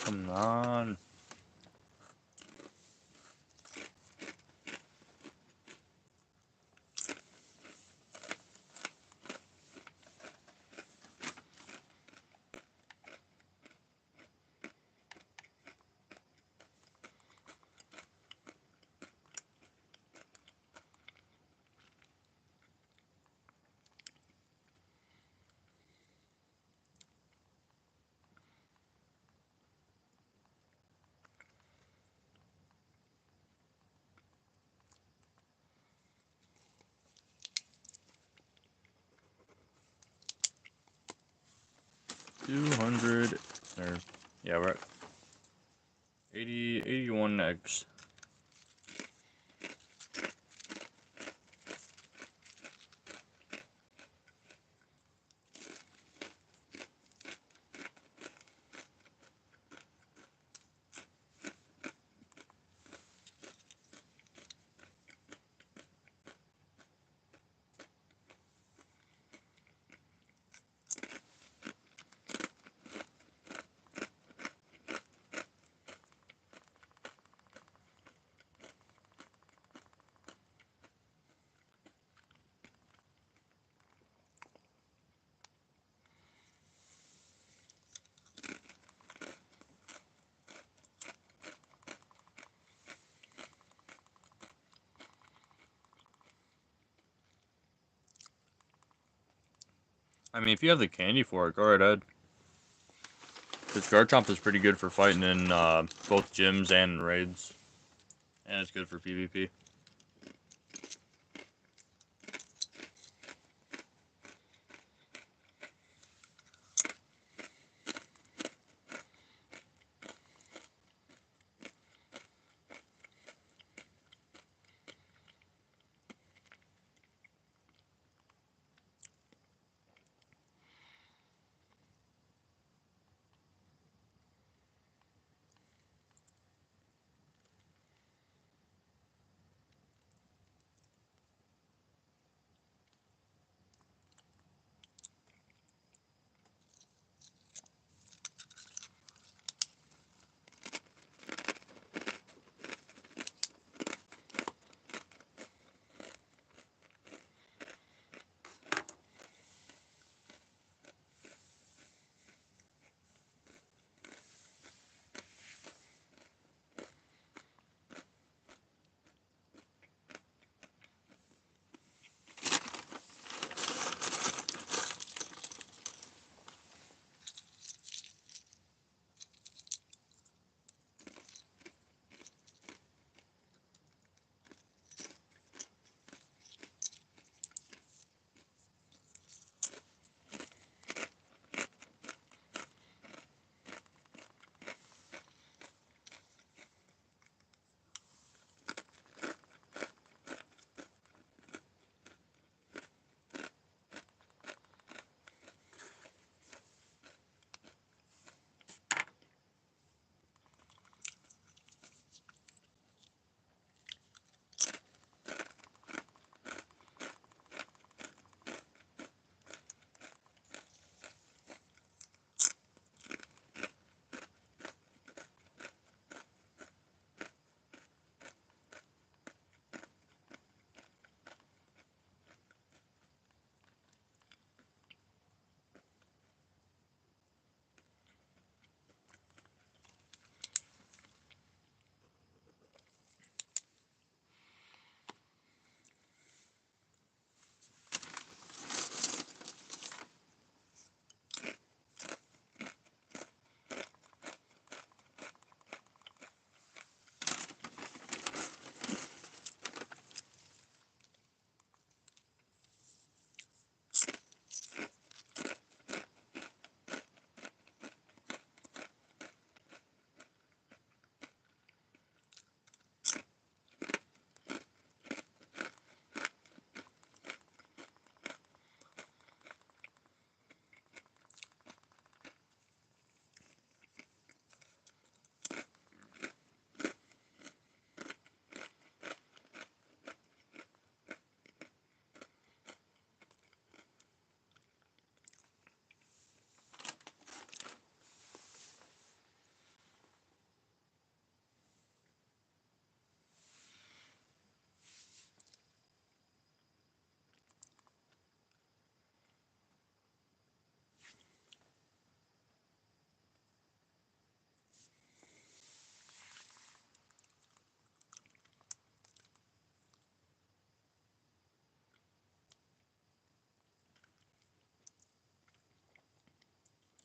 Come on. $200. Yeah, we're at 81 eggs. I mean, if you have the candy for it, go right ahead. Because Garchomp is pretty good for fighting in both gyms and raids. And it's good for PvP.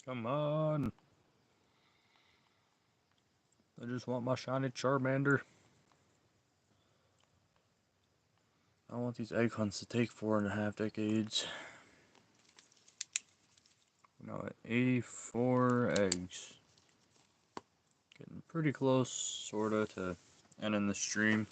Come on. I just want my shiny Charmander. I want these egg hunts to take 4.5 decades. We're now at 84 eggs. Getting pretty close, sorta, to ending the stream.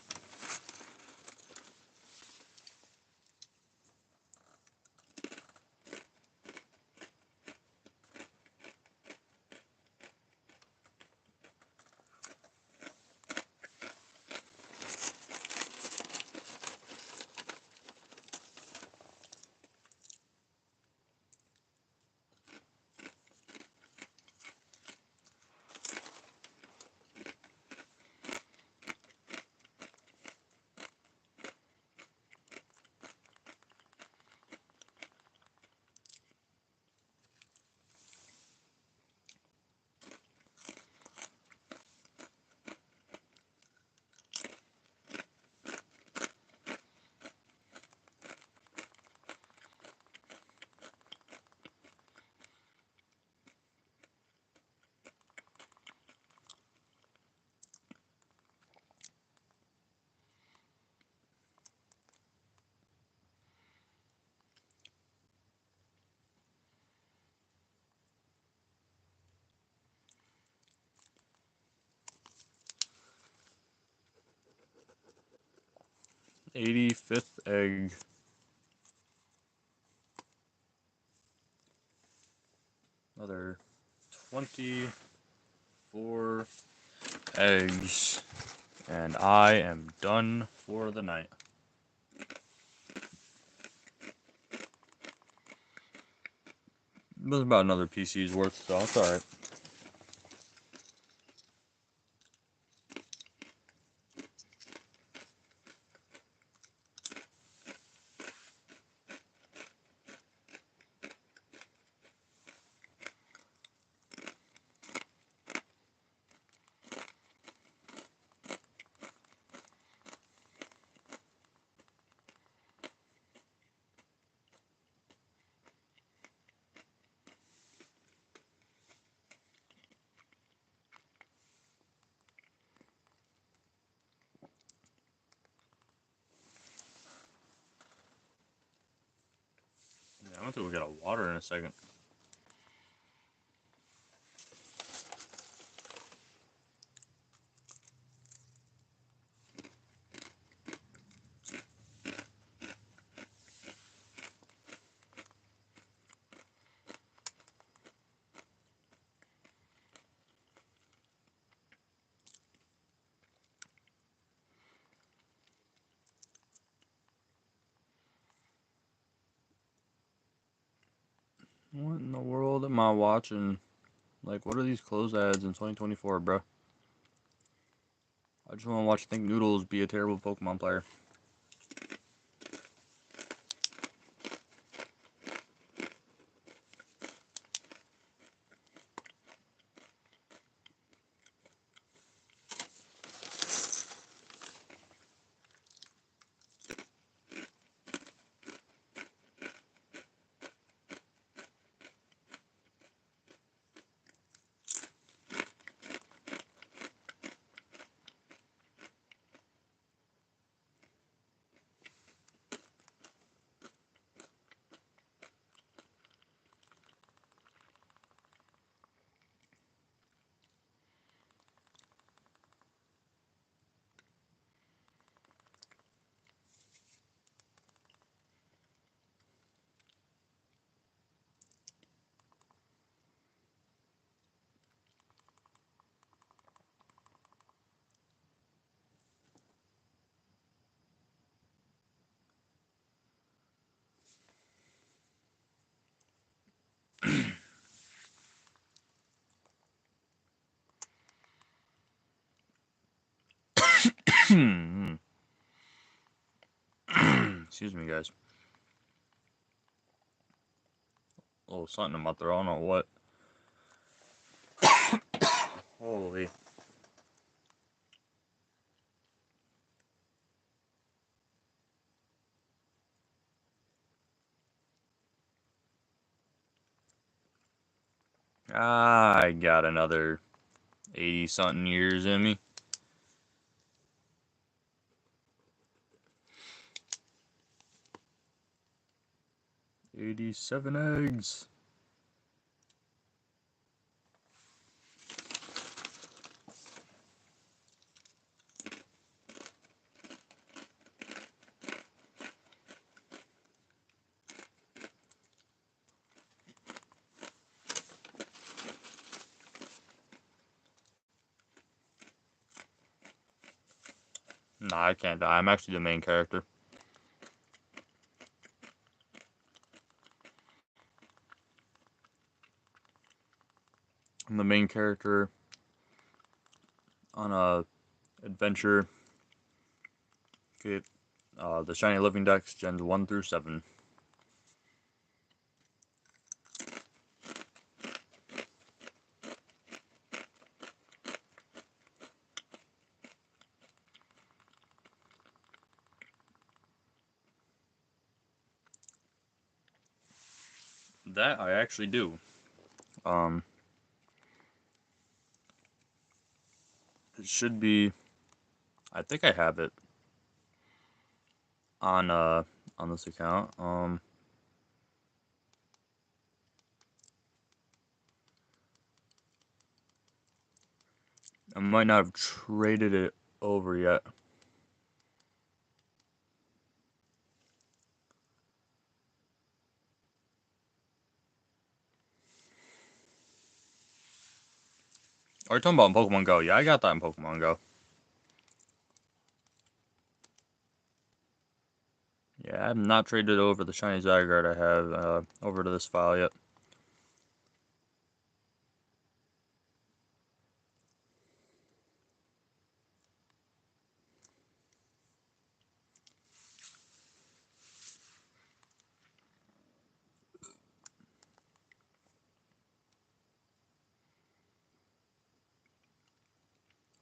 85th egg. Another 24 eggs. And I am done for the night. It was about another PC's worth, so it's alright. Yeah, I don't think we'll get a water in a second. What in the world am I watching? Like, what are these clothes ads in 2024, bro? I just want to watch Think Noodles be a terrible Pokemon player. Excuse me, guys. A little something in my throat. I don't know what. Holy. I got another 80 something years in me. 87 eggs. Nah, I can't die. I'm actually the main character. I'm the main character on a adventure. Get the shiny living dex gens 1 through 7. That I actually do. Um, it should be. I think I have it on this account. I might not have traded it over yet. Are you talking about Pokemon Go? Yeah, I got that in Pokemon Go. Yeah, I have not traded over the shiny Zygarde I have over to this file yet.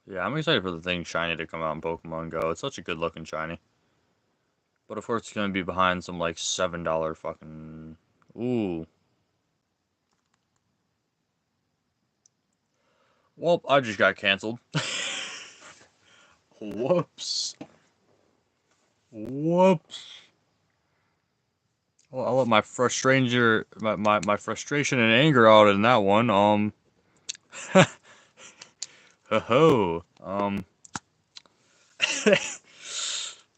Yeah, I'm excited for the thing shiny to come out in Pokemon Go. It's such a good looking shiny. But of course it's gonna be behind some like $7 fucking... Ooh. Well, I just got canceled. Whoops. Whoops. Well, I'll let my my frustration and anger out in that one. Ho ho.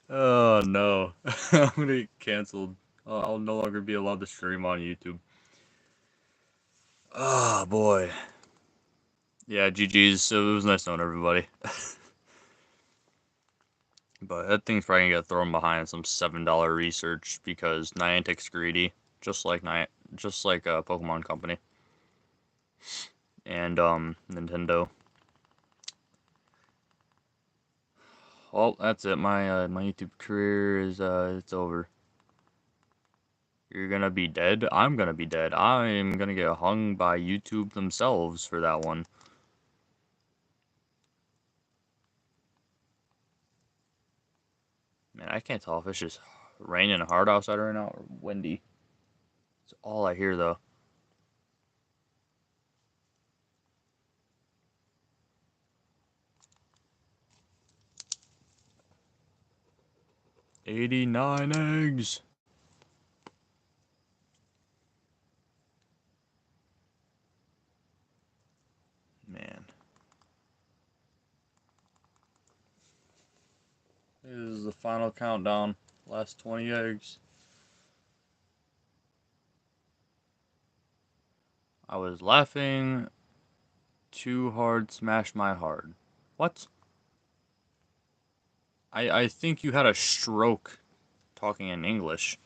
Oh no. I'm gonna get canceled. I'll no longer be allowed to stream on YouTube. Oh boy. Yeah, GG's. It was nice knowing everybody. But that thing's probably gonna get thrown behind some $7 research because Niantic's greedy, just like a Pokemon Company and Nintendo. Well, that's it. My YouTube career is it's over. You're gonna be dead. I'm gonna be dead. I'm gonna get hung by YouTube themselves for that one. Man, I can't tell if it's just raining hard outside right now or windy. It's all I hear though. 89 eggs. Man. This is the final countdown. Last 20 eggs. I was laughing too hard, smashed my heart. What? I think you had a stroke talking in English.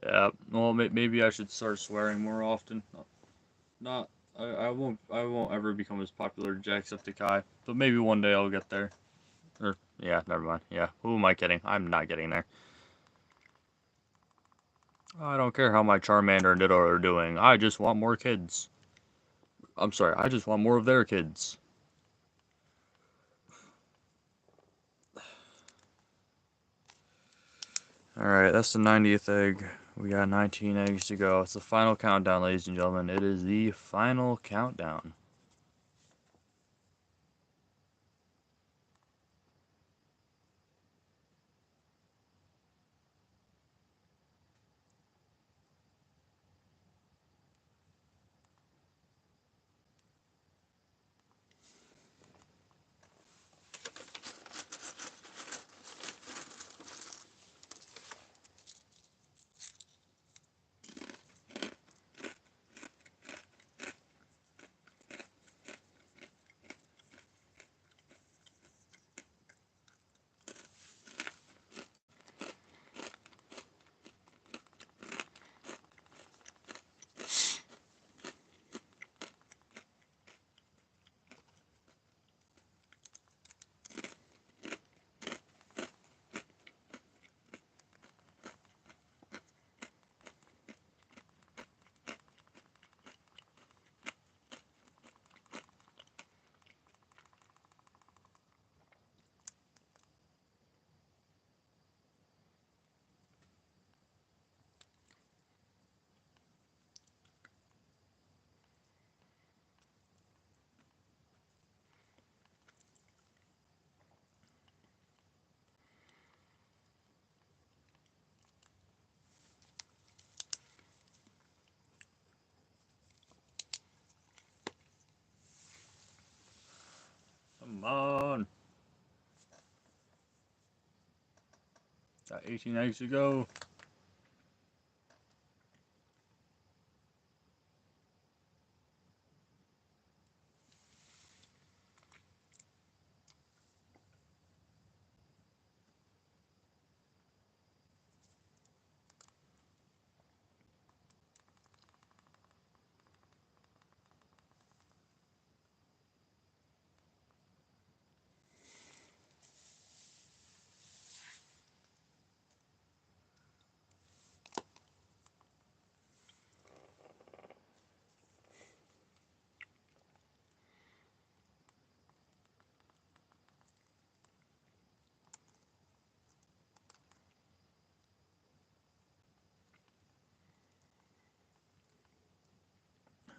Yeah, well, maybe I should start swearing more often. Not, I won't ever become as popular as Jacksepticeye, but maybe one day I'll get there. Or, yeah, never mind. Yeah, who am I kidding? I'm not getting there. I don't care how my Charmander and Ditto are doing. I just want more kids. I'm sorry, I just want more of their kids. Alright, that's the 90th egg. We got 19 eggs to go. It's the final countdown, ladies and gentlemen. It is the final countdown. Got 18 eggs to go.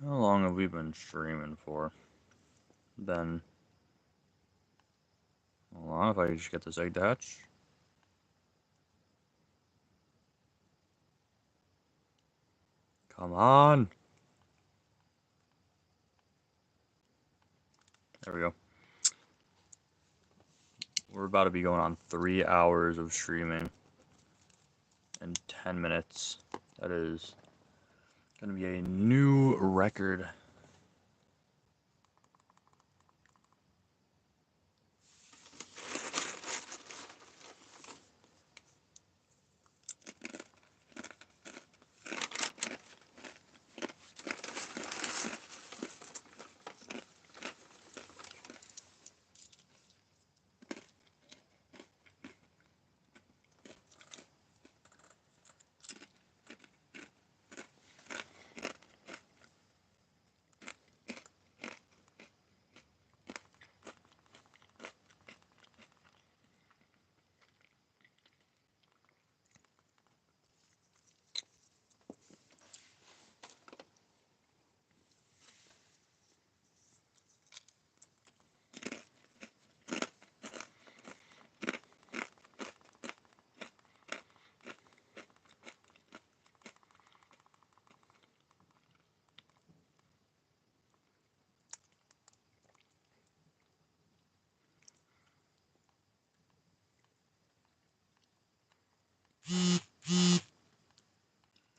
How long have we been streaming for? Then, hold on, if I just get this egg to hatch. Come on! There we go. We're about to be going on 3 hours of streaming in 10 minutes. That is going to be a new record.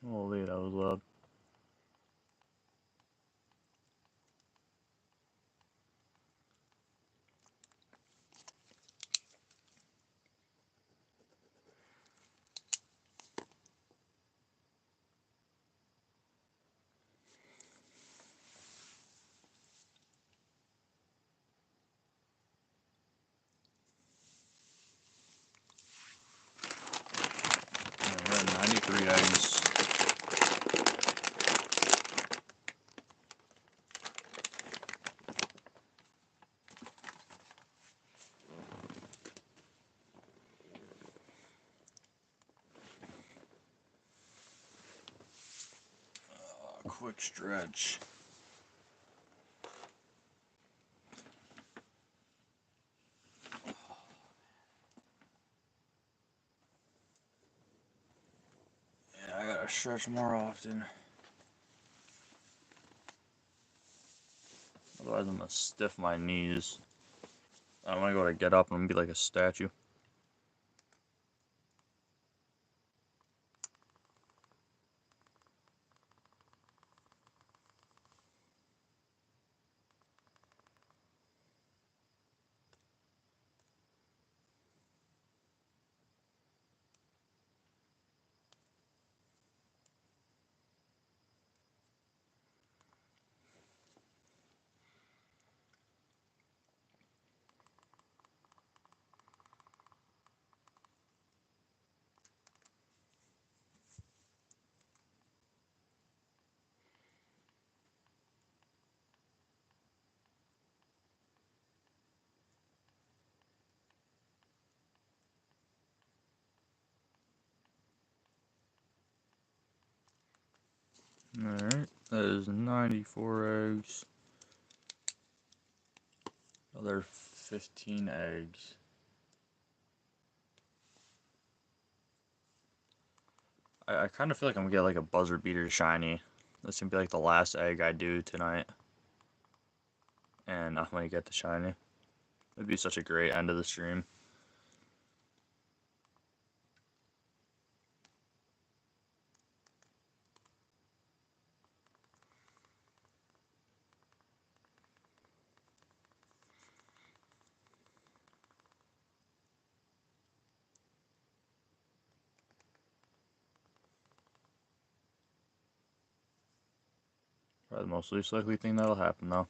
Holy, that was loud. Yeah, we're at 93 eggs. Quick stretch. Yeah, I gotta stretch more often. Otherwise, I'm gonna stiff my knees. I don't wanna go to get up and be like a statue. Alright, that is 94 eggs. Another 15 eggs. I kind of feel like I'm gonna get like a buzzer beater shiny. That's gonna be like the last egg I do tonight. And I'm gonna get the shiny. It'd be such a great end of the stream. Probably the most least likely thing that'll happen, though.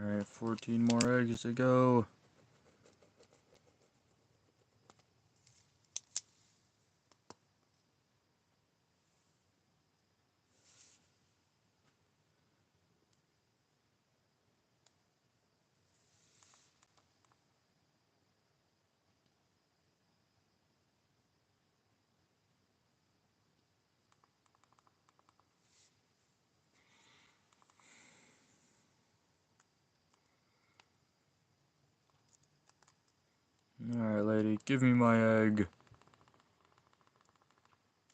Alright, 14 more eggs to go. Alright, lady, give me my egg.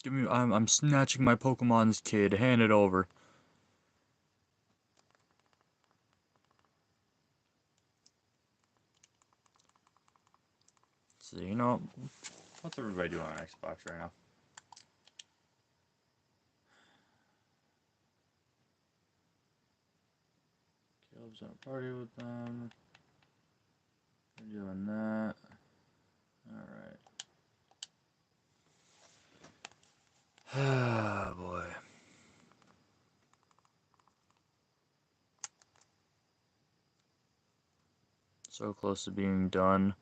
Give me. I'm snatching my Pokemon's kid. Hand it over. So, you know, what's everybody doing on Xbox right now? Caleb's in a party with them. They're doing that. Alright. Ah, boy. So close to being done.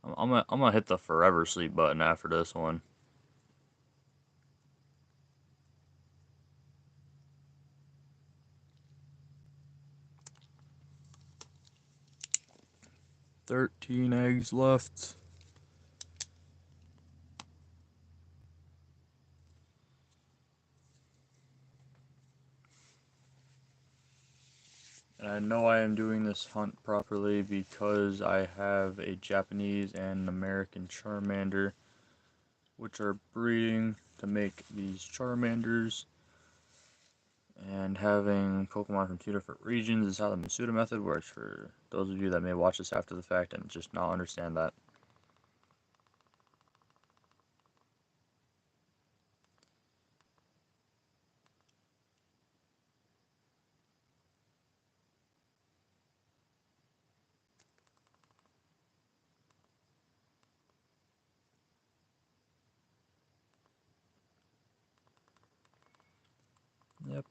I'm gonna hit the forever sleep button after this one. "13 eggs left." And I know I am doing this hunt properly because I have a Japanese and an American Charmander, which are breeding to make these Charmanders. And having Pokemon from 2 different regions is how the Masuda method works, for those of you that may watch this after the fact and just not understand that.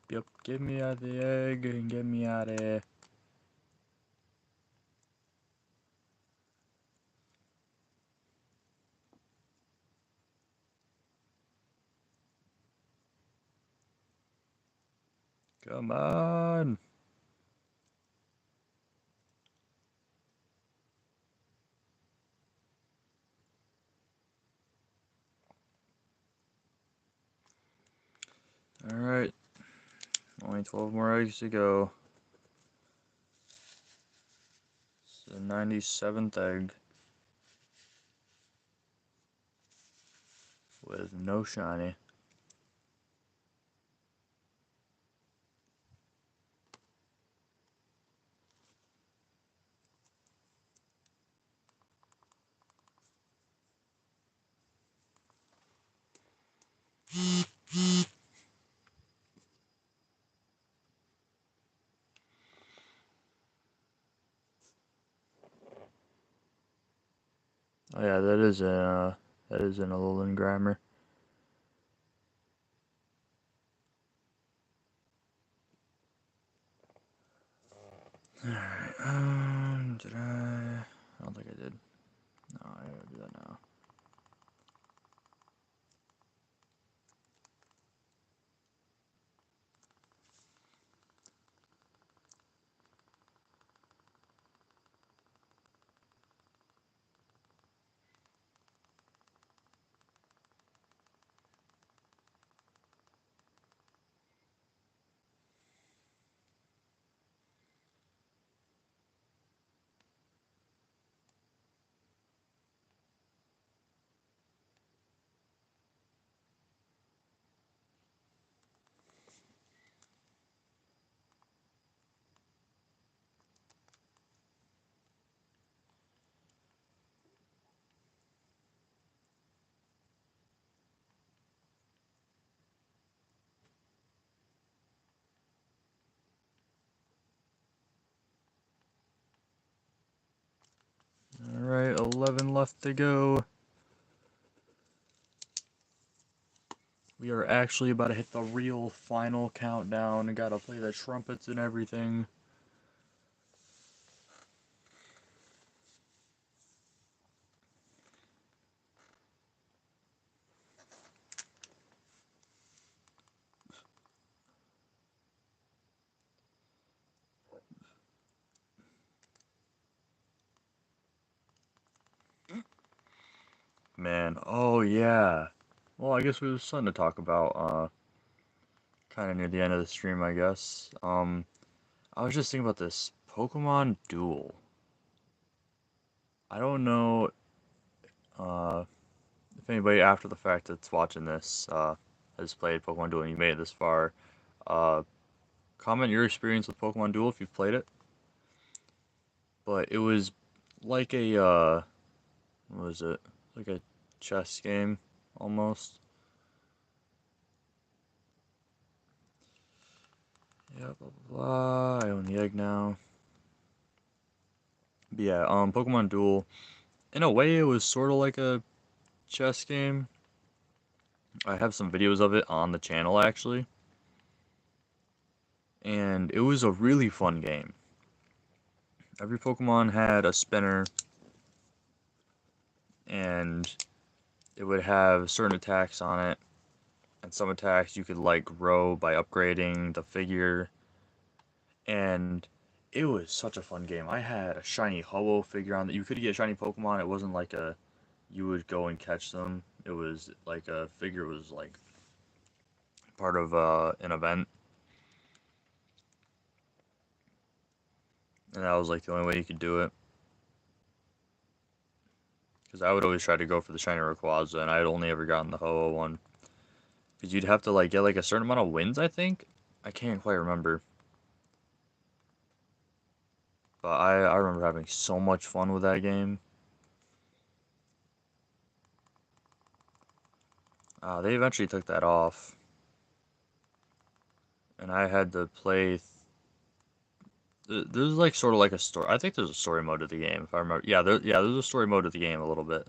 Yep, give me out the egg and get me out of here. Come on. Alright, only 12 more eggs to go. It's the 97th egg. With no shiny. Oh yeah, that is an Alolan grammar. Alright, did I don't think I did. No, I gotta do that now. Alright, 11 left to go. We are actually about to hit the real final countdown. I gotta play the trumpets and everything. Man, oh yeah. Well, I guess we have something to talk about, kind of near the end of the stream, I guess. I was just thinking about this Pokemon Duel. I don't know, uh, if anybody after the fact that's watching this, has played Pokemon Duel and you made it this far. Uh, Comment your experience with Pokemon Duel if you've played it. But it was like a, what was it? Like a chess game, almost. Yeah, blah, blah, blah. I own the egg now. But yeah, Pokemon Duel. In a way, it was sort of like a chess game. I have some videos of it on the channel, actually. And it was a really fun game. Every Pokemon had a spinner, and it would have certain attacks on it. And some attacks you could, like, grow by upgrading the figure. And it was such a fun game. I had a shiny Ho-Oh figure on that. You could get shiny Pokemon. It wasn't like a you would go and catch them. It was like a figure was like part of an event, and that was like the only way you could do it. Because I would always try to go for the shiny Rayquaza, and I had only ever gotten the Ho-Oh one. Because you'd have to like get like a certain amount of wins, I think. I can't quite remember. But I remember having so much fun with that game. They eventually took that off, and I had to play. There's like sort of like a story. I think there's a story mode to the game, if I remember. Yeah, there's a story mode to the game a little bit.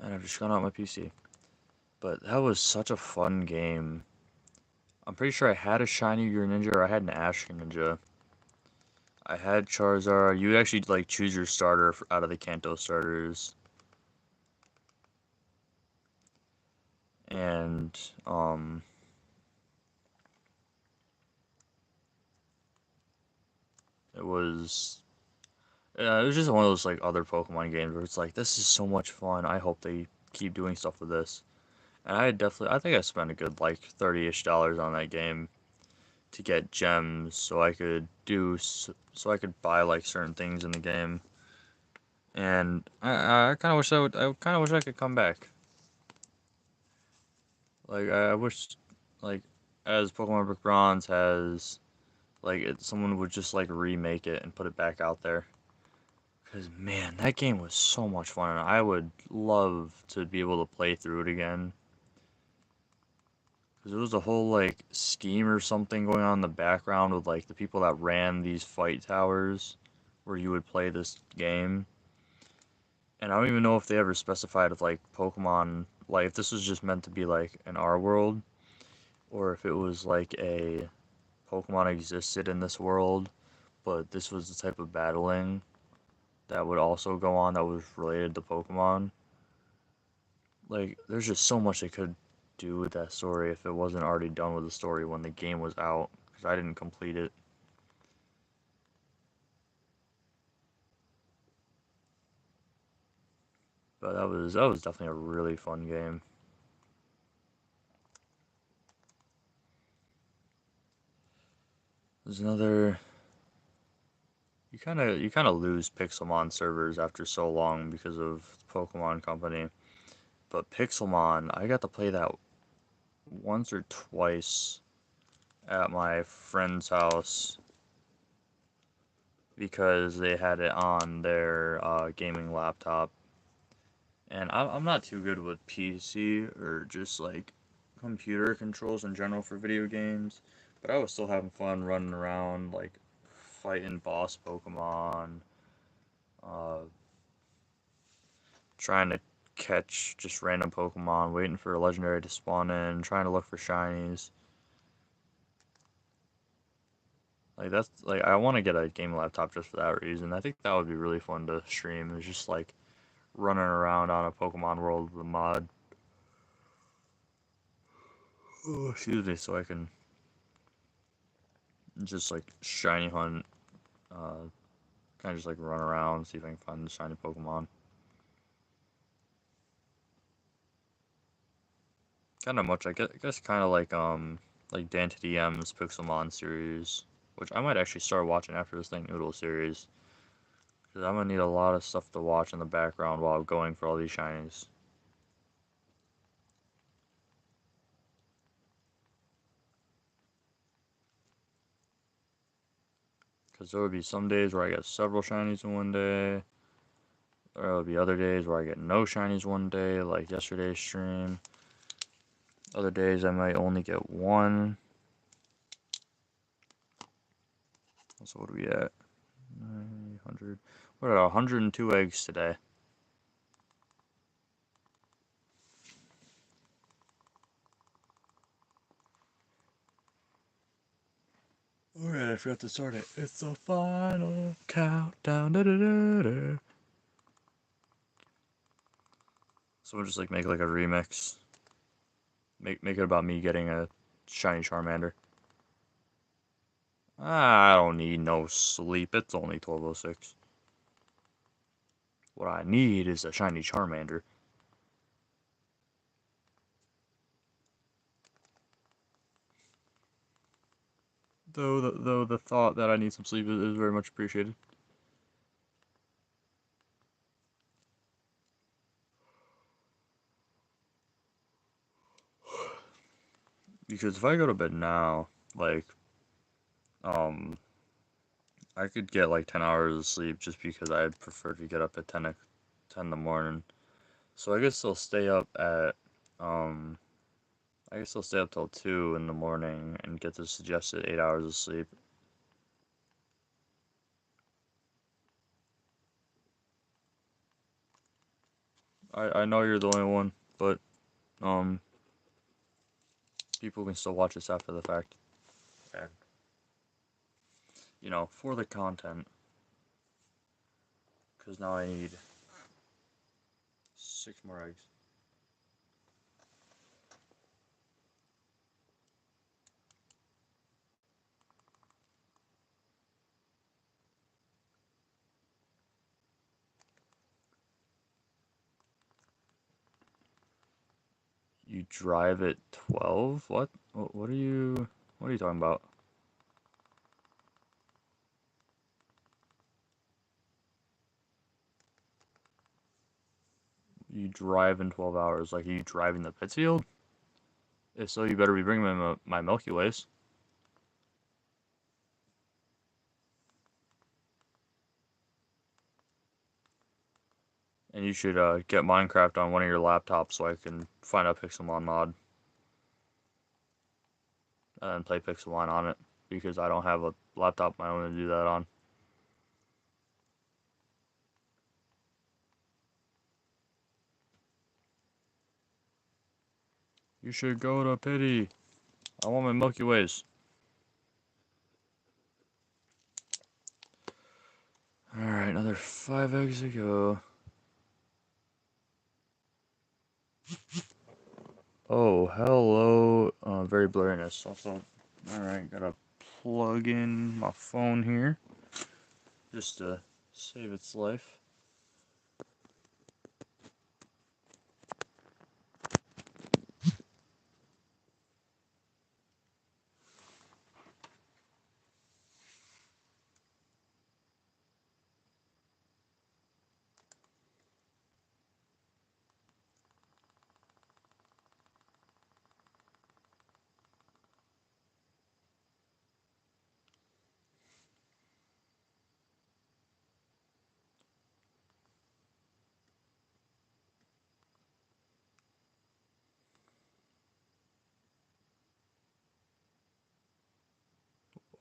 And I've just gone out my PC. But that was such a fun game. I'm pretty sure I had a shiny Greninja or I had an Ash Greninja. I had Charizard. You actually like choose your starter out of the Kanto starters. And it was just one of those like other Pokemon games where it's like this is so much fun. I hope they keep doing stuff with this. And I think I spent a good like 30-ish dollars on that game to get gems so I could buy like certain things in the game. And I kind of wish I kind of wish I could come back. Like I wish, like, as Pokemon Brick Bronze has, like, someone would just like remake it and put it back out there. Cause man, that game was so much fun, and I would love to be able to play through it again. Cause there was a whole like scheme or something going on in the background with like the people that ran these fight towers, where you would play this game. And I don't even know if they ever specified if like Pokemon, like if this was just meant to be like an our world, or if it was like a Pokemon existed in this world, but this was the type of battling that would also go on that was related to Pokemon. Like, there's just so much they could do with that story if it wasn't already done with the story when the game was out, because I didn't complete it. But that was definitely a really fun game. There's another. You kind of lose Pixelmon servers after so long because of the Pokemon Company. But Pixelmon, I got to play that once or twice at my friend's house because they had it on their gaming laptop. And I'm not too good with PC or just like computer controls in general for video games, but I was still having fun running around, like fighting boss Pokemon, uh, trying to catch just random Pokemon, waiting for a legendary to spawn in, trying to look for shinies. Like that's like I want to get a game laptop just for that reason. I think that would be really fun to stream. It's just like running around on a Pokemon world with a mod. Oh, excuse me, so I can just like shiny hunt, kind of just like run around, see if I can find the shiny Pokemon. Kind of much, I guess kind of like Dan to DM's Pixelmon series, which I might actually start watching after this thing Noodle series, because I'm gonna need a lot of stuff to watch in the background while I'm going for all these shinies. Because there would be some days where I get several shinies in one day. There will be other days where I get no shinies one day, like yesterday's stream. Other days I might only get one. So what are we at? 900. What are 102 eggs today? Alright, I forgot to start it. It's the final countdown. Da, da, da, da. So we'll just like make like a remix. Make it about me getting a shiny Charmander. I don't need no sleep. It's only 12:06. What I need is a shiny Charmander. Though the thought that I need some sleep is very much appreciated. Because if I go to bed now, like, I could get like 10 hours of sleep just because I'd prefer to get up at 10 in the morning. So I guess I'll stay up at, um, I guess I'll stay up till 2 in the morning and get the suggested 8 hours of sleep. I know you're the only one, but, um, people can still watch this after the fact. And, you know, for the content. Because now I need 6 more eggs. You drive at 12? What? What are you talking about? You drive in 12 hours? Like, are you driving the Pittsfield? If so, you better be bringing my Milky Ways. And you should get Minecraft on one of your laptops so I can find a Pixelmon mod and play Pixelmon on it, because I don't have a laptop of my own to do that on. You should go to Pity. I want my Milky Ways. Alright, another 5 eggs to go. Oh, hello. Very blurriness. Also, alright, gotta plug in my phone here just to save its life.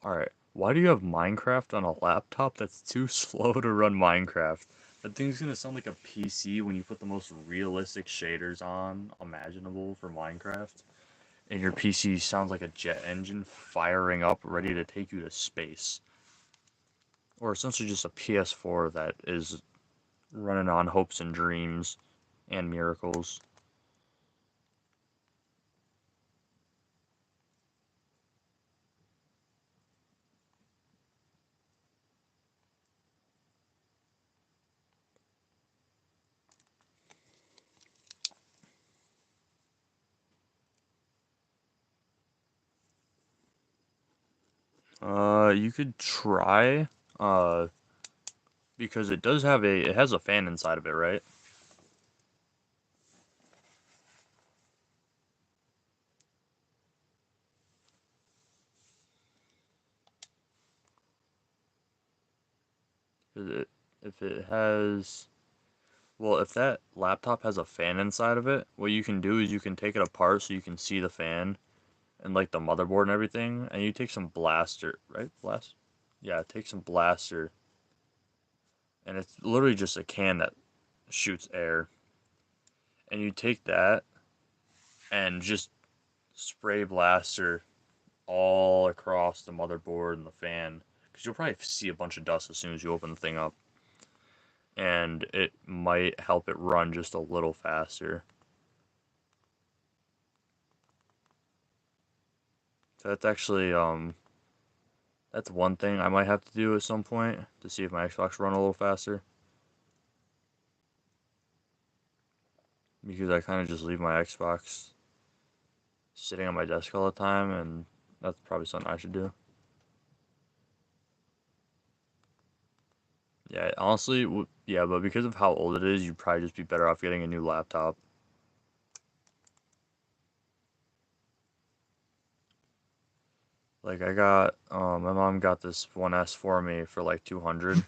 Alright, Why do you have Minecraft on a laptop that's too slow to run Minecraft? That thing's gonna sound like a PC when you put the most realistic shaders on imaginable for Minecraft. And your PC sounds like a jet engine firing up, ready to take you to space. Or essentially just a PS4 that is running on hopes and dreams and miracles. You could try, uh, because it has a fan inside of it, right? If it has, well, if that laptop has a fan inside of it, what you can do is you can take it apart so you can see the fan and like the motherboard and everything, and you take some blaster, right? Yeah, take some blaster, and it's literally just a can that shoots air, and you take that and just spray blaster all across the motherboard and the fan, because you'll probably see a bunch of dust as soon as you open the thing up, and it might help it run just a little faster. So that's one thing I might have to do at some point to see if my Xbox run a little faster, because I kind of just leave my Xbox sitting on my desk all the time, and that's probably something I should do. Yeah, honestly, yeah, but because of how old it is, you'd probably just be better off getting a new laptop. Like my mom got this 1S for me for like 200,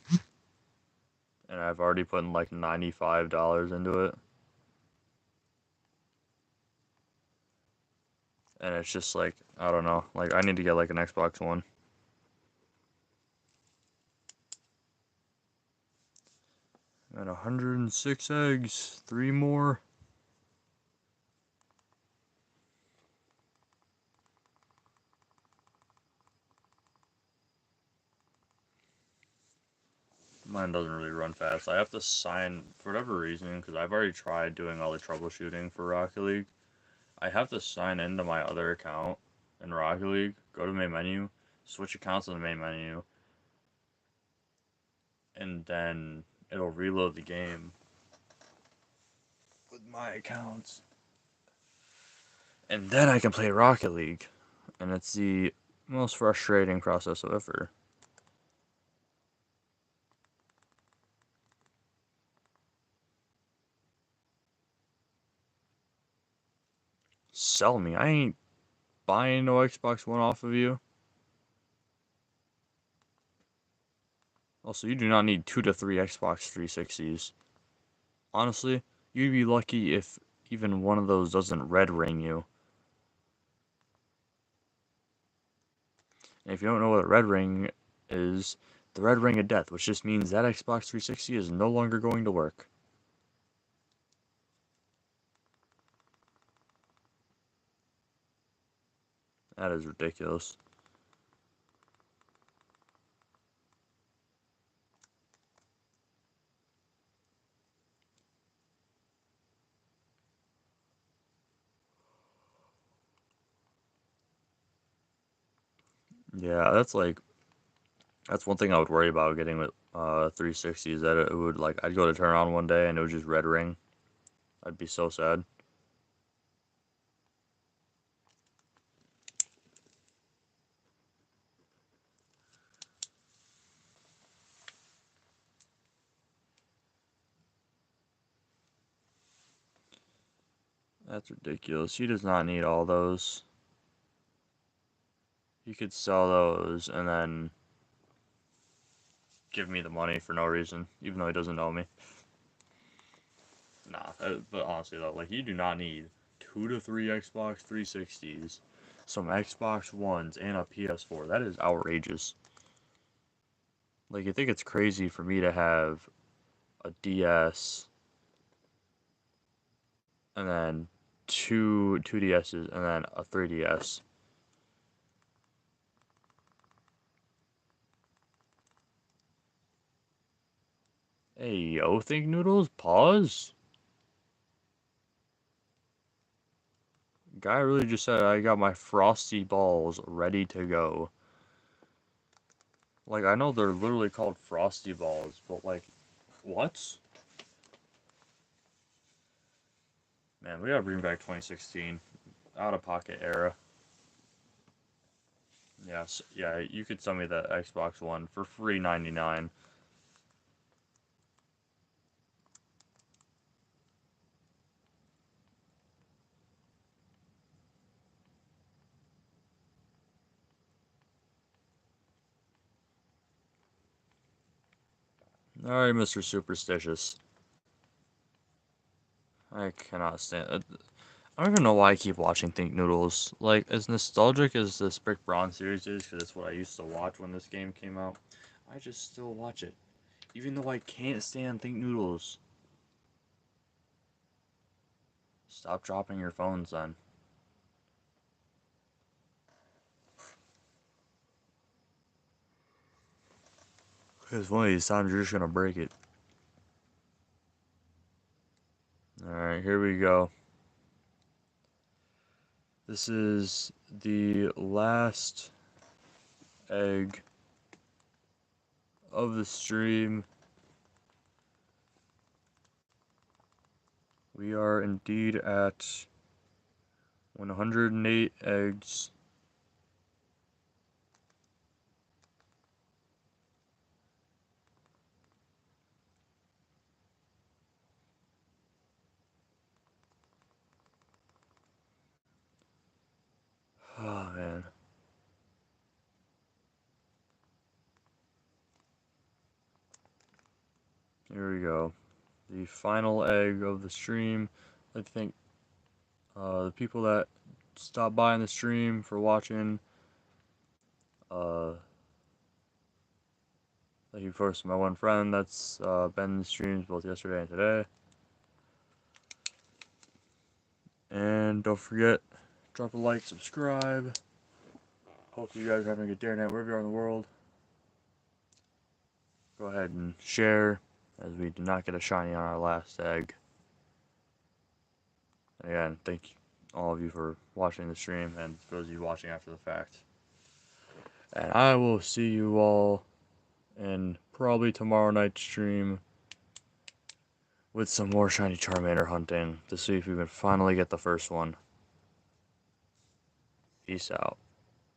and I've already put in like $95 into it, and it's just like, I don't know, like I need to get like an Xbox One. And 106 eggs, 3 more. Mine doesn't really run fast. I have to sign, for whatever reason, because I've already tried doing all the troubleshooting for Rocket League. I have to sign into my other account in Rocket League, go to main menu, switch accounts in the main menu, and then it'll reload the game with my accounts. And then I can play Rocket League. And it's the most frustrating process ever. Sell me. I ain't buying no Xbox One off of you. Also, you do not need 2 to 3 Xbox 360s. Honestly, you'd be lucky if even one of those doesn't red ring you. And if you don't know what a red ring is, the red ring of death, which just means that Xbox 360 is no longer going to work. That is ridiculous. Yeah, that's one thing I would worry about getting with 360 is that it would like I'd go to turn on one day and it would just red ring. I'd be so sad. That's ridiculous. He does not need all those. He could sell those and then give me the money for no reason, even though he doesn't know me. Nah, but honestly though, like you do not need 2 to 3 Xbox 360s, some Xbox Ones, and a PS4. That is outrageous. Like, you think it's crazy for me to have a DS and then two DSs and then a 3DS. Hey, yo, Think Noodles, pause. Guy really just said I got my frosty balls ready to go. Like, I know they're literally called frosty balls, but like, what? Man, we gotta bring back 2016. Out of pocket era. Yes, yeah, you could sell me that Xbox One for free 99. Alright, Mr. Superstitious. I cannot stand it. I don't even know why I keep watching Think Noodles. Like, as nostalgic as this Brick Bronze series is, because it's what I used to watch when this game came out, I just still watch it. Even though I can't stand Think Noodles. Stop dropping your phones then. Because one of these times you're just gonna break it. Alright, here we go. This is the last egg of the stream. We are indeed at 108 eggs. Oh man. Here we go. The final egg of the stream. I think the people that stopped by on the stream for watching. Uh, Thank you first to my one friend that's been in the streams both yesterday and today. And don't forget, drop a like, subscribe. Hope you guys are having a good day or night wherever you are in the world. Go ahead and share, as we did not get a shiny on our last egg. And again, thank you, all of you for watching the stream, and for those of you watching after the fact. And I will see you all in probably tomorrow night's stream with some more shiny Charmander hunting to see if we can finally get the first one. Peace out.